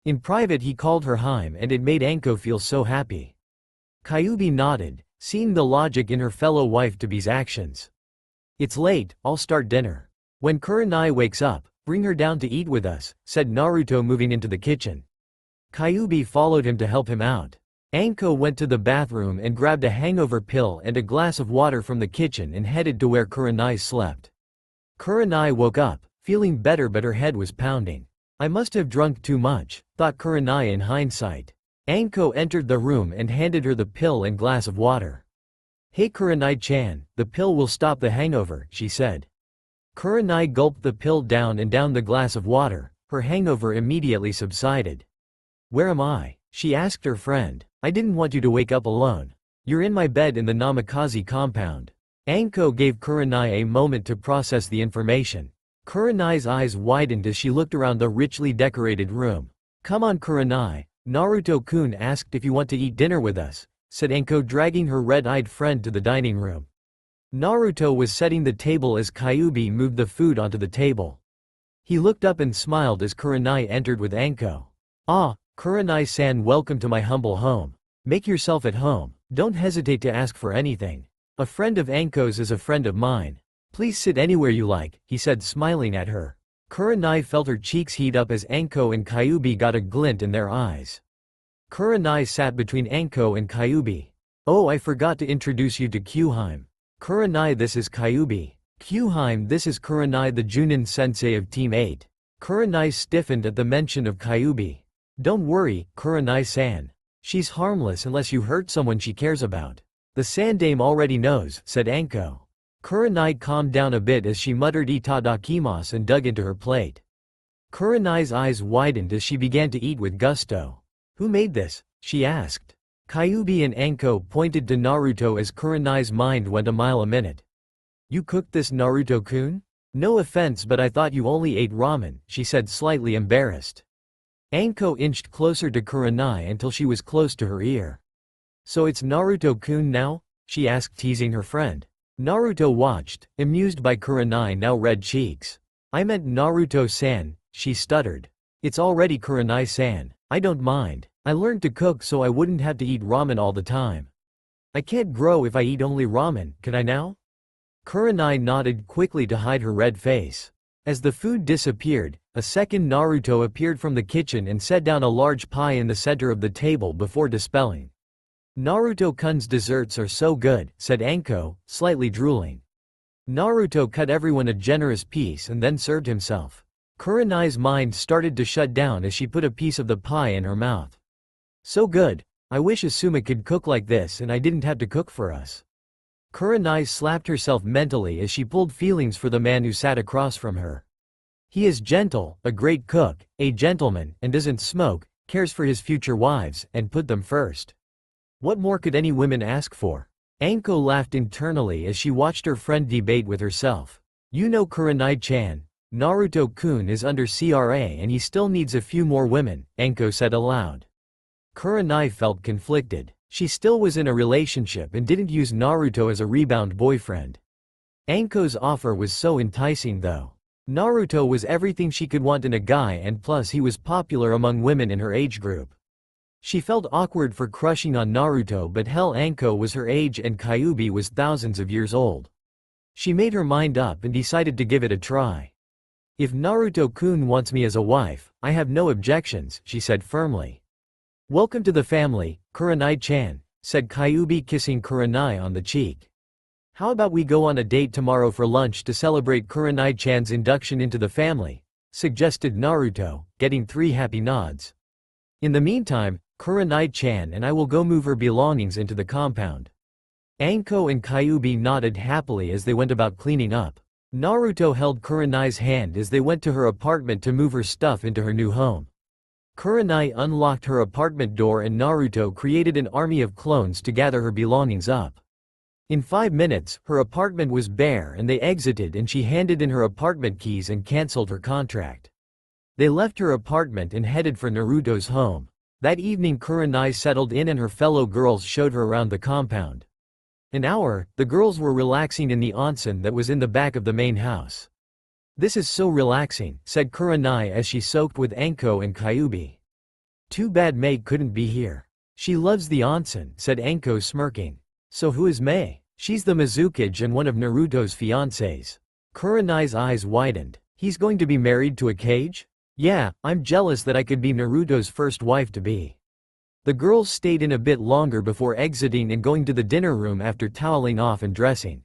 In private he called her Hime and it made Anko feel so happy. Kyubi nodded, seeing the logic in her fellow wife-to-be's actions. It's late, I'll start dinner. When Kurenai wakes up, bring her down to eat with us, said Naruto, moving into the kitchen. Kyubi followed him to help him out. Anko went to the bathroom and grabbed a hangover pill and a glass of water from the kitchen and headed to where Kurenai slept. Kurenai woke up, feeling better, but her head was pounding. I must have drunk too much, thought Kurenai in hindsight. Anko entered the room and handed her the pill and glass of water. Hey Kurenai-chan, the pill will stop the hangover, she said. Kurenai gulped the pill down and downed the glass of water. Her hangover immediately subsided. Where am I? She asked her friend. I didn't want you to wake up alone. You're in my bed in the Namikaze compound. Anko gave Kurenai a moment to process the information. Kurenai's eyes widened as she looked around the richly decorated room. Come on Kurenai, Naruto-kun asked if you want to eat dinner with us, said Anko, dragging her red-eyed friend to the dining room. Naruto was setting the table as Kyubi moved the food onto the table. He looked up and smiled as Kurenai entered with Anko. Ah, Kurenai-san, welcome to my humble home. Make yourself at home, don't hesitate to ask for anything. A friend of Anko's is a friend of mine. Please sit anywhere you like, he said, smiling at her. Kurenai felt her cheeks heat up as Anko and Kyubi got a glint in their eyes. Kurenai sat between Anko and Kyubi. Oh, I forgot to introduce you to Kyuhime. Kurenai, this is Kyubi. Kyuhime, this is Kurenai, the Junin sensei of Team 8. Kurenai stiffened at the mention of Kyubi. Don't worry, Kurenai-san. She's harmless unless you hurt someone she cares about. The Sandame already knows, said Anko. Kurenai calmed down a bit as she muttered itadakimasu and dug into her plate. Kurenai's eyes widened as she began to eat with gusto. Who made this? She asked. Kyubi and Anko pointed to Naruto as Kurenai's mind went a mile a minute. You cooked this, Naruto-kun? No offense, but I thought you only ate ramen, she said, slightly embarrassed. Anko inched closer to Kurenai until she was close to her ear. So it's Naruto-kun now? She asked, teasing her friend. Naruto watched, amused by Kurenai now red cheeks. I meant Naruto-san, she stuttered. It's already Kurenai-san. I don't mind. I learned to cook so I wouldn't have to eat ramen all the time. I can't grow if I eat only ramen, can I now? Kurenai nodded quickly to hide her red face. As the food disappeared, a second Naruto appeared from the kitchen and set down a large pie in the center of the table before dispelling. Naruto-kun's desserts are so good, said Anko, slightly drooling. Naruto cut everyone a generous piece and then served himself. Kurenai's mind started to shut down as she put a piece of the pie in her mouth. So good. I wish Asuma could cook like this and I didn't have to cook for us. Kurenai slapped herself mentally as she pulled feelings for the man who sat across from her. He is gentle, a great cook, a gentleman, and doesn't smoke, cares for his future wives, and put them first. What more could any women ask for? Anko laughed internally as she watched her friend debate with herself. You know Kurenai-chan, Naruto-kun is under CRA and he still needs a few more women, Anko said aloud. Kurenai felt conflicted. She still was in a relationship and didn't use Naruto as a rebound boyfriend. Anko's offer was so enticing though. Naruto was everything she could want in a guy, and plus he was popular among women in her age group. She felt awkward for crushing on Naruto, but hell, Anko was her age and Kyubi was thousands of years old. She made her mind up and decided to give it a try. If Naruto-kun wants me as a wife, I have no objections, she said firmly. Welcome to the family, Kurenai-chan, said Kyubi, kissing Kurenai on the cheek. How about we go on a date tomorrow for lunch to celebrate Kurenai-chan's induction into the family, suggested Naruto, getting 3 happy nods. In the meantime, Kurenai-chan and I will go move her belongings into the compound. Anko and Kyubi nodded happily as they went about cleaning up. Naruto held Kurenai's hand as they went to her apartment to move her stuff into her new home. Kurenai unlocked her apartment door and Naruto created an army of clones to gather her belongings up. In 5 minutes, her apartment was bare and they exited and she handed in her apartment keys and cancelled her contract. They left her apartment and headed for Naruto's home. That evening Kurenai settled in and her fellow girls showed her around the compound. An hour, the girls were relaxing in the onsen that was in the back of the main house. "This is so relaxing," said Kurenai as she soaked with Anko and Kyubi. "Too bad Mei couldn't be here. She loves the onsen," said Anko smirking. "So who is Mei?" "She's the Mizukage and one of Naruto's fiancés." Kurenai's eyes widened. "He's going to be married to a Kage? Yeah, I'm jealous that I could be Naruto's first wife-to-be." The girls stayed in a bit longer before exiting and going to the dinner room after toweling off and dressing.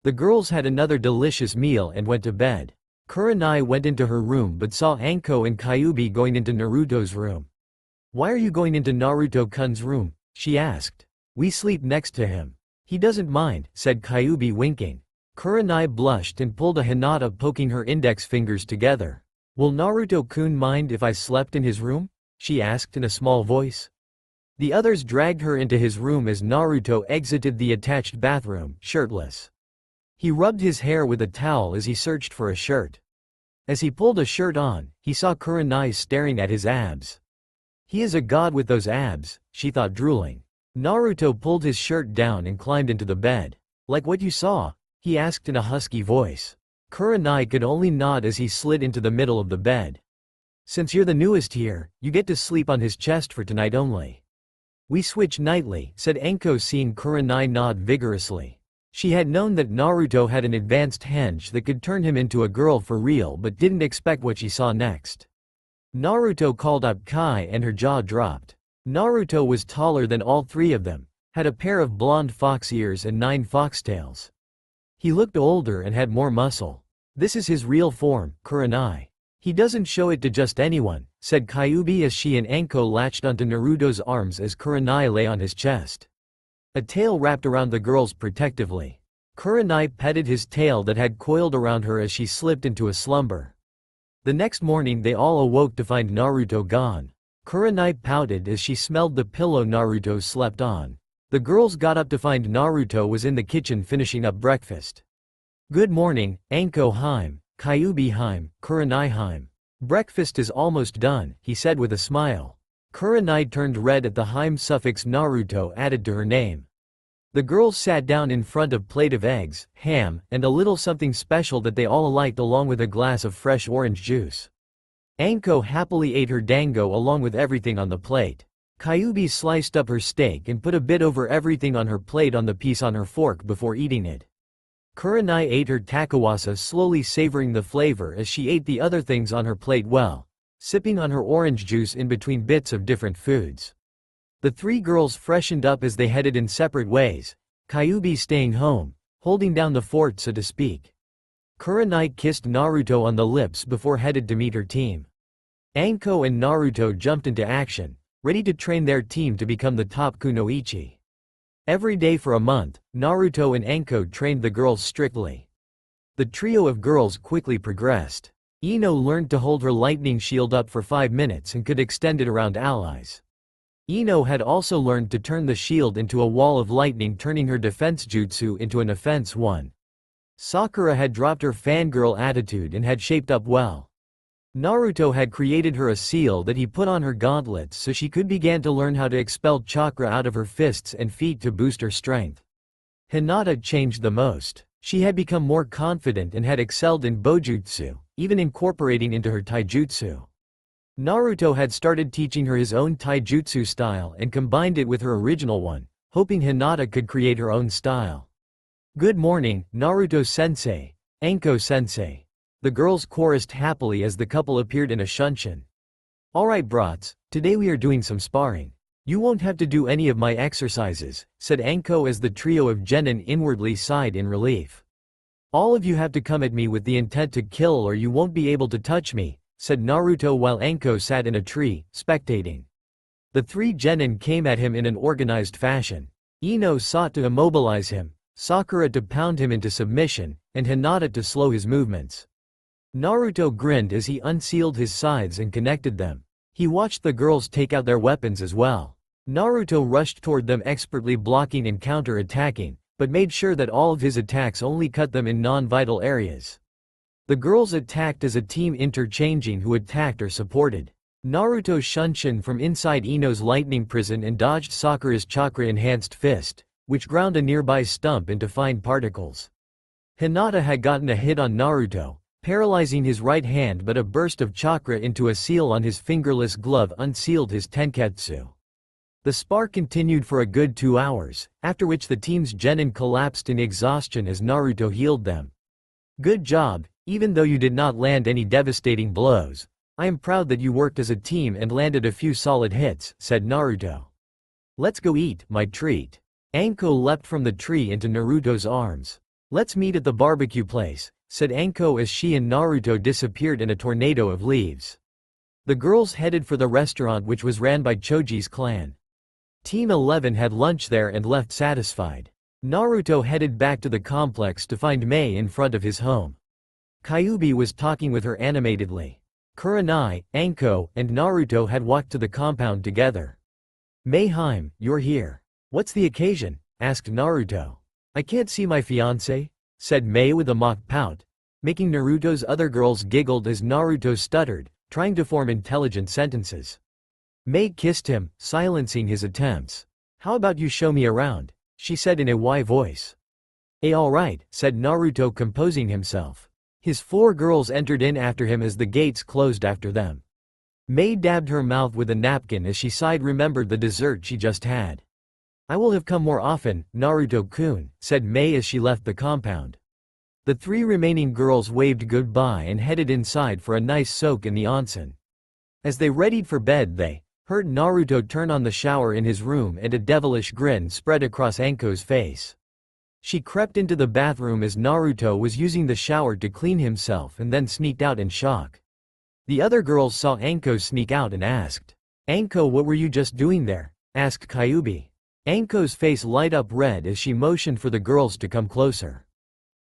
The girls had another delicious meal and went to bed. Kurenai went into her room but saw Anko and Kyubi going into Naruto's room. "Why are you going into Naruto-kun's room?" she asked. "We sleep next to him. He doesn't mind," said Kyubi winking. Kurenai blushed and pulled a Hinata poking her index fingers together. "Will Naruto-kun mind if I slept in his room?" she asked in a small voice. The others dragged her into his room as Naruto exited the attached bathroom, shirtless. He rubbed his hair with a towel as he searched for a shirt. As he pulled a shirt on, he saw Kurenai staring at his abs. "He is a god with those abs," she thought, drooling. Naruto pulled his shirt down and climbed into the bed. "Like what you saw?" he asked in a husky voice. Kurenai could only nod as he slid into the middle of the bed. "Since you're the newest here, you get to sleep on his chest for tonight only." "We switch nightly," said Anko, seeing Kurenai nod vigorously. She had known that Naruto had an advanced henge that could turn him into a girl for real but didn't expect what she saw next. Naruto called out Kai and her jaw dropped. Naruto was taller than all three of them, had a pair of blonde fox ears and 9 foxtails. He looked older and had more muscle. "This is his real form, Kurenai. He doesn't show it to just anyone," said Kyubi as she and Anko latched onto Naruto's arms as Kurenai lay on his chest. A tail wrapped around the girls protectively. Kurenai petted his tail that had coiled around her as she slipped into a slumber. The next morning they all awoke to find Naruto gone. Kurenai pouted as she smelled the pillow Naruto slept on. The girls got up to find Naruto was in the kitchen finishing up breakfast. "Good morning, Anko Heim, Kyubi Heim, Kurenai Heim. Breakfast is almost done," he said with a smile. Kurenai turned red at the Heim suffix Naruto added to her name. The girls sat down in front of a plate of eggs, ham, and a little something special that they all liked along with a glass of fresh orange juice. Anko happily ate her dango along with everything on the plate. Kyubi sliced up her steak and put a bit over everything on her plate on the piece on her fork before eating it. Kurenai ate her takawasa slowly savoring the flavor as she ate the other things on her plate well, sipping on her orange juice in between bits of different foods. The three girls freshened up as they headed in separate ways, Kyubi staying home, holding down the fort so to speak. Kurenai kissed Naruto on the lips before headed to meet her team. Anko and Naruto jumped into action, ready to train their team to become the top kunoichi. Every day for a month, Naruto and Anko trained the girls strictly. The trio of girls quickly progressed. Ino learned to hold her lightning shield up for 5 minutes and could extend it around allies. Ino had also learned to turn the shield into a wall of lightning, turning her defense jutsu into an offense one. Sakura had dropped her fangirl attitude and had shaped up well. Naruto had created her a seal that he put on her gauntlets so she could begin to learn how to expel chakra out of her fists and feet to boost her strength. Hinata changed the most. She had become more confident and had excelled in bojutsu, even incorporating into her taijutsu. Naruto had started teaching her his own taijutsu style and combined it with her original one, hoping Hinata could create her own style. "Good morning, Naruto-sensei, Anko-sensei." The girls chorused happily as the couple appeared in a shunshin. "Alright brats, today we are doing some sparring. You won't have to do any of my exercises," said Anko as the trio of genin inwardly sighed in relief. "All of you have to come at me with the intent to kill or you won't be able to touch me," said Naruto while Anko sat in a tree, spectating. The 3 genin came at him in an organized fashion. Ino sought to immobilize him, Sakura to pound him into submission, and Hinata to slow his movements. Naruto grinned as he unsealed his scythes and connected them. He watched the girls take out their weapons as well. Naruto rushed toward them, expertly blocking and counter-attacking, but made sure that all of his attacks only cut them in non-vital areas. The girls attacked as a team, interchanging who attacked or supported. Naruto shunshin from inside Ino's lightning prison and dodged Sakura's chakra-enhanced fist, which ground a nearby stump into fine particles. Hinata had gotten a hit on Naruto, paralyzing his right hand, but a burst of chakra into a seal on his fingerless glove unsealed his tenketsu. The spar continued for a good 2 hours, after which the team's genin collapsed in exhaustion as Naruto healed them. Good job, even though you did not land any devastating blows. I am proud that you worked as a team and landed a few solid hits, said Naruto. Let's go eat, my treat. Anko leapt from the tree into Naruto's arms. Let's meet at the barbecue place, said Anko as she and Naruto disappeared in a tornado of leaves. The girls headed for the restaurant, which was ran by Choji's clan. Team 11 had lunch there and left satisfied. Naruto headed back to the complex to find Mei in front of his home. Kyuubi was talking with her animatedly. Kurenai, Anko, and Naruto had walked to the compound together. Mayheim, you're here. What's the occasion? Asked Naruto. I can't see my fiancé, said Mei with a mock pout, making Naruto's other girls giggled as Naruto stuttered, trying to form intelligent sentences. Mei kissed him, silencing his attempts. How about you show me around? She said in a why voice. Alright, said Naruto, composing himself. His 4 girls entered in after him as the gates closed after them. Mei dabbed her mouth with a napkin as she sighed, remembered the dessert she just had. I will have come more often, Naruto-kun, said Mei as she left the compound. The 3 remaining girls waved goodbye and headed inside for a nice soak in the onsen. As they readied for bed, they heard Naruto turn on the shower in his room and a devilish grin spread across Anko's face. She crept into the bathroom as Naruto was using the shower to clean himself and then sneaked out in shock. The other girls saw Anko sneak out and asked, Anko, what were you just doing there? Asked Kyuubi. Anko's face light up red as she motioned for the girls to come closer.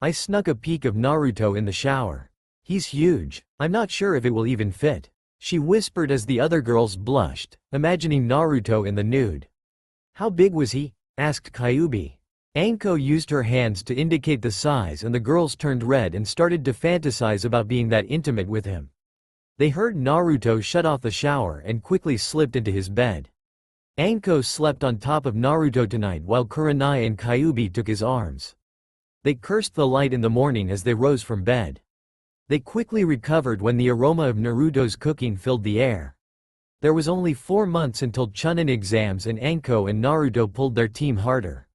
I snuck a peek of Naruto in the shower. He's huge. I'm not sure if it will even fit, she whispered as the other girls blushed, imagining Naruto in the nude. How big was he? Asked Kyuubi. Anko used her hands to indicate the size and the girls turned red and started to fantasize about being that intimate with him. They heard Naruto shut off the shower and quickly slipped into his bed. Anko slept on top of Naruto tonight while Kurenai and Kyuubi took his arms. They cursed the light in the morning as they rose from bed. They quickly recovered when the aroma of Naruto's cooking filled the air. There was only 4 months until Chunin exams and Anko and Naruto pulled their team harder.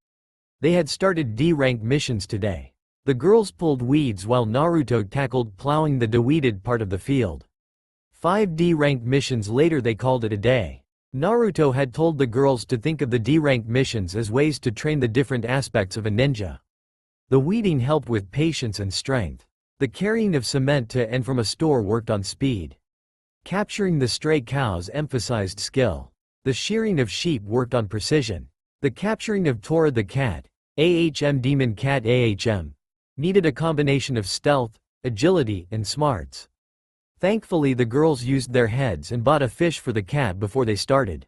They had started D-rank missions today. The girls pulled weeds while Naruto tackled plowing the de-weeded part of the field. 5 D-rank missions later they called it a day. Naruto had told the girls to think of the D-rank missions as ways to train the different aspects of a ninja. The weeding helped with patience and strength. The carrying of cement to and from a store worked on speed. Capturing the stray cows emphasized skill. The shearing of sheep worked on precision. The capturing of Tora the cat, Demon Cat needed a combination of stealth, agility, and smarts. Thankfully the girls used their heads and bought a fish for the cat before they started.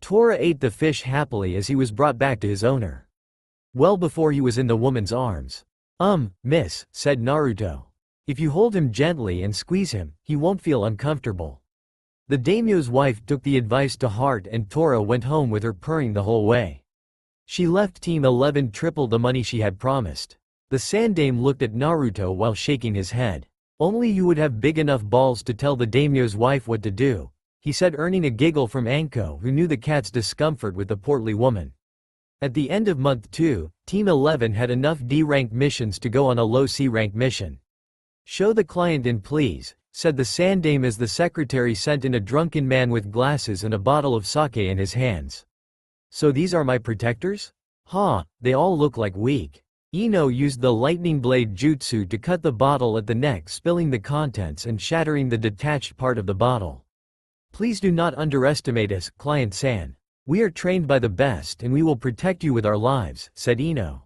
Tora ate the fish happily as he was brought back to his owner. Well before he was in the woman's arms. Miss, said Naruto. If you hold him gently and squeeze him, he won't feel uncomfortable. The daimyo's wife took the advice to heart and Tora went home with her purring the whole way. She left Team 11 triple the money she had promised. The Sandame looked at Naruto while shaking his head. Only you would have big enough balls to tell the daimyo's wife what to do, he said, earning a giggle from Anko, who knew the cat's discomfort with the portly woman. At the end of month 2, Team 11 had enough D-rank missions to go on a low C-rank mission. Show the client in please, said the Sandame as the secretary sent in a drunken man with glasses and a bottle of sake in his hands. So these are my protectors? They all look like weak. Ino used the lightning blade jutsu to cut the bottle at the neck, spilling the contents and shattering the detached part of the bottle. Please do not underestimate us, client-san. We are trained by the best and we will protect you with our lives, said Ino.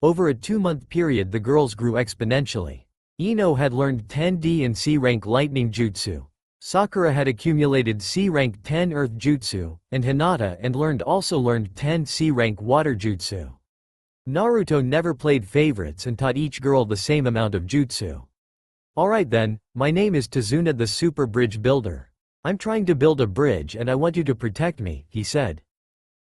Over a 2-month period the girls grew exponentially. Ino had learned 10 D and C rank lightning jutsu, Sakura had accumulated C-rank 10 Earth Jutsu, and Hinata also learned 10 C-rank Water Jutsu. Naruto never played favorites and taught each girl the same amount of jutsu. Alright then, my name is Tsunade the Super Bridge Builder. I'm trying to build a bridge and I want you to protect me, he said.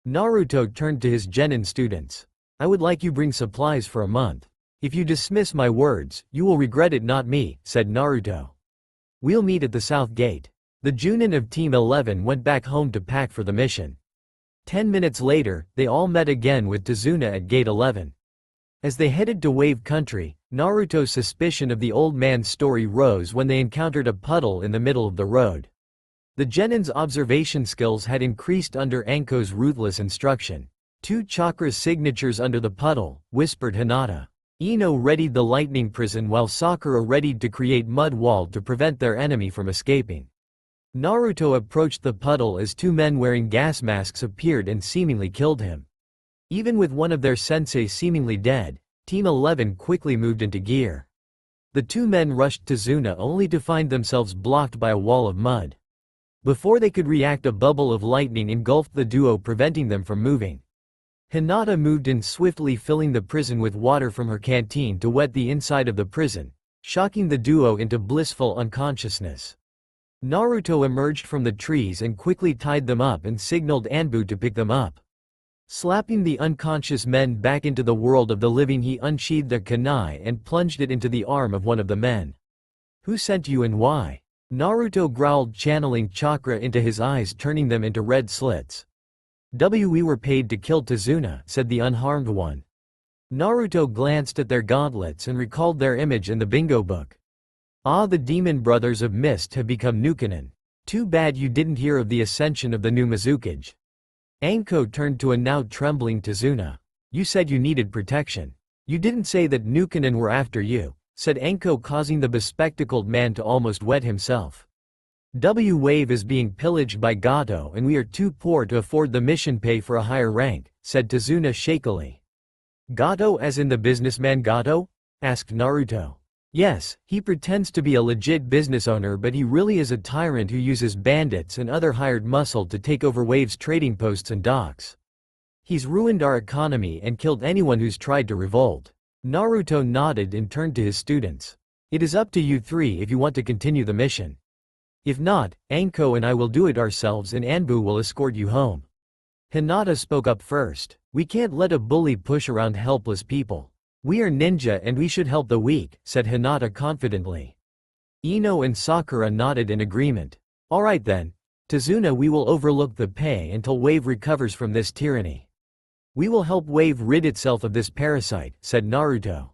Naruto turned to his genin students. I would like you bring supplies for a month. If you dismiss my words, you will regret it, not me, said Naruto. We'll meet at the south gate. The Junin of Team 11 went back home to pack for the mission. 10 minutes later, they all met again with Tsunade at gate 11. As they headed to Wave Country, Naruto's suspicion of the old man's story rose when they encountered a puddle in the middle of the road. The genin's observation skills had increased under Anko's ruthless instruction. 2 chakra signatures under the puddle, whispered Hinata. Ino readied the lightning prison while Sakura readied to create mud wall to prevent their enemy from escaping. Naruto approached the puddle as 2 men wearing gas masks appeared and seemingly killed him. Even with one of their sensei seemingly dead, Team 11 quickly moved into gear. The 2 men rushed Tsunade only to find themselves blocked by a wall of mud. Before they could react, a bubble of lightning engulfed the duo, preventing them from moving. Hinata moved in swiftly, filling the prison with water from her canteen to wet the inside of the prison, shocking the duo into blissful unconsciousness. Naruto emerged from the trees and quickly tied them up and signaled Anbu to pick them up. Slapping the unconscious men back into the world of the living, he unsheathed a kunai and plunged it into the arm of one of the men. Who sent you and why? Naruto growled, channeling chakra into his eyes, turning them into red slits. We were paid to kill Tsunade, said the unharmed one. Naruto glanced at their gauntlets and recalled their image in the bingo book. Ah, the demon brothers of mist have become Nukenin. Too bad you didn't hear of the ascension of the new Mizukage. Anko turned to a now trembling Tsunade. You said you needed protection. You didn't say that Nukenin were after you, said Anko, causing the bespectacled man to almost wet himself. Wave is being pillaged by Gato and we are too poor to afford the mission pay for a higher rank, said Tsunade shakily. Gato as in the businessman Gato? Asked Naruto. Yes, he pretends to be a legit business owner, but he really is a tyrant who uses bandits and other hired muscle to take over Wave's trading posts and docks. He's ruined our economy and killed anyone who's tried to revolt. Naruto nodded and turned to his students. It is up to you 3 if you want to continue the mission. If not, Anko and I will do it ourselves and Anbu will escort you home. Hinata spoke up first. We can't let a bully push around helpless people. We are ninja and we should help the weak, said Hinata confidently. Ino and Sakura nodded in agreement. Alright then, Tsunade, we will overlook the pay until Wave recovers from this tyranny. We will help Wave rid itself of this parasite, said Naruto.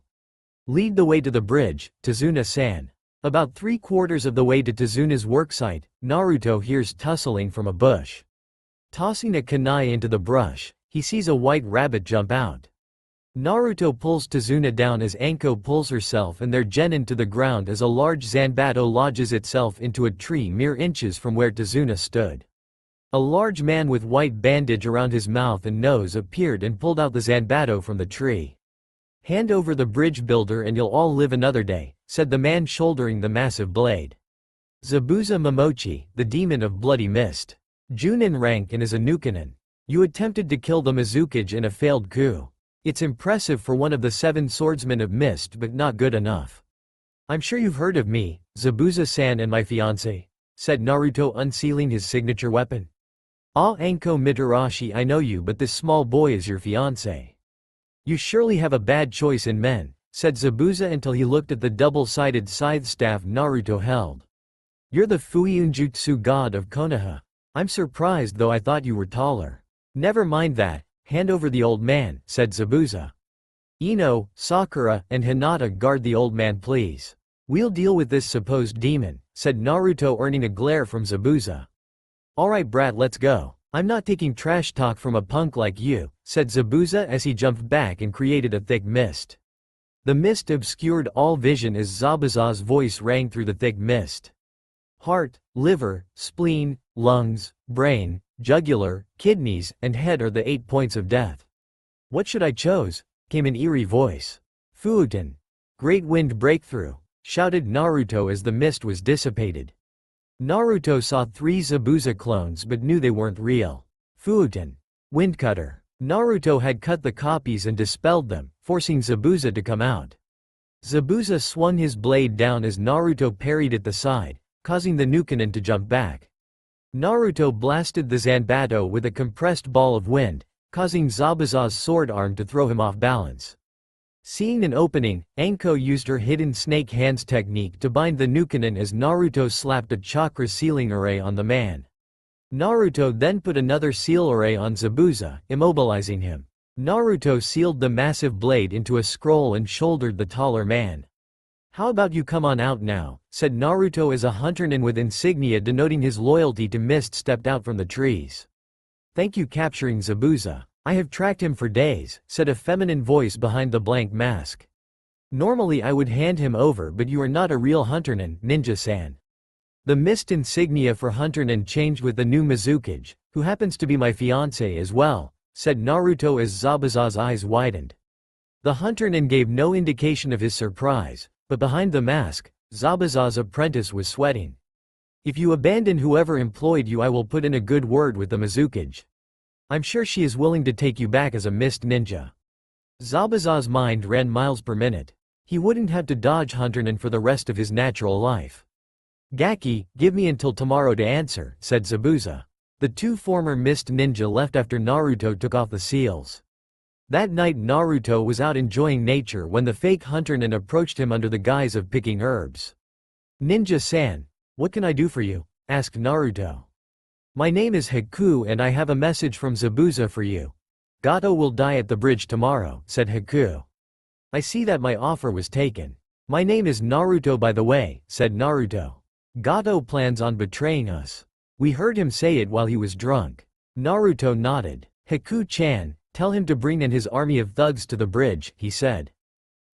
Lead the way to the bridge, Tsunade-san. About 3/4 of the way to Tsunade's worksite, Naruto hears tussling from a bush. Tossing a kunai into the brush, he sees a white rabbit jump out. Naruto pulls Tsunade down as Anko pulls herself and their genin to the ground as a large Zanbato lodges itself into a tree mere inches from where Tsunade stood. A large man with white bandage around his mouth and nose appeared and pulled out the Zanbato from the tree. Hand over the bridge builder and you'll all live another day, said the man shouldering the massive blade. Zabuza Momochi, the demon of bloody mist. Junin rank and is a Nukenin. You attempted to kill the Mizukage in a failed coup. It's impressive for one of the 7 swordsmen of mist, but not good enough. I'm sure you've heard of me, Zabuza-san, and my fiancé, said Naruto, unsealing his signature weapon. Ah, Anko Mitarashi, I know you, but this small boy is your fiancé. You surely have a bad choice in men, said Zabuza until he looked at the double-sided scythe staff Naruto held. You're the Fuiunjutsu god of Konoha. I'm surprised, though I thought you were taller. Never mind that, hand over the old man, said Zabuza. Ino, Sakura, and Hinata, guard the old man please. We'll deal with this supposed demon, said Naruto, earning a glare from Zabuza. Alright brat, let's go. I'm not taking trash talk from a punk like you, said Zabuza as he jumped back and created a thick mist. The mist obscured all vision as Zabuza's voice rang through the thick mist. Heart, liver, spleen, lungs, brain, jugular, kidneys, and head are the 8 points of death. What should I choose? Came an eerie voice. Fuuten. Great wind breakthrough, shouted Naruto as the mist was dissipated. Naruto saw 3 Zabuza clones but knew they weren't real. Fuuten. Windcutter. Naruto had cut the copies and dispelled them, forcing Zabuza to come out. Zabuza swung his blade down as Naruto parried at the side, causing the Nukenin to jump back. Naruto blasted the Zanbato with a compressed ball of wind, causing Zabuza's sword arm to throw him off balance. Seeing an opening, Anko used her hidden snake hands technique to bind the Nukenin as Naruto slapped a chakra sealing array on the man. Naruto then put another seal array on Zabuza, immobilizing him. Naruto sealed the massive blade into a scroll and shouldered the taller man. "How about you come on out now," said Naruto as a hunterman with insignia denoting his loyalty to Mist stepped out from the trees. "Thank you capturing Zabuza. I have tracked him for days," said a feminine voice behind the blank mask. "Normally I would hand him over, but you are not a real hunterman, Ninja-san." The Mist insignia for hunterman changed with the new Mizukage, who happens to be my fiancé as well, said Naruto as Zabuza's eyes widened. The hunterman gave no indication of his surprise, but behind the mask, Zabuza's apprentice was sweating. "If you abandon whoever employed you, I will put in a good word with the Mizukage. I'm sure she is willing to take you back as a mist ninja." Zabuza's mind ran miles per minute. He wouldn't have to dodge hunterman for the rest of his natural life. "Gaki, give me until tomorrow to answer," said Zabuza. The 2 former mist ninja left after Naruto took off the seals. That night Naruto was out enjoying nature when the fake hunterman approached him under the guise of picking herbs. "Ninja-san, what can I do for you?" asked Naruto. "My name is Haku and I have a message from Zabuza for you. Gato will die at the bridge tomorrow," said Haku. "I see that my offer was taken. My name is Naruto by the way," said Naruto. "Gato plans on betraying us. We heard him say it while he was drunk." Naruto nodded. "Haku-chan, tell him to bring in his army of thugs to the bridge," he said.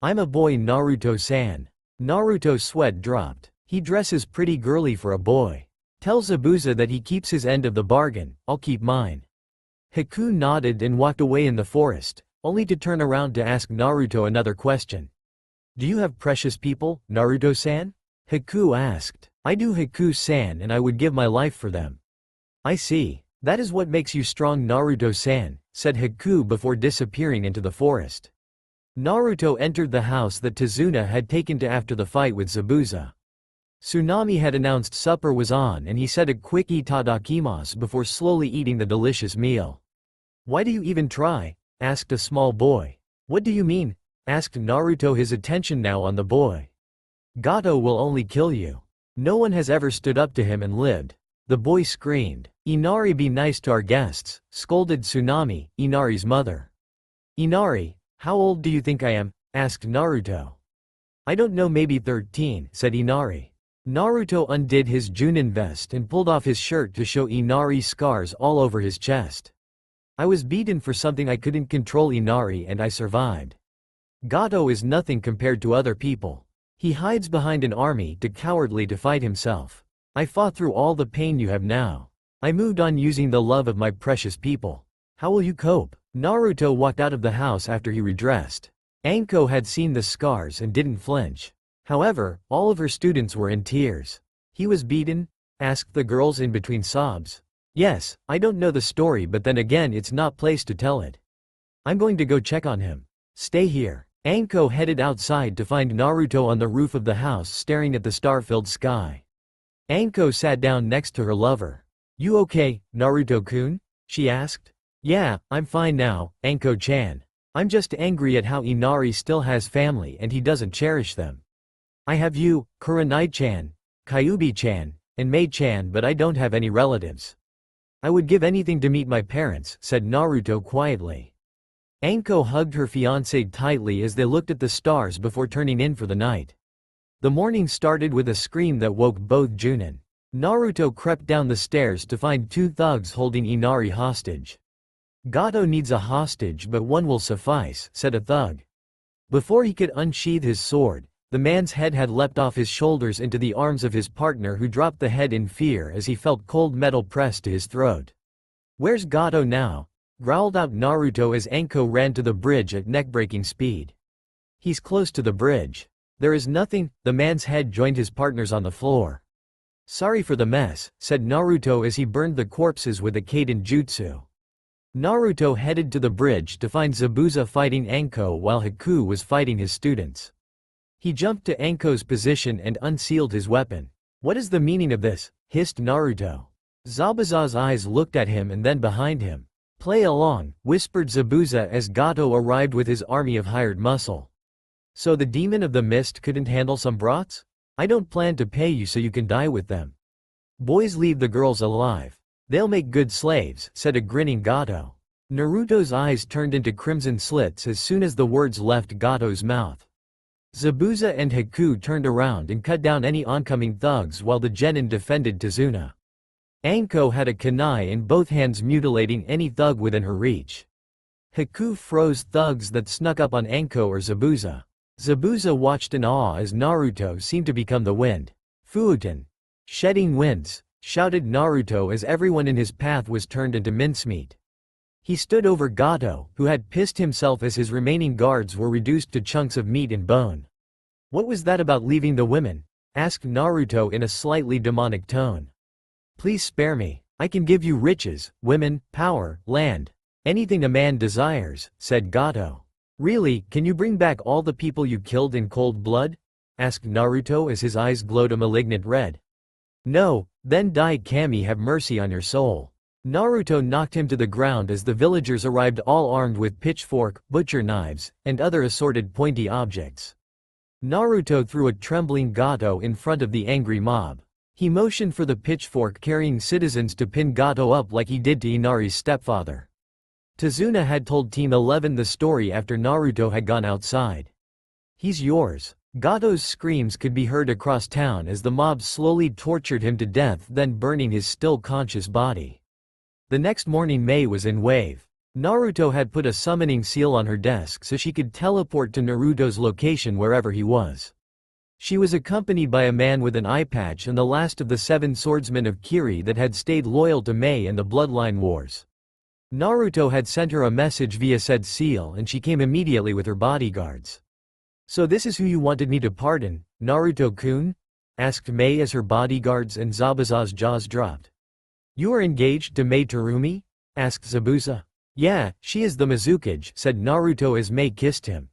"I'm a boy, Naruto-san." Naruto's sweat dropped. He dresses pretty girly for a boy. "Tell Zabuza that he keeps his end of the bargain, I'll keep mine." Haku nodded and walked away in the forest, only to turn around to ask Naruto another question. "Do you have precious people, Naruto-san?" Haku asked. "I do, Haku-san, and I would give my life for them." "I see. That is what makes you strong, Naruto-san," said Haku before disappearing into the forest. Naruto entered the house that Tsunade had taken to after the fight with Zabuza. Tsunade had announced supper was on and he said a quick itadakimasu before slowly eating the delicious meal. "Why do you even try?" asked a small boy. "What do you mean?" asked Naruto, his attention now on the boy. "Gato will only kill you. No one has ever stood up to him and lived." The boy screamed. "Inari, be nice to our guests," scolded Tsunade, Inari's mother. "Inari, how old do you think I am?" asked Naruto. "I don't know, maybe 13, said Inari. Naruto undid his Junin vest and pulled off his shirt to show Inari scars all over his chest. "I was beaten for something I couldn't control, Inari, and I survived. Gato is nothing compared to other people. He hides behind an army, too cowardly to fight himself. I fought through all the pain you have now. I moved on using the love of my precious people. How will you cope?" Naruto walked out of the house after he redressed. Anko had seen the scars and didn't flinch. However, all of her students were in tears. "He was beaten?" asked the girls in between sobs. "Yes, I don't know the story, but then again it's not place to tell it. I'm going to go check on him. Stay here." Anko headed outside to find Naruto on the roof of the house staring at the star-filled sky. Anko sat down next to her lover. "You okay, Naruto-kun?" she asked. "Yeah, I'm fine now, Anko-chan. I'm just angry at how Inari still has family and he doesn't cherish them. I have you, Kurenai-chan, Kyubi-chan, and Mei-chan, but I don't have any relatives. I would give anything to meet my parents," said Naruto quietly. Anko hugged her fiancé tightly as they looked at the stars before turning in for the night. The morning started with a scream that woke both Junin. Naruto crept down the stairs to find 2 thugs holding Inari hostage. "Gato needs a hostage, but one will suffice," said a thug. Before he could unsheath his sword, the man's head had leapt off his shoulders into the arms of his partner, who dropped the head in fear as he felt cold metal pressed to his throat. "Where's Gato now?" growled out Naruto as Anko ran to the bridge at neck-breaking speed. "He's close to the bridge. There is nothing." The man's head joined his partner's on the floor. Sorry for the mess, said Naruto as he burned the corpses with a Kaiden jutsu. Naruto headed to the bridge to find Zabuza fighting Anko while Haku was fighting his students. He jumped to Anko's position and unsealed his weapon. What is the meaning of this? Hissed Naruto. Zabuza's eyes looked at him and then behind him. Play along, whispered Zabuza as Gato arrived with his army of hired muscle. So the demon of the mist couldn't handle some brats? I don't plan to pay you so you can die with them. Boys leave the girls alive. They'll make good slaves, said a grinning Gato. Naruto's eyes turned into crimson slits as soon as the words left Gato's mouth. Zabuza and Haku turned around and cut down any oncoming thugs while the genin defended Tsunade. Anko had a kunai in both hands mutilating any thug within her reach. Haku froze thugs that snuck up on Anko or Zabuza. Zabuza watched in awe as Naruto seemed to become the wind. Fuuten! Shedding winds, shouted Naruto as everyone in his path was turned into mincemeat. He stood over Gato, who had pissed himself as his remaining guards were reduced to chunks of meat and bone. What was that about leaving the women? Asked Naruto in a slightly demonic tone. Please spare me. I can give you riches, women, power, land. Anything a man desires, said Gato. Really, can you bring back all the people you killed in cold blood? Asked Naruto as his eyes glowed a malignant red. No, then Dai Kami have mercy on your soul. Naruto knocked him to the ground as the villagers arrived all armed with pitchfork, butcher knives, and other assorted pointy objects. Naruto threw a trembling Gato in front of the angry mob. He motioned for the pitchfork-carrying citizens to pin Gato up like he did to Inari's stepfather. Tsunade had told Team 11 the story after Naruto had gone outside. He's yours. Gato's screams could be heard across town as the mob slowly tortured him to death, then burning his still conscious body. The next morning Mei was in Wave. Naruto had put a summoning seal on her desk so she could teleport to Naruto's location wherever he was. She was accompanied by a man with an eye patch and the last of the 7 swordsmen of Kiri that had stayed loyal to Mei in the Bloodline Wars. Naruto had sent her a message via said seal and she came immediately with her bodyguards. So this is who you wanted me to pardon, Naruto-kun? Asked Mei as her bodyguards and Zabuza's jaws dropped. You are engaged to Mei Terumi? Asked Zabuza. Yeah, she is the Mizukage, said Naruto as Mei kissed him.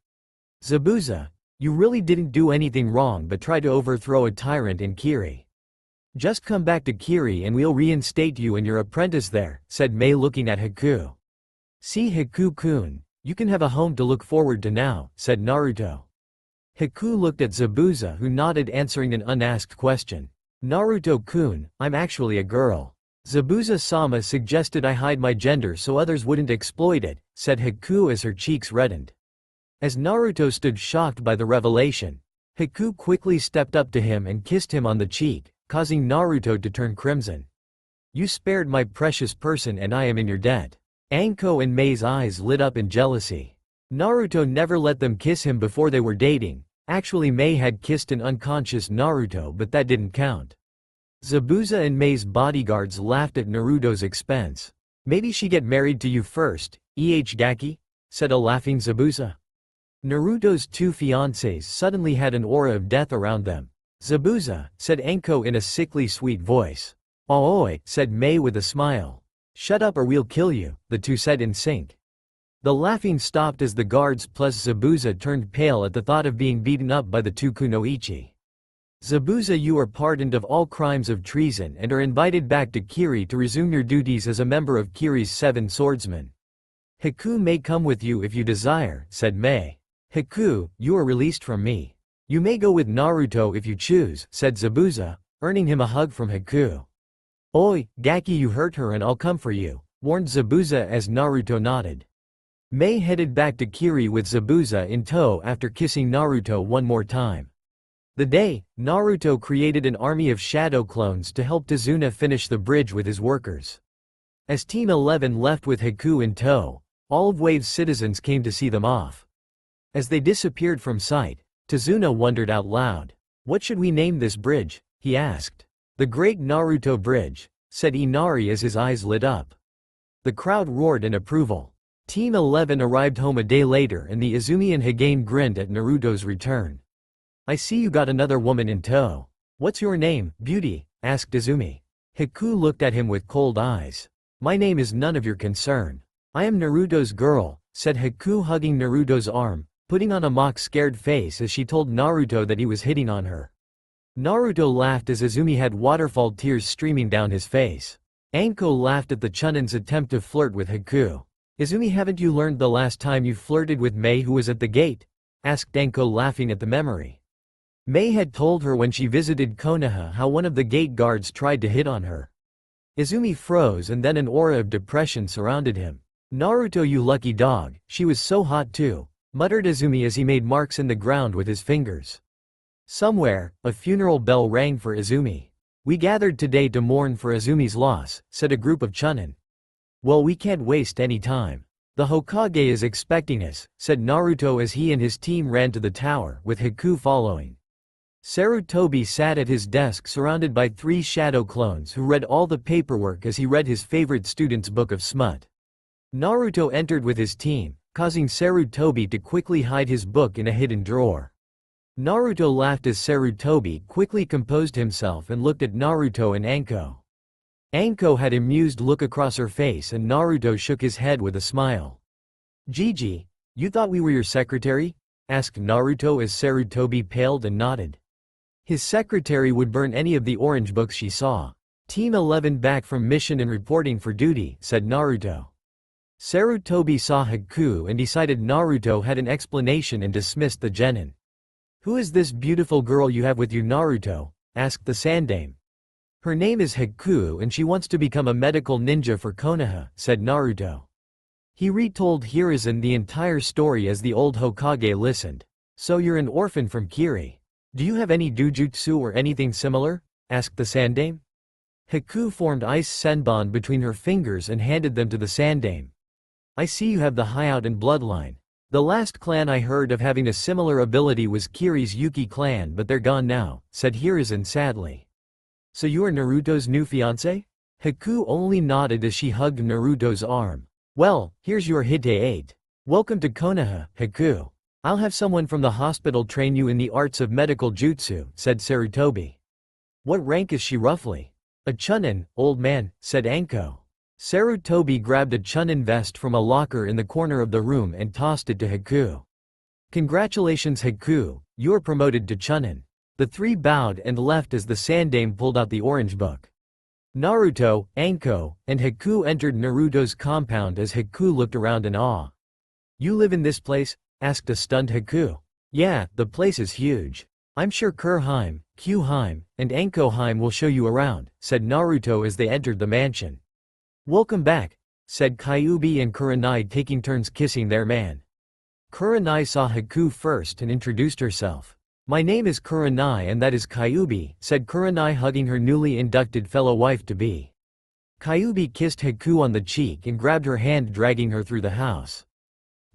Zabuza, you really didn't do anything wrong but try to overthrow a tyrant in Kiri. Just come back to Kiri and we'll reinstate you and your apprentice there, said Mei looking at Haku. See Haku-kun, you can have a home to look forward to now, said Naruto. Haku looked at Zabuza who nodded answering an unasked question. Naruto-kun, I'm actually a girl. Zabuza-sama suggested I hide my gender so others wouldn't exploit it, said Haku as her cheeks reddened. As Naruto stood shocked by the revelation, Haku quickly stepped up to him and kissed him on the cheek, causing Naruto to turn crimson. You spared my precious person and I am in your debt. Anko and Mei's eyes lit up in jealousy. Naruto never let them kiss him before they were dating. Actually Mei had kissed an unconscious Naruto but that didn't count. Zabuza and Mei's bodyguards laughed at Naruto's expense. Maybe she get married to you first, Gaki? Said a laughing Zabuza. Naruto's 2 fiancés suddenly had an aura of death around them. Zabuza, said Anko in a sickly sweet voice. Aoi, said Mei with a smile. Shut up or we'll kill you, the two said in sync. The laughing stopped as the guards plus Zabuza turned pale at the thought of being beaten up by the 2 kunoichi. Zabuza, you are pardoned of all crimes of treason and are invited back to Kiri to resume your duties as a member of Kiri's 7 swordsmen. Haku may come with you if you desire, said Mei. Haku, you are released from me. You may go with Naruto if you choose, said Zabuza, earning him a hug from Haku. Oi, Gaki, you hurt her and I'll come for you, warned Zabuza as Naruto nodded. Mei headed back to Kiri with Zabuza in tow after kissing Naruto one more time. The day, Naruto created an army of shadow clones to help Tsunade finish the bridge with his workers. As Team 11 left with Haku in tow, all of Wave's citizens came to see them off. As they disappeared from sight, Tsunade wondered out loud. What should we name this bridge? He asked. The Great Naruto Bridge, said Inari as his eyes lit up. The crowd roared in approval. Team 11 arrived home a day later and the Izumi and Hagane grinned at Naruto's return. I see you got another woman in tow. What's your name, beauty? asked Izumi. Haku looked at him with cold eyes. My name is none of your concern. I am Naruto's girl, said Haku, hugging Naruto's arm, putting on a mock scared face as she told Naruto that he was hitting on her. Naruto laughed as Izumi had waterfall tears streaming down his face. Anko laughed at the Chunnin's attempt to flirt with Haku. Izumi, haven't you learned the last time you flirted with Mei who was at the gate? Asked Anko, laughing at the memory. Mei had told her when she visited Konoha how one of the gate guards tried to hit on her. Izumi froze and then an aura of depression surrounded him. Naruto, you lucky dog, she was so hot too, muttered Izumi as he made marks in the ground with his fingers. Somewhere, a funeral bell rang for Izumi. We gathered today to mourn for Izumi's loss, said a group of Chunin. Well, we can't waste any time. The Hokage is expecting us, said Naruto as he and his team ran to the tower, with Haku following. Sarutobi sat at his desk surrounded by 3 shadow clones who read all the paperwork as he read his favorite student's book of smut. Naruto entered with his team, causing Sarutobi to quickly hide his book in a hidden drawer. Naruto laughed as Sarutobi quickly composed himself and looked at Naruto and Anko. Anko had an amused look across her face and Naruto shook his head with a smile. Gigi, you thought we were your secretary? Asked Naruto as Sarutobi paled and nodded. His secretary would burn any of the orange books she saw. Team 11 back from mission and reporting for duty, said Naruto. Sarutobi saw Haku and decided Naruto had an explanation and dismissed the genin. Who is this beautiful girl you have with you, Naruto? Asked the Sandame. Her name is Haku and she wants to become a medical ninja for Konoha, said Naruto. He retold Hiruzen the entire story as the old Hokage listened. So you're an orphan from Kiri. Do you have any dujutsu or anything similar? Asked the Sandame. Haku formed ice senbon between her fingers and handed them to the Sandame. I see you have the Hyouten bloodline. The last clan I heard of having a similar ability was Kiri's Yuki clan, but they're gone now, said Hiruzen sadly. So you are Naruto's new fiancé? Haku only nodded as she hugged Naruto's arm. Well, here's your Hite 8. Welcome to Konoha, Haku. I'll have someone from the hospital train you in the arts of medical jutsu, said Sarutobi. What rank is she roughly? A Chunin, old man, said Anko. Sarutobi grabbed a Chunin vest from a locker in the corner of the room and tossed it to Haku. Congratulations, Haku, you are promoted to Chunin. The 3 bowed and left as the Sandame pulled out the orange book. Naruto, Anko, and Haku entered Naruto's compound as Haku looked around in awe. You live in this place? Asked a stunned Haku. Yeah, the place is huge. I'm sure Kurheim, Qheim, and Ankoheim will show you around, said Naruto as they entered the mansion. Welcome back, said Kyuubi and Kurenai, taking turns kissing their man. Kurenai saw Haku first and introduced herself. My name is Kurenai and that is Kyuubi, said Kurenai, hugging her newly inducted fellow wife-to-be. Kyuubi kissed Haku on the cheek and grabbed her hand, dragging her through the house.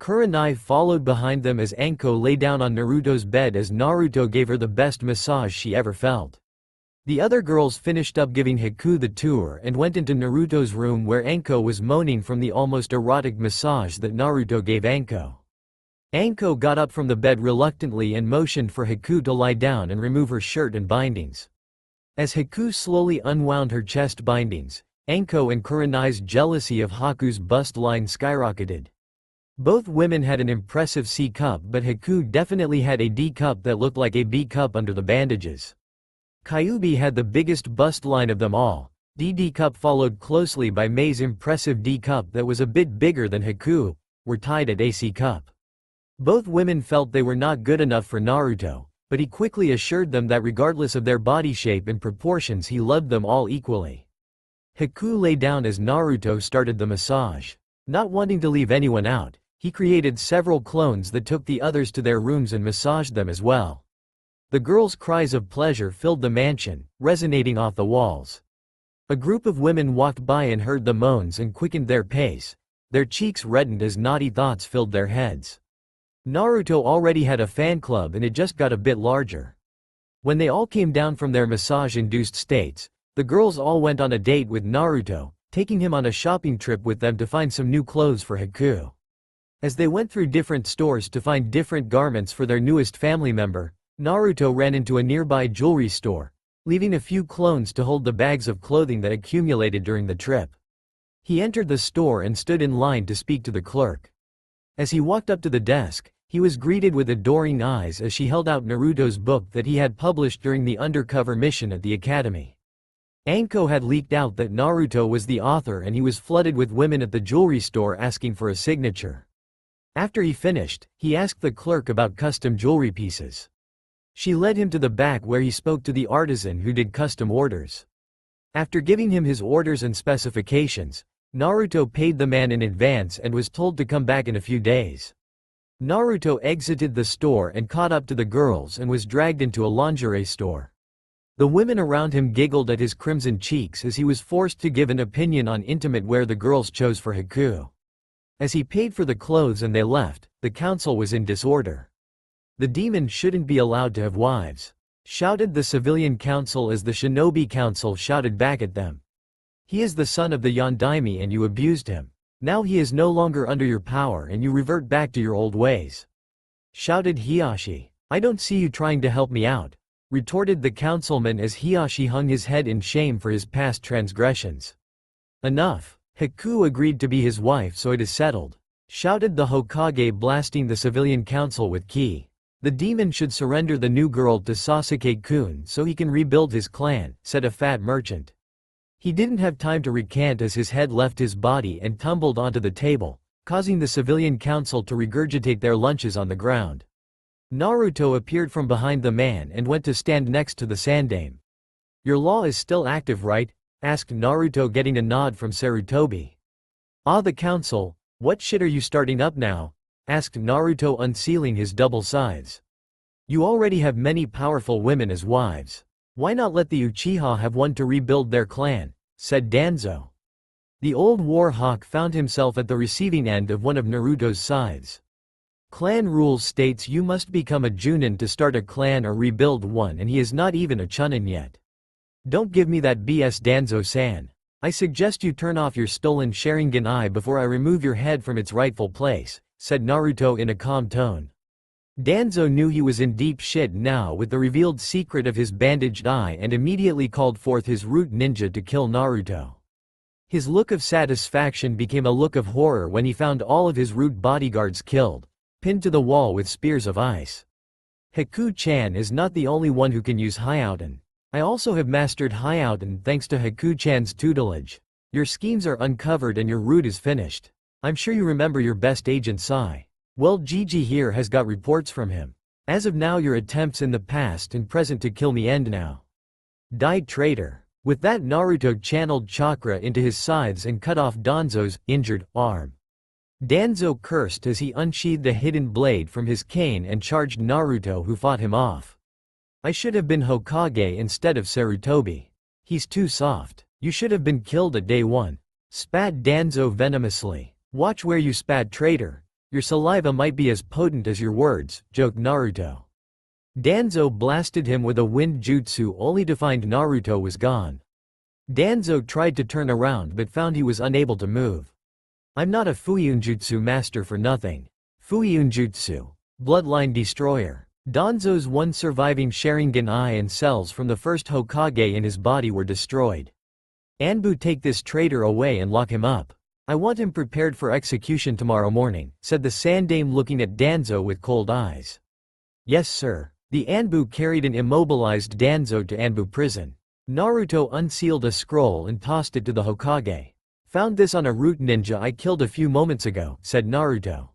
Kurenai followed behind them as Anko lay down on Naruto's bed as Naruto gave her the best massage she ever felt. The other girls finished up giving Haku the tour and went into Naruto's room where Anko was moaning from the almost erotic massage that Naruto gave Anko. Anko got up from the bed reluctantly and motioned for Haku to lie down and remove her shirt and bindings. As Haku slowly unwound her chest bindings, Anko and Kurenai's jealousy of Haku's bust line skyrocketed. Both women had an impressive C cup, but Haku definitely had a D cup that looked like a B cup under the bandages. Kyuubi had the biggest bust line of them all. D cup followed closely by Mei's impressive D cup that was a bit bigger than Haku, were tied at AC cup. Both women felt they were not good enough for Naruto, but he quickly assured them that regardless of their body shape and proportions he loved them all equally. Haku lay down as Naruto started the massage. Not wanting to leave anyone out, he created several clones that took the others to their rooms and massaged them as well. The girls' cries of pleasure filled the mansion, resonating off the walls. A group of women walked by and heard the moans and quickened their pace. Their cheeks reddened as naughty thoughts filled their heads. Naruto already had a fan club and it just got a bit larger. When they all came down from their massage-induced states, the girls all went on a date with Naruto, taking him on a shopping trip with them to find some new clothes for Haku. As they went through different stores to find different garments for their newest family member, Naruto ran into a nearby jewelry store, leaving a few clones to hold the bags of clothing that accumulated during the trip. He entered the store and stood in line to speak to the clerk. As he walked up to the desk, he was greeted with adoring eyes as she held out Naruto's book that he had published during the undercover mission at the academy. Anko had leaked out that Naruto was the author and he was flooded with women at the jewelry store asking for a signature. After he finished, he asked the clerk about custom jewelry pieces. She led him to the back where he spoke to the artisan who did custom orders. After giving him his orders and specifications, Naruto paid the man in advance and was told to come back in a few days. Naruto exited the store and caught up to the girls and was dragged into a lingerie store. The women around him giggled at his crimson cheeks as he was forced to give an opinion on intimate wear the girls chose for Haku. As he paid for the clothes and they left, the council was in disorder. "The demon shouldn't be allowed to have wives," shouted the civilian council as the shinobi council shouted back at them. "He is the son of the Yondaime and you abused him. Now he is no longer under your power and you revert back to your old ways," shouted Hiyashi. "I don't see you trying to help me out," retorted the councilman as Hiyashi hung his head in shame for his past transgressions. "Enough. Haku agreed to be his wife so it is settled," shouted the Hokage, blasting the civilian council with ki. "The demon should surrender the new girl to Sasuke-kun so he can rebuild his clan," said a fat merchant. He didn't have time to recant as his head left his body and tumbled onto the table, causing the civilian council to regurgitate their lunches on the ground. Naruto appeared from behind the man and went to stand next to the Sandaime. "Your law is still active, right?" asked Naruto, getting a nod from Sarutobi. "Ah, the council, what shit are you starting up now?" asked Naruto, unsealing his double scythes. "You already have many powerful women as wives. Why not let the Uchiha have one to rebuild their clan?" said Danzo. The old war hawk found himself at the receiving end of one of Naruto's scythes. "Clan rules states you must become a Junin to start a clan or rebuild one, and he is not even a Chunin yet. Don't give me that BS, Danzo-san. I suggest you turn off your stolen Sharingan eye before I remove your head from its rightful place," said Naruto in a calm tone. Danzo knew he was in deep shit now with the revealed secret of his bandaged eye and immediately called forth his root ninja to kill Naruto. His look of satisfaction became a look of horror when he found all of his root bodyguards killed, pinned to the wall with spears of ice. "Haku-chan is not the only one who can use Hyouten. I also have mastered Hyouten thanks to Haku-chan's tutelage. Your schemes are uncovered and your route is finished. I'm sure you remember your best agent Sai. Well, Gigi here has got reports from him. As of now your attempts in the past and present to kill me end now. Died traitor." With that, Naruto channeled chakra into his scythes and cut off Danzo's injured arm. Danzo cursed as he unsheathed the hidden blade from his cane and charged Naruto, who fought him off. "I should have been Hokage instead of Sarutobi. He's too soft. You should have been killed at day one," spat Danzo venomously. "Watch where you spat, traitor. Your saliva might be as potent as your words," joked Naruto. Danzo blasted him with a wind jutsu only to find Naruto was gone. Danzo tried to turn around but found he was unable to move. "I'm not a Fuiunjutsu master for nothing. Fuiunjutsu. Bloodline Destroyer." Danzo's one surviving Sharingan eye and cells from the first Hokage in his body were destroyed. "Anbu, take this traitor away and lock him up. I want him prepared for execution tomorrow morning," said the Sandaime, looking at Danzo with cold eyes. "Yes sir." The Anbu carried and immobilized Danzo to Anbu prison. Naruto unsealed a scroll and tossed it to the Hokage. "Found this on a root ninja I killed a few moments ago," said Naruto.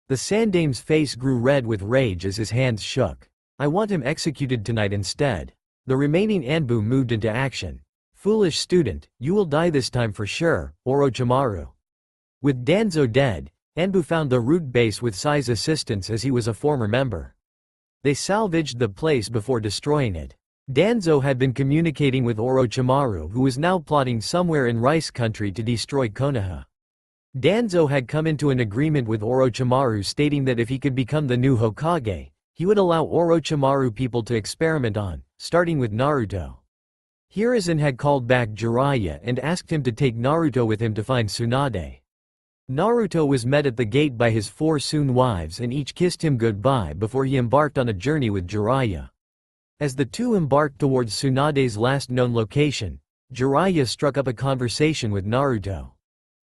The Sandaime's face grew red with rage as his hands shook. "I want him executed tonight instead." The remaining Anbu moved into action. "Foolish student, you will die this time for sure, Orochimaru." With Danzo dead, Anbu found the root base with Sai's assistance as he was a former member. They salvaged the place before destroying it. Danzo had been communicating with Orochimaru, who was now plotting somewhere in Rice Country to destroy Konoha. Danzo had come into an agreement with Orochimaru stating that if he could become the new Hokage, he would allow Orochimaru people to experiment on, starting with Naruto. Hiruzen had called back Jiraiya and asked him to take Naruto with him to find Tsunade. Naruto was met at the gate by his 4 Tsun wives and each kissed him goodbye before he embarked on a journey with Jiraiya. As the two embarked towards Tsunade's last known location, Jiraiya struck up a conversation with Naruto.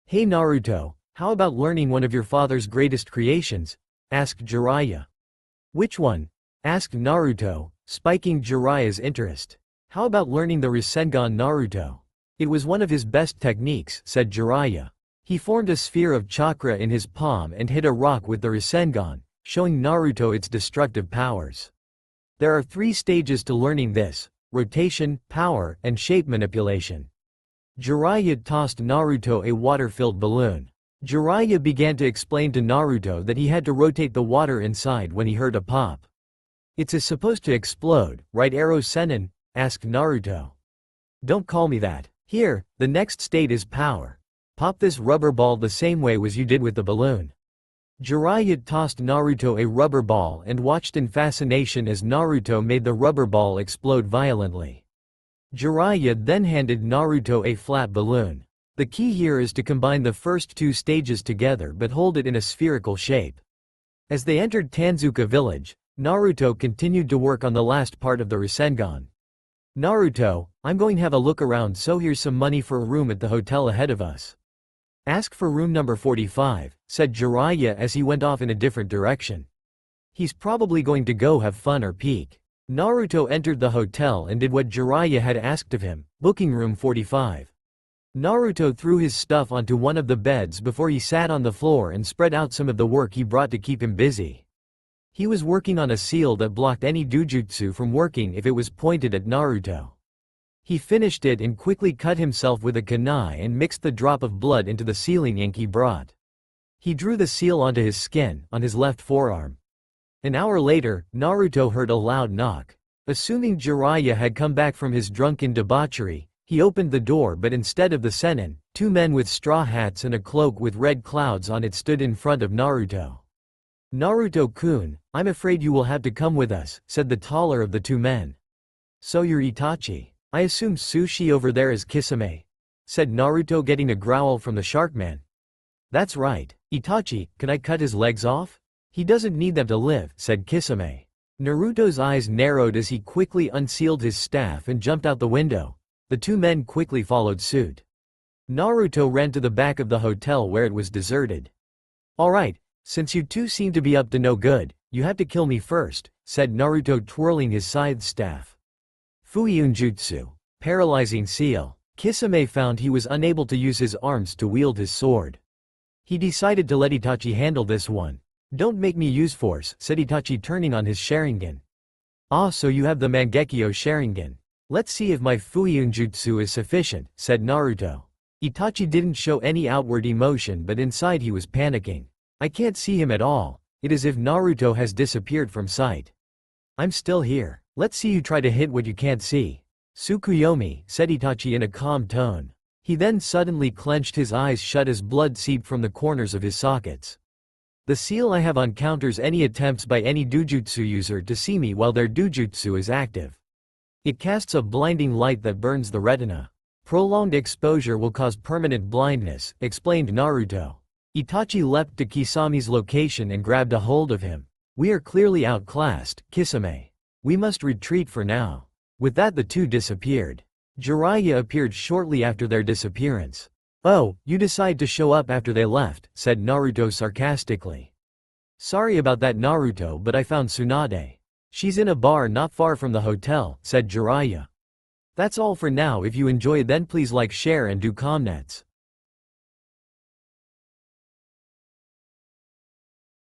"Hey Naruto, how about learning one of your father's greatest creations?" asked Jiraiya. "Which one?" asked Naruto, spiking Jiraiya's interest. "How about learning the Rasengan Naruto? It was one of his best techniques," said Jiraiya. He formed a sphere of chakra in his palm and hit a rock with the Rasengan, showing Naruto its destructive powers. There are 3 stages to learning this: rotation, power, and shape manipulation. Jiraiya tossed Naruto a water-filled balloon. Jiraiya began to explain to Naruto that he had to rotate the water inside when he heard a pop. "It's supposed to explode, right Arrow Sennin?" asked Naruto. "Don't call me that. Here, the next state is power. Pop this rubber ball the same way as you did with the balloon." Jiraiya tossed Naruto a rubber ball and watched in fascination as Naruto made the rubber ball explode violently. Jiraiya then handed Naruto a flat balloon. The key here is to combine the first 2 stages together but hold it in a spherical shape. As they entered Tanzuka village, Naruto continued to work on the last part of the Rasengan. "Naruto, I'm going to have a look around, so here's some money for a room at the hotel ahead of us." "Ask for room number 45, said Jiraiya as he went off in a different direction. He's probably going to go have fun or peek. Naruto entered the hotel and did what Jiraiya had asked of him, booking room 45. Naruto threw his stuff onto one of the beds before he sat on the floor and spread out some of the work he brought to keep him busy. He was working on a seal that blocked any dujutsu from working if it was pointed at Naruto. He finished it and quickly cut himself with a kunai and mixed the drop of blood into the sealing ink he brought. He drew the seal onto his skin, on his left forearm. An hour later, Naruto heard a loud knock. Assuming Jiraiya had come back from his drunken debauchery, he opened the door, but instead of the Sennin, 2 men with straw hats and a cloak with red clouds on it stood in front of Naruto. "Naruto-kun, I'm afraid you will have to come with us," said the taller of the 2 men. "So you're Itachi. I assume Sushi over there is Kisame," said Naruto, getting a growl from the Sharkman. "That's right. Itachi, can I cut his legs off? He doesn't need them to live," said Kisame. Naruto's eyes narrowed as he quickly unsealed his staff and jumped out the window. The 2 men quickly followed suit. Naruto ran to the back of the hotel where it was deserted. "Alright, since you 2 seem to be up to no good, you have to kill me first," said Naruto, twirling his scythe staff. Fuiun Jutsu, paralyzing seal. Kisame found he was unable to use his arms to wield his sword. He decided to let Itachi handle this one. "Don't make me use force," said Itachi, turning on his Sharingan. "Ah, so you have the Mangekyo Sharingan. Let's see if my Fuiun Jutsu is sufficient," said Naruto. Itachi didn't show any outward emotion, but inside he was panicking. "I can't see him at all. It is as if Naruto has disappeared from sight. I'm still here. Let's see you try to hit what you can't see." "Tsukuyomi," said Itachi in a calm tone. He then suddenly clenched his eyes shut as blood seeped from the corners of his sockets. "The seal I have on counters any attempts by any dujutsu user to see me while their dujutsu is active. It casts a blinding light that burns the retina. Prolonged exposure will cause permanent blindness," explained Naruto. Itachi leapt to Kisame's location and grabbed a hold of him. "We are clearly outclassed, Kisame. We must retreat for now." With that, the 2 disappeared. Jiraiya appeared shortly after their disappearance. "Oh, you decide to show up after they left," said Naruto sarcastically. "Sorry about that, Naruto, but I found Tsunade. She's in a bar not far from the hotel," said Jiraiya. That's all for now. If you enjoy, then please like, share and do comments.